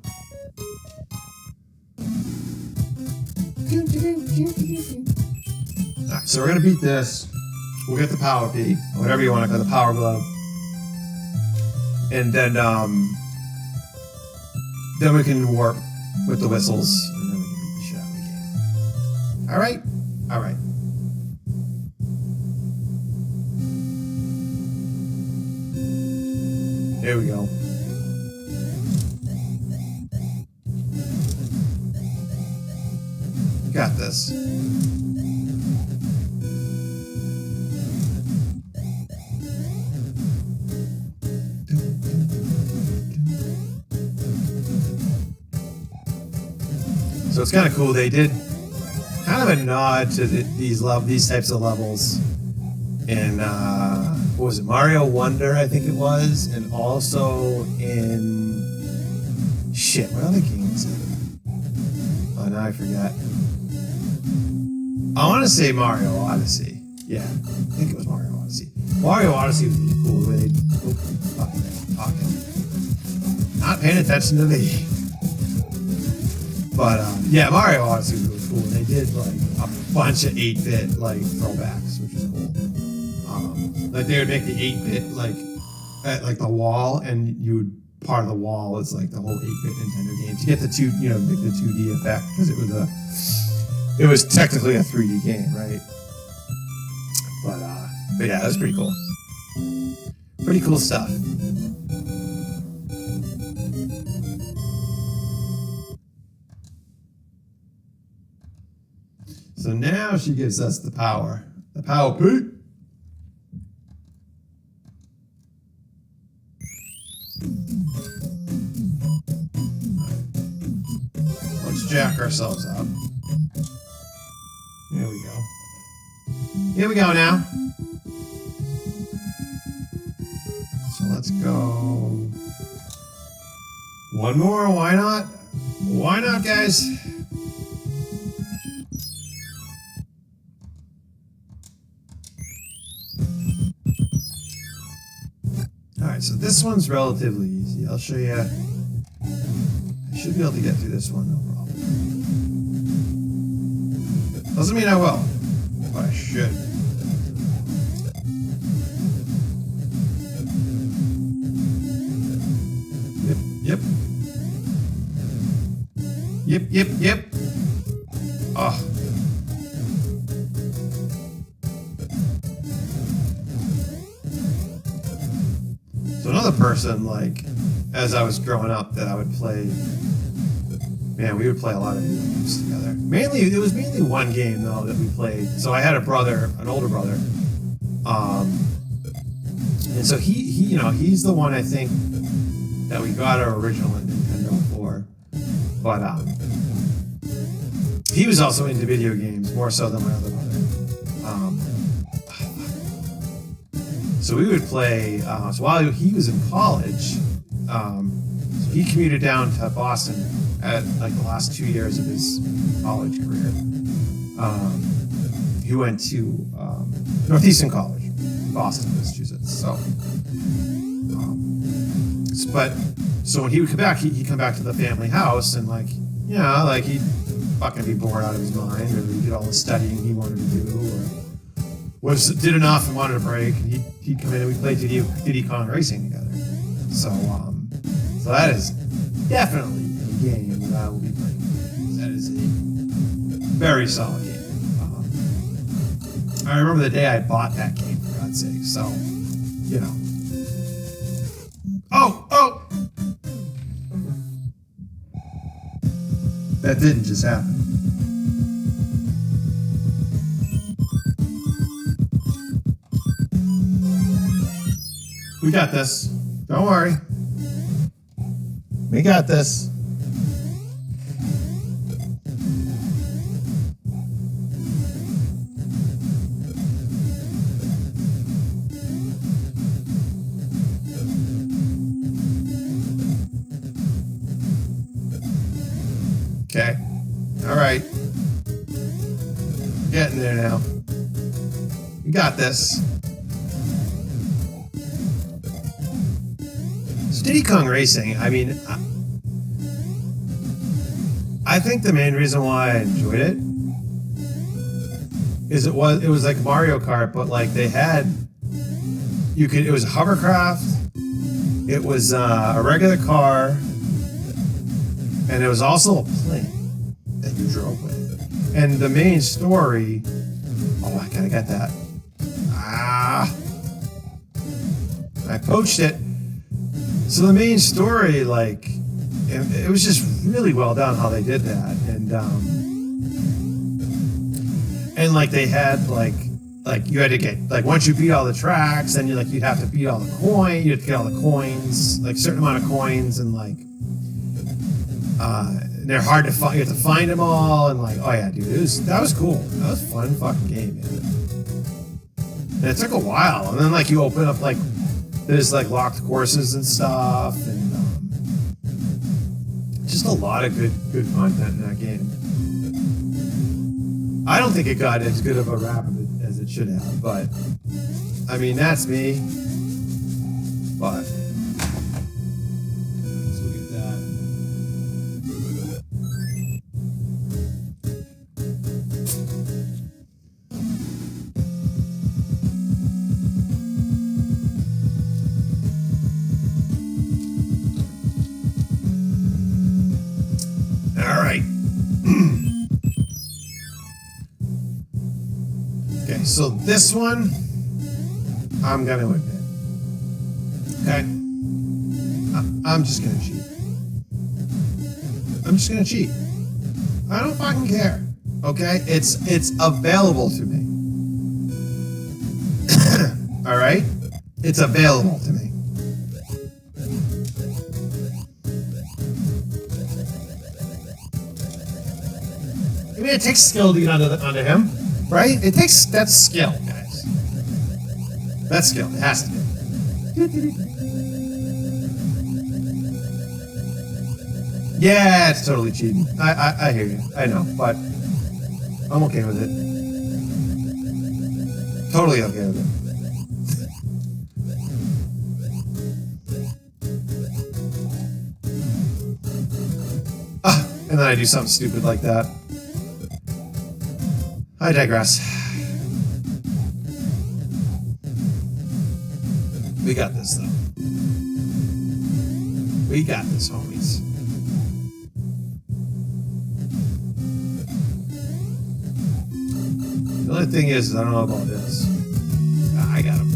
A: Alright, so we're gonna beat this. We'll get the power P, or whatever you want to call the power glove. And then we can warp with the whistles, and then we can beat the shit out of the game. Alright? Alright. Here we go. You got this. So it's kind of cool. They did kind of a nod to these types of levels in what was it, Mario Wonder, I think it was, and also in shit. What other game is it? Oh, now I forgot. I want to say Mario Odyssey. Yeah, I think it was Mario Odyssey. Mario Odyssey was really cool. The way they talking, not paying attention to me. But yeah, Mario Odyssey was really cool. They did like a bunch of 8-bit like throwbacks, which is cool. Like they would make the 8-bit like at like the wall, and you would part of the wall is like the whole 8-bit Nintendo game to get the make the 2D effect, because it was technically a 3D game, right? But yeah, that was pretty cool. Pretty cool stuff. So now she gives us the power. The power P. Let's jack ourselves up. Here we go. Here we go now. So let's go. One more, why not? Why not, guys? Alright, so this one's relatively easy. I'll show you. I should be able to get through this one, no problem. Doesn't mean I will, but I should. Yep. Yep. Oh. So another person, like, as I was growing up, that I would play, man, we would play a lot of video games together. It was mainly one game, though, that we played. So I had a brother, an older brother, and so he's the one, I think, that we got our original Nintendo for. But he was also into video games, more so than my other brother. So we would play, so while he was in college, so he commuted down to Boston at like the last 2 years of his college career. He went to Northeastern College in Boston, Massachusetts. So when he would come back, he'd come back to the family house, and like he'd fucking be bored out of his mind, or he did all the studying he wanted to do, or did enough and wanted a break, and he'd come in and we played Diddy Kong Racing together. So that is definitely a game that I will be playing. That is a very solid game. I remember the day I bought that game, for God's sake. So, Oh! That didn't just happen. We got this. Don't worry. We got this. Okay. Alright. Getting there now. You got this. So Diddy Kong Racing, I mean, I think the main reason why I enjoyed it is it was like Mario Kart, but like they had, it was a hovercraft, it was a regular car, and it was also a plane that you drove with. And the main story, oh, I gotta get that. I poached it. So the main story, like, it was just really well done how they did that, and like they had like you had to get, like, once you beat all the tracks, then you'd have to beat all the coins, you had to get all the coins, like a certain amount of coins, and like they're hard to find. You have to find them all, and like, oh yeah, dude, that was cool. That was a fun fucking game, man. And it took a while, and then like you open up like there's like locked courses and stuff, and just a lot of good content in that game. I don't think it got as good of a rap as it should have, but I mean, that's me. But let's look at that. All right. Okay, so this one, I'm gonna admit. Okay, I'm just gonna cheat. I'm just gonna cheat. I don't fucking care. Okay, it's available to me. All right, it's available to me. I mean, it takes skill to get onto him, right? That's skill, guys. That's skill. It has to be. Yeah, it's totally cheating. I hear you. I know, but I'm okay with it. Totally okay with it. And then I do something stupid like that. I digress. We got this, though. We got this, homies. The only thing is I don't know about this. I got him.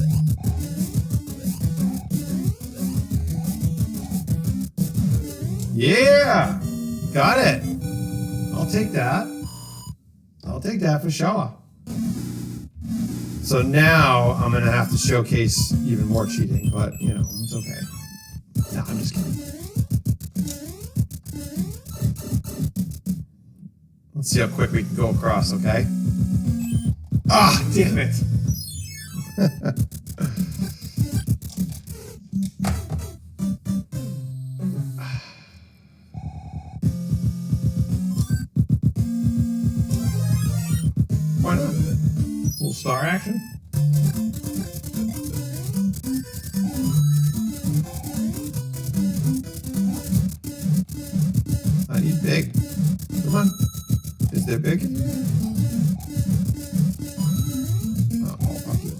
A: Yeah! Got it! I'll take that. I'll take that for sure. So now I'm gonna have to showcase even more cheating, but you know, it's okay. No, I'm just kidding. Let's see how quick we can go across, okay? Ah, damn it! Why not? A little star action? I need big. Come on. Is there big? Oh, fuck you.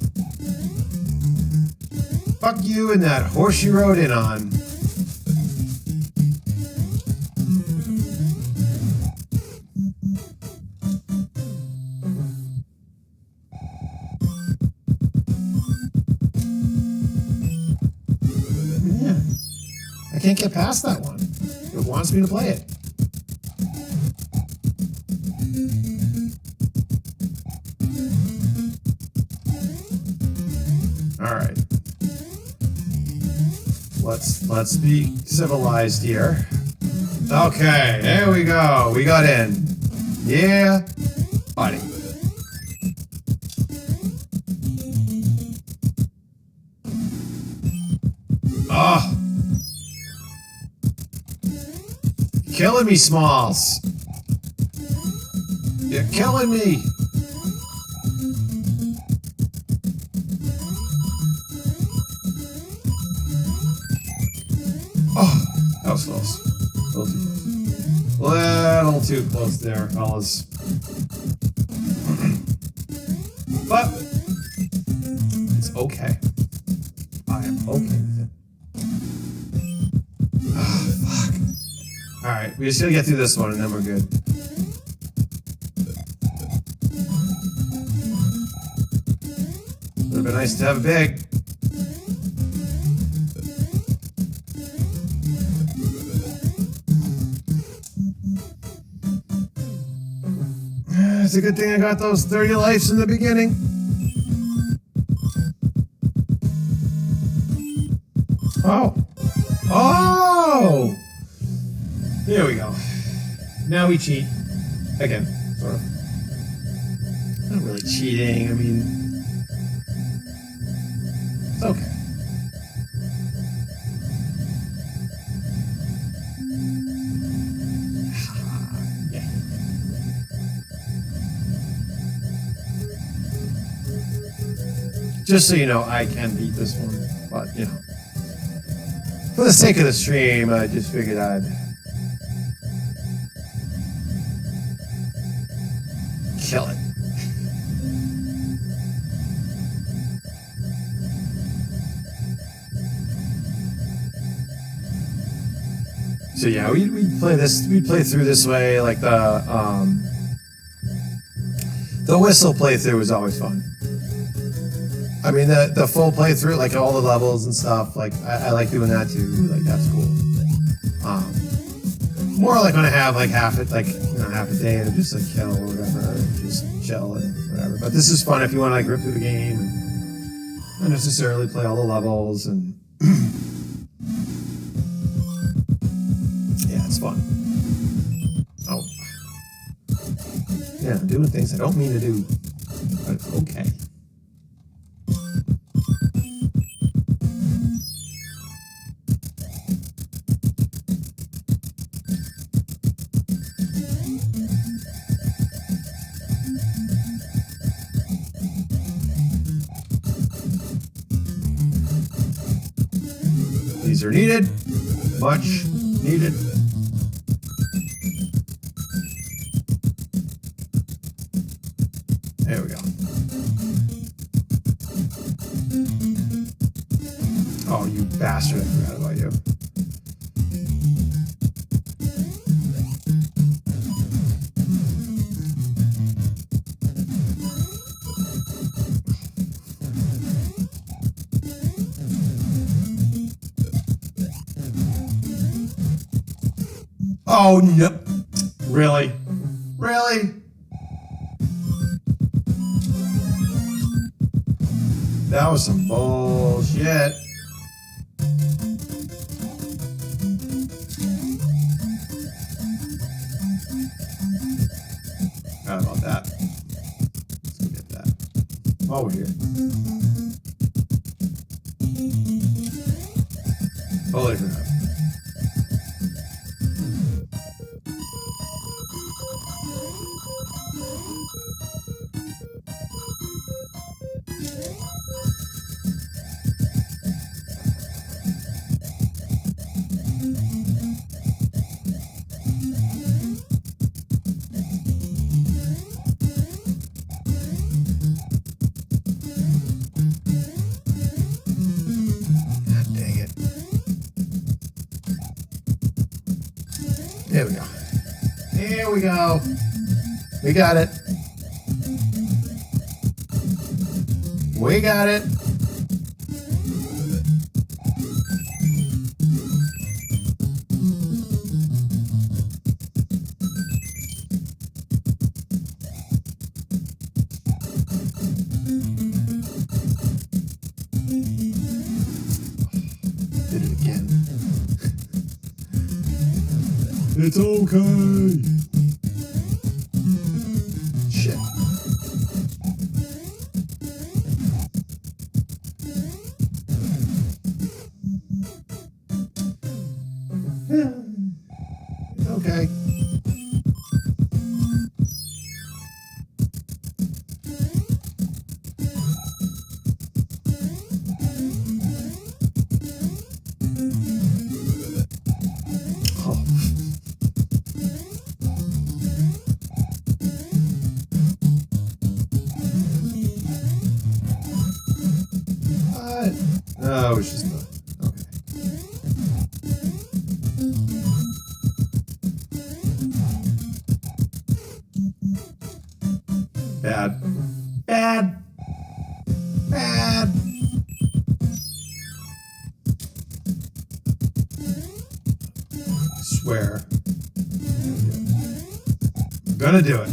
A: Fuck you and that horse you rode in on. I can't get past that one. It wants me to play it. All right. Let's be civilized here. Okay, there we go. We got in. Yeah, buddy. Oh. Killing me, Smalls. You're killing me! Oh, that was close. A little too close. Little too close there, fellas. But it's okay. I am okay with it. Oh, fuck. Alright, we just gotta get through this one and then we're good. Would've been nice to have a big. It's a good thing I got those 30 lives in the beginning. Oh. Oh! Here we go. Now we cheat. Again, sort of. Not really cheating, I mean... It's okay. Just so you know, I can beat this one, but, you know. For the sake of the stream, I just figured I'd... kill it. So yeah, we'd play this, we'd play through this way, like the whistle playthrough was always fun. I mean, the full playthrough, like all the levels and stuff, like, I like doing that too, like, that's cool. More like when I have, like, half a day to just, like, kill or whatever, just chill and whatever. But this is fun if you want to, like, rip through the game and not necessarily play all the levels and... yeah, it's fun. Oh. Yeah, I'm doing things I don't mean to do, but it's okay. These are needed, much needed. There we go. Oh, you bastard, I forgot about you. Oh, no. Really? Really? That was some bullshit. Forgot about that. Let's go get that. While we're here. Holy crap. There we go. Here we go. We got it. We got it. Did it again. It's okay. Shit. It's okay. Bad. Bad. Bad. I swear. I'm gonna do it.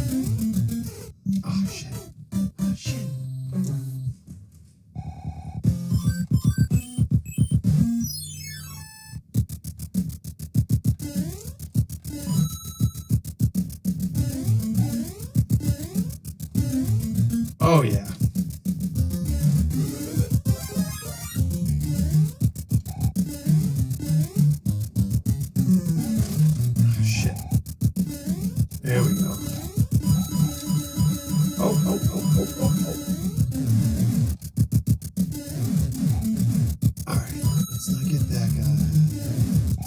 A: Oh, shit. Oh, shit. Oh, yeah. Oh, shit. There we go. Oh. Alright, let's not get that guy.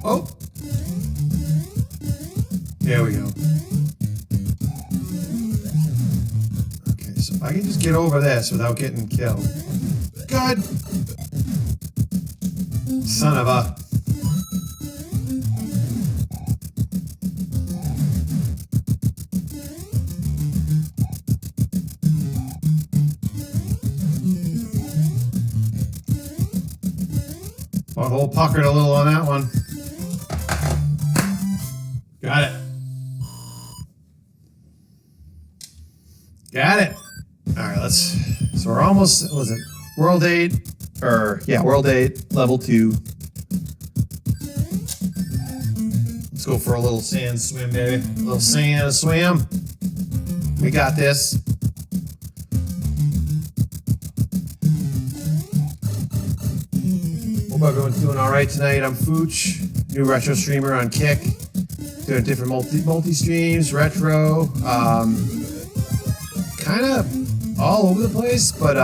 A: Oh! There we go. Okay, so if I can just get over this without getting killed. Good! Son of a... Butthole puckered a little on that one. Got it. Got it. All right, let's. So we're almost. What was it World 8? Or yeah, World 8, Level 2. Let's go for a little sand swim, baby. A little sand swim. We got this. Hope everyone's doing all right tonight. I'm Fooch, new retro streamer on Kick, doing different multi streams, retro, kind of all over the place. But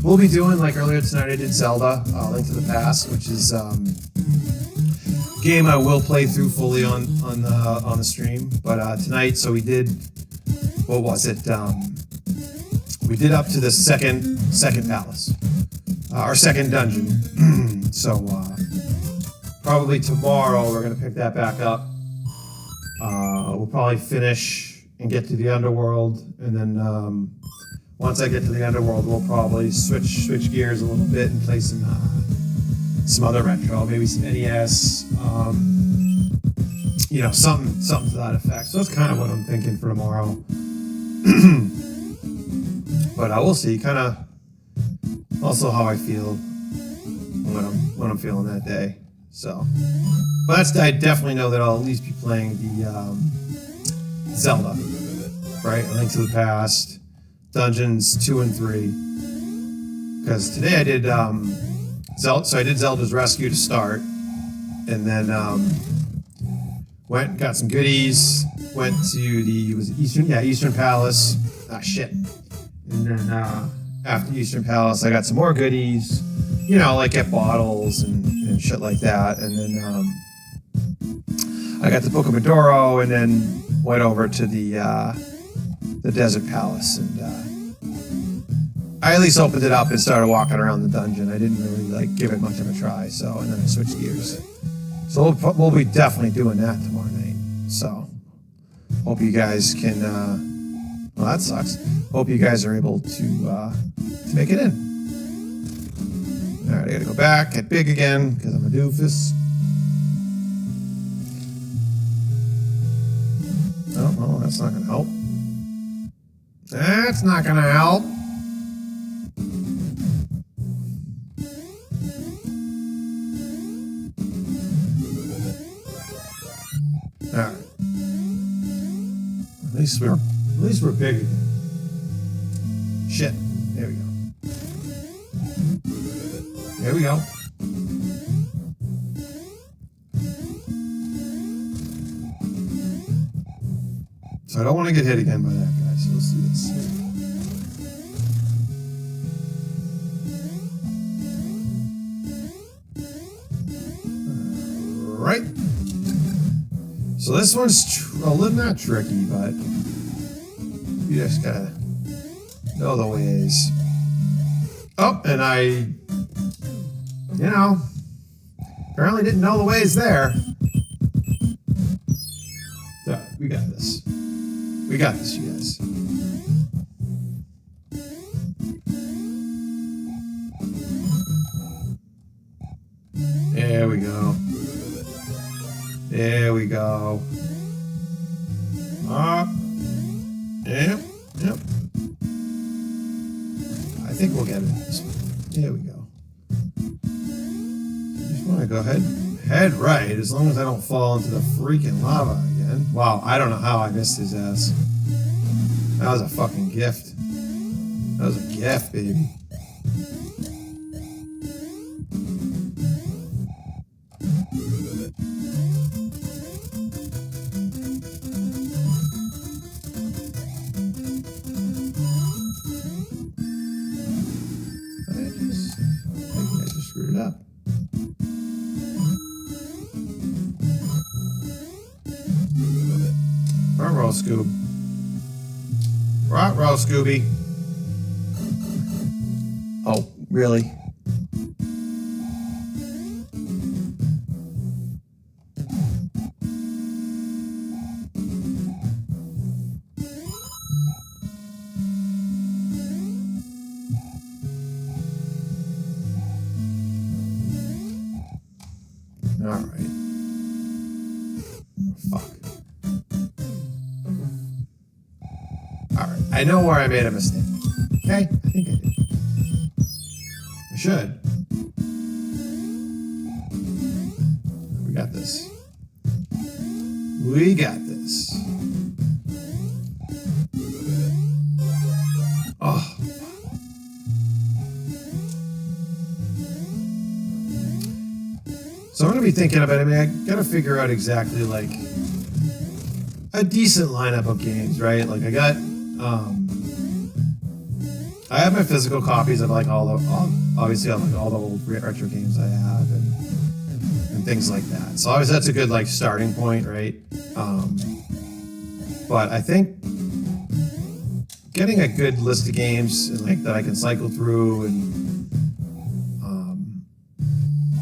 A: we'll be doing, like earlier tonight, I did Zelda, Link to the Past, which is a game I will play through fully on the stream. But tonight, so we did, what was it? We did up to the second palace. Our second dungeon. So probably tomorrow we're gonna pick that back up. We'll probably finish and get to the underworld, and then once I get to the underworld, we'll probably switch gears a little bit and play some other retro, maybe some NES, you know, something to that effect. So that's kind of what I'm thinking for tomorrow. But we'll see. Kind of. Also, how I feel when I'm feeling that day. So, but I definitely know that I'll at least be playing the Zelda, right? A Link to the Past, Dungeons 2 and 3. Because today I did Zelda. So I did Zelda's Rescue to start, and then went and got some goodies. Went to the Eastern Palace. Ah, shit. And then after Eastern Palace, I got some more goodies, you know, like get bottles and shit like that. And then I got the Book of Medoro, and then went over to the Desert Palace, and I at least opened it up and started walking around the dungeon. I didn't really like give it much of a try, so, and then I switched gears. So we'll be definitely doing that tomorrow night. So hope you guys can. Well, that sucks. Hope you guys are able to make it in. All right, I gotta go back, get big again, because I'm a doofus. Oh, well, that's not gonna help. That's not gonna help. All right. At least we're big again. Shit. There we go. There we go. So I don't want to get hit again by that guy, so let's do this. Right. So this one's a little not tricky, but you just gotta know the ways. Oh, and I, you know, apparently didn't know the ways there. We got this. We got this, you guys. There we go. There we go. Yep, yep. I think we'll get it. There we go. Just want to go head right, as long as I don't fall into the freaking lava again. Wow, I don't know how I missed his ass. That was a fucking gift. That was a gift, baby. I just screwed it up. Roll, Scoob. Roll, Scooby. Oh, really? All right. Fuck. All right. I know where I made a mistake. Okay? I think I did. I should. We got this. We got this. Oh. So I'm going to be thinking about it. I mean, I got to figure out exactly, like, a decent lineup of games, right? Like, I got, I have my physical copies of, like, obviously, like, all the old retro games I have and things like that. So, obviously, that's a good, like, starting point, right? But I think getting a good list of games, and, like, that I can cycle through and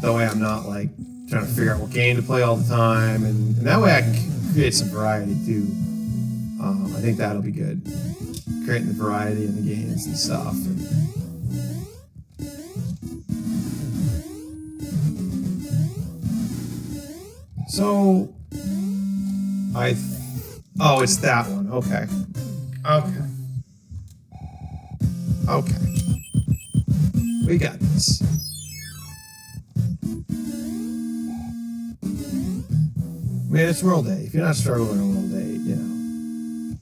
A: that way I'm not, like, trying to figure out what game to play all the time, and that way I can create some variety too. I think that'll be good, creating the variety in the games and stuff. So oh, it's that one. Okay. We got this. I mean, it's World Day. If you're not struggling on World Day, you know,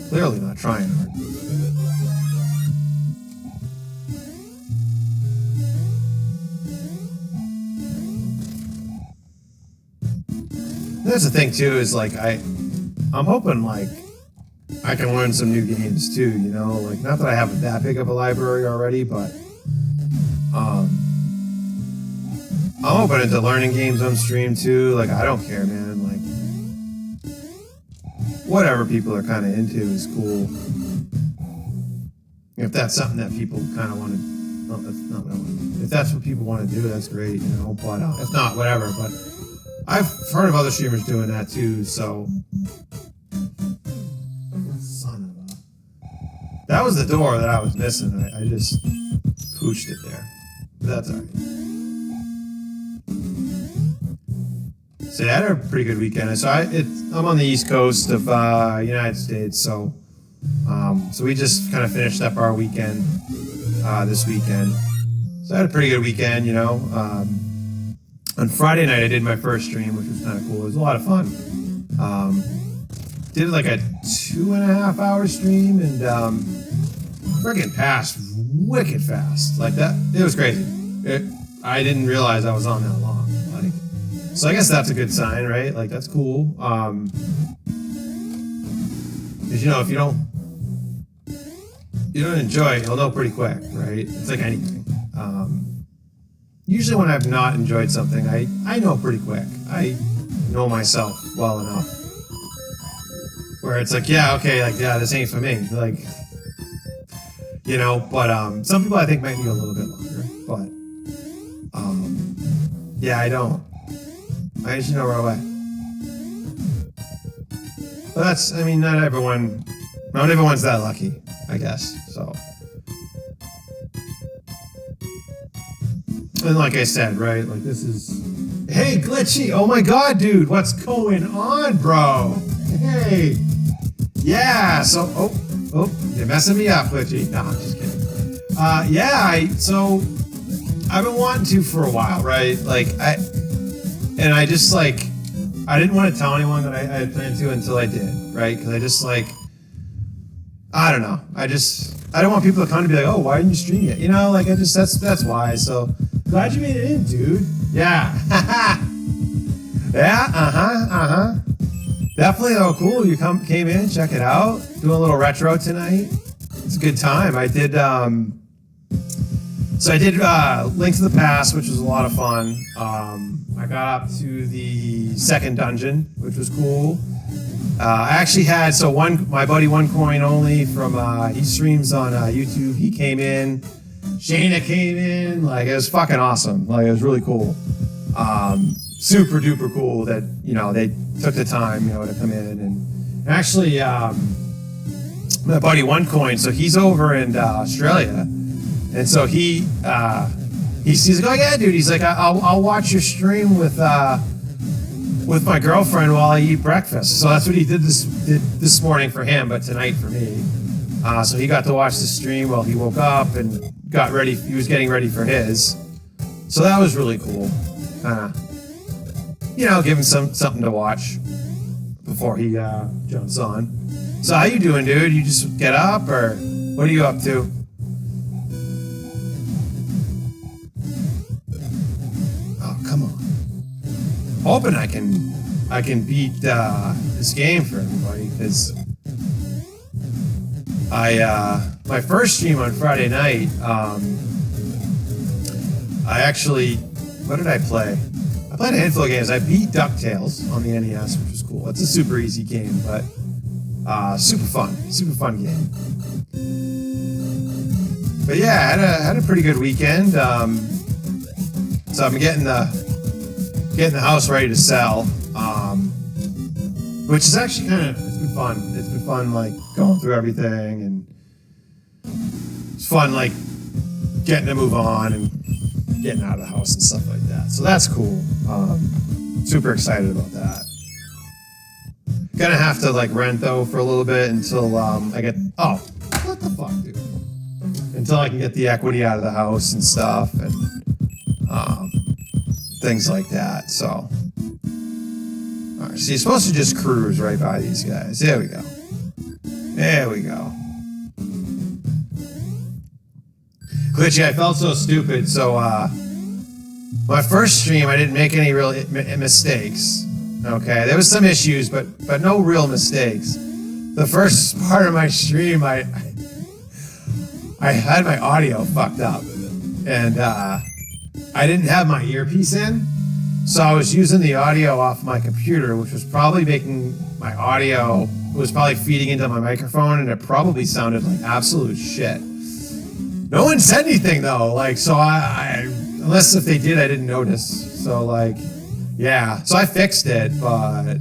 A: clearly not trying hard. That's the thing too, is like I'm hoping like I can learn some new games too, you know, like not that I have that big of a library already, but I'm open into learning games on stream too. Like, I don't care, man. Like, whatever people are kind of into is cool. If that's something that people kind of want to, no, that's not what I want to do. If that's what people want to do, that's great, you know. But if not, whatever. But I've heard of other streamers doing that too. So, son of a, that was the door that I was missing. I just pooched it there. But that's all right. So I had a pretty good weekend. So I'm on the East Coast of United States. So we just kind of finished up our weekend this weekend. So I had a pretty good weekend, you know. On Friday night, I did my first stream, which was kind of cool. It was a lot of fun. Did like a 2.5 hour stream and freaking passed wicked fast. Like that, it was crazy. I didn't realize I was on that long. So I guess that's a good sign, right? Like, that's cool. Because, you know, if you don't enjoy it, you'll know pretty quick, right? It's like anything. Usually when I've not enjoyed something, I know pretty quick. I know myself well enough. Where it's like, yeah, okay, like, yeah, this ain't for me. Like, you know, but some people I think might need a little bit longer. But, yeah, I don't. I usually know right away. But that's, I mean, not everyone's that lucky, I guess, so. And like I said, right, like this is, hey, Glitchy, oh my god, dude, what's going on, bro? Hey, yeah, so, oh, you're messing me up, Glitchy. No, I'm just kidding. Yeah, so, I've been wanting to for a while, right, like, I didn't want to tell anyone that I had planned to until I did, right, because I just, like, I don't know, I don't want people to come to be like, oh, why didn't you stream yet, you know, like, that's why, so, glad you made it in, dude. Yeah. Yeah, definitely, oh, cool, you came in, check it out, doing a little retro tonight, it's a good time. I did, so I did Link to the Past, which was a lot of fun. I got up to the second dungeon, which was cool. I actually had, so my buddy One Coin Only from, he streams on YouTube, he came in. Shayna came in, like, it was fucking awesome. Like, it was really cool. Super duper cool that, you know, they took the time, you know, to come in. And actually, my buddy One Coin, so he's over in Australia. And so he's like, oh yeah, dude, he's like, I'll watch your stream with my girlfriend while I eat breakfast. So that's what he did this morning for him, but tonight for me. So he got to watch the stream while he woke up and got ready. He was getting ready for his. So that was really cool. You know, give him something to watch before he jumps on. So how you doing, dude? You just get up, or what are you up to? Oh, come on. Hoping I can beat this game for everybody, because my first stream on Friday night, I actually, what did I play? I played a handful of games. I beat DuckTales on the NES, which was cool. It's a super easy game, but super fun game. But yeah, I had a pretty good weekend. So I'm getting the house ready to sell, which is actually it's been fun. It's been fun, like, going through everything, and it's fun, like, getting to move on and getting out of the house and stuff like that. So that's cool. Super excited about that. Gonna have to, like, rent, though, for a little bit until I get, oh, what the fuck, dude? Until I can get the equity out of the house and stuff, and things like that. So, all right, so you're supposed to just cruise right by these guys. There we go. There we go. Glitchy, I felt so stupid. So, my first stream, I didn't make any real mistakes. Okay, there was some issues, but no real mistakes. The first part of my stream, I had my audio fucked up, and I didn't have my earpiece in, so I was using the audio off my computer, which was probably making my audio, it was probably feeding into my microphone, and it probably sounded like absolute shit. No one said anything though, like, so I unless if they did, I didn't notice. So, like, yeah, so I fixed it, but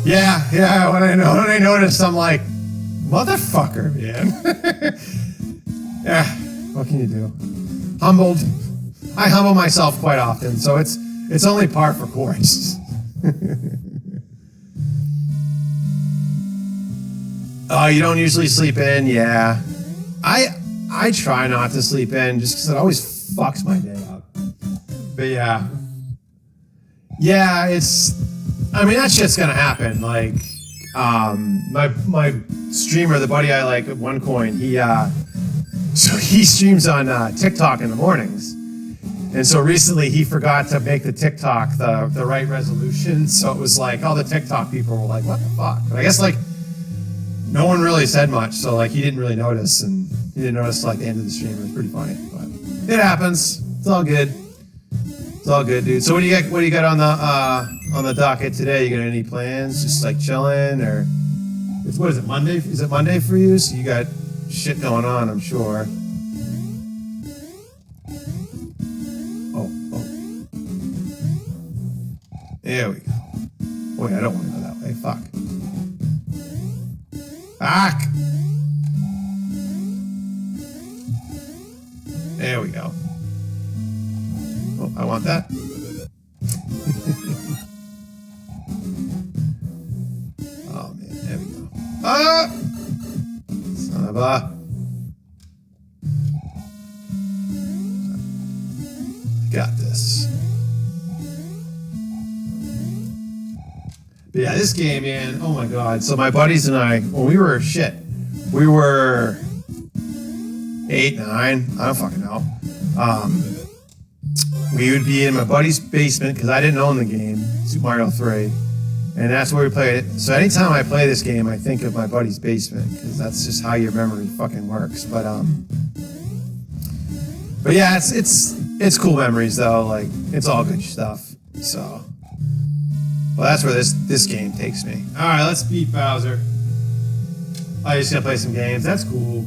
A: yeah, when I noticed, I'm like, motherfucker, man. Yeah, what can you do? Humbled. I humble myself quite often, so it's only par for course. Oh, you don't usually sleep in? Yeah. I try not to sleep in just because it always fucks my day up. But yeah. Yeah, I mean, that shit's gonna happen. Like, my streamer, the buddy I like at OneCoin, so he streams on TikTok in the mornings. And so recently he forgot to make the TikTok the right resolution. So it was like all the TikTok people were like, what the fuck? But I guess, like, no one really said much. So, like, he didn't really notice, and he didn't notice, like, the end of the stream. It was pretty funny, but it happens. It's all good. It's all good, dude. So what do you got on the docket today? You got any plans? Just like chilling, or what is it, Monday? Is it Monday for you? So you got shit going on, I'm sure. Oh. There we go. Wait, I don't want to go that way. Fuck. Fuck! There we go. Oh, I want that. Oh, man. There we go. Ah! Son of a... Got this. But yeah, this game, man, oh my god. So my buddies and I, when we were 8, 9, I don't fucking know. We would be in my buddy's basement because I didn't own the game, Super Mario 3, and that's where we played it. So anytime I play this game, I think of my buddy's basement because that's just how your memory fucking works. But yeah, it's cool memories though. Like it's all good stuff. So, well, that's where this game takes me. All right, let's beat Bowser. I just gonna play some games. That's cool.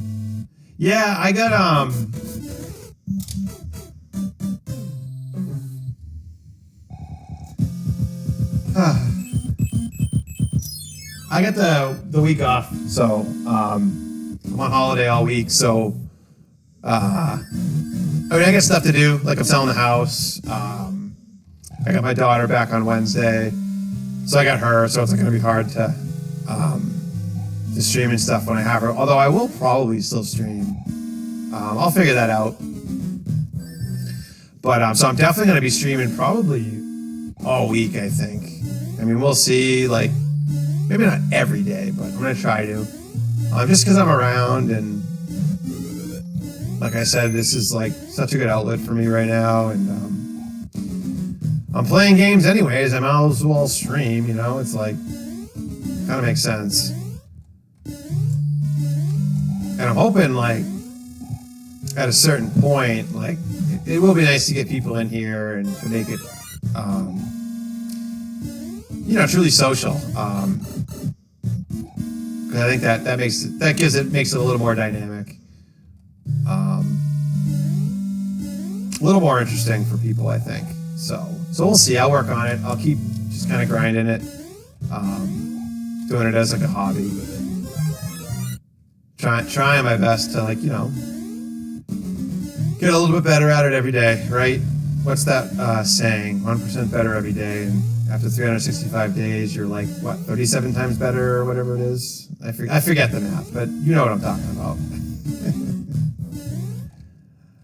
A: Yeah, I got I got the week off, so I'm on holiday all week. So I mean, I got stuff to do. Like I'm selling the house. I got my daughter back on Wednesday, so I got her. So it's not gonna be hard to stream and stuff when I have her. Although I will probably still stream. I'll figure that out. But so I'm definitely gonna be streaming probably all week. I think. I mean, we'll see. Like maybe not every day, but I'm gonna try to. Just because I'm around and. Like I said, this is like such a good outlet for me right now, and I'm playing games anyways. I might as well stream, you know. It's like kind of makes sense, and I'm hoping like at a certain point, like it will be nice to get people in here and to make it, you know, truly social. Because I think that makes it a little more dynamic. A little more interesting for people, I think. So we'll see. I'll work on it. I'll keep just kind of grinding it, doing it as like a hobby. Trying my best to like, you know, get a little bit better at it every day, right? What's that saying? 1% better every day, and after 365 days, you're like what, 37 times better or whatever it is. I forget the math, but you know what I'm talking about.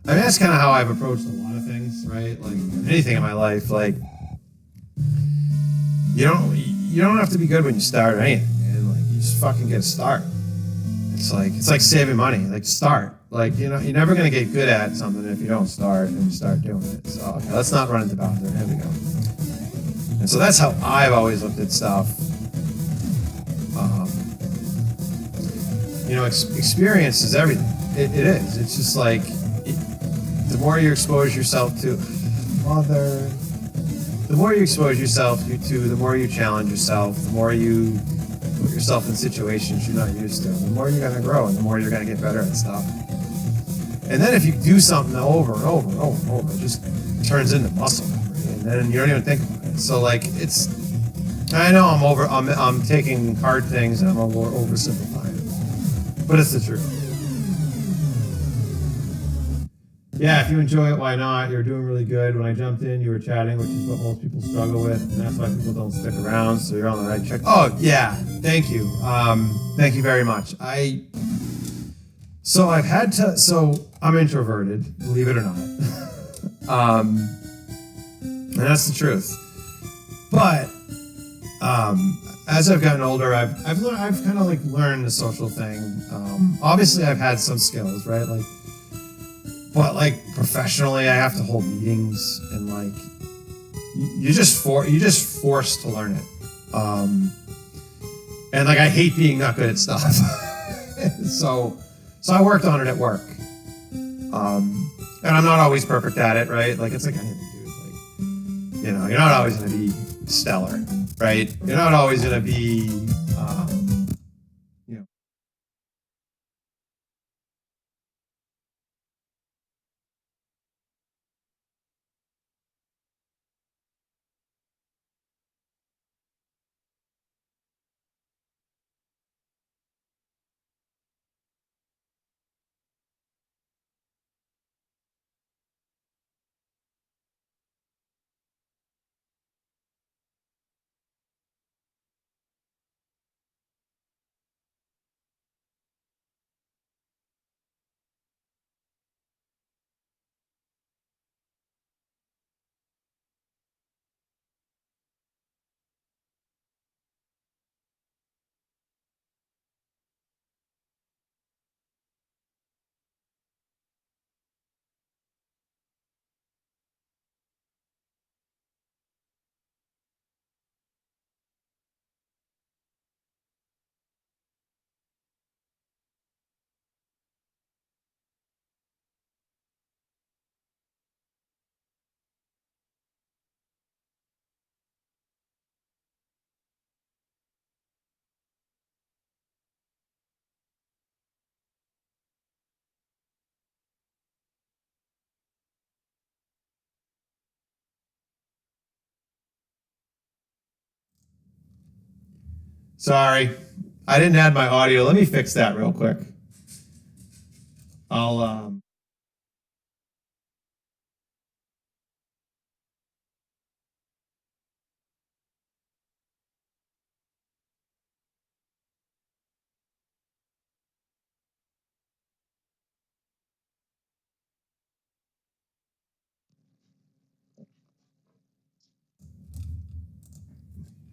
A: I mean, that's kind of how I've approached a lot of things, right? Like anything in my life, like you don't have to be good when you start or anything, man. Like you just fucking get a start. It's like saving money. Like start. Like you know, you're never gonna get good at something if you don't start and start doing it. So okay, let's not run into Bowser. Here we go. And so that's how I've always looked at stuff. You know, experience is everything. It is. It's just like. The more you expose yourself to, the more you expose yourself to, the more you challenge yourself, the more you put yourself in situations you're not used to, the more you're going to grow and the more you're going to get better at stuff. And then if you do something over and over and over and over, it just turns into muscle memory, and then you don't even think about it. So like I know I'm taking hard things and I'm oversimplifying it, but it's the truth. Yeah, if you enjoy it, why not? You're doing really good. When I jumped in, you were chatting, which is what most people struggle with, and that's why people don't stick around, so you're on the right track. Oh, yeah, thank you. Thank you very much. I'm introverted, believe it or not. And that's the truth. But, as I've gotten older, I've kind of like learned the social thing. Obviously I've had some skills, right? But like professionally, I have to hold meetings, and like you're just forced to learn it. And like I hate being not good at stuff. so I worked on it at work. And I'm not always perfect at it, right? Like it's like anything, dude. Like you know, you're not always gonna be stellar, right? You're not always gonna be Sorry, I didn't add my audio. Let me fix that real quick. I'll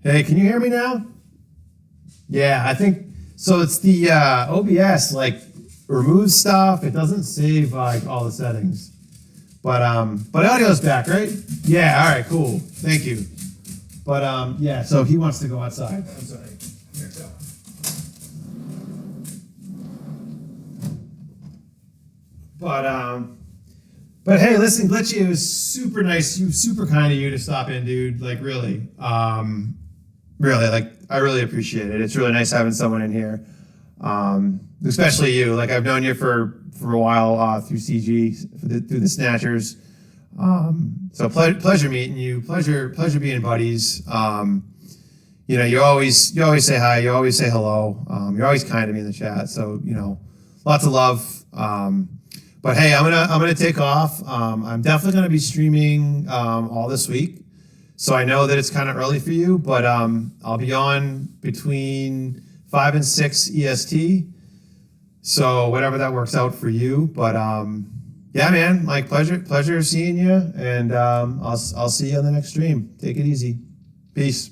A: Hey, can you hear me now? Yeah, I think so. It's the OBS like removes stuff. It doesn't save like all the settings. But audio's back, right? Yeah. All right. Cool. Thank you. But yeah. So he wants to go outside. I'm sorry. Here, go. But hey, listen, Glitchy, it was super nice. You super kind of you to stop in, dude. Like really. Really, like I really appreciate it. It's really nice having someone in here, especially you. Like I've known you for a while through CG, through the Snatchers. So pleasure meeting you. Pleasure being buddies. You know, you always say hi. You always say hello. You're always kind to me in the chat. So you know, lots of love. But hey, I'm gonna take off. I'm definitely gonna be streaming all this week. So I know that it's kind of early for you, but I'll be on between 5 and 6 EST. So whatever that works out for you. But yeah, man, like pleasure seeing you, and I'll see you on the next stream. Take it easy. Peace.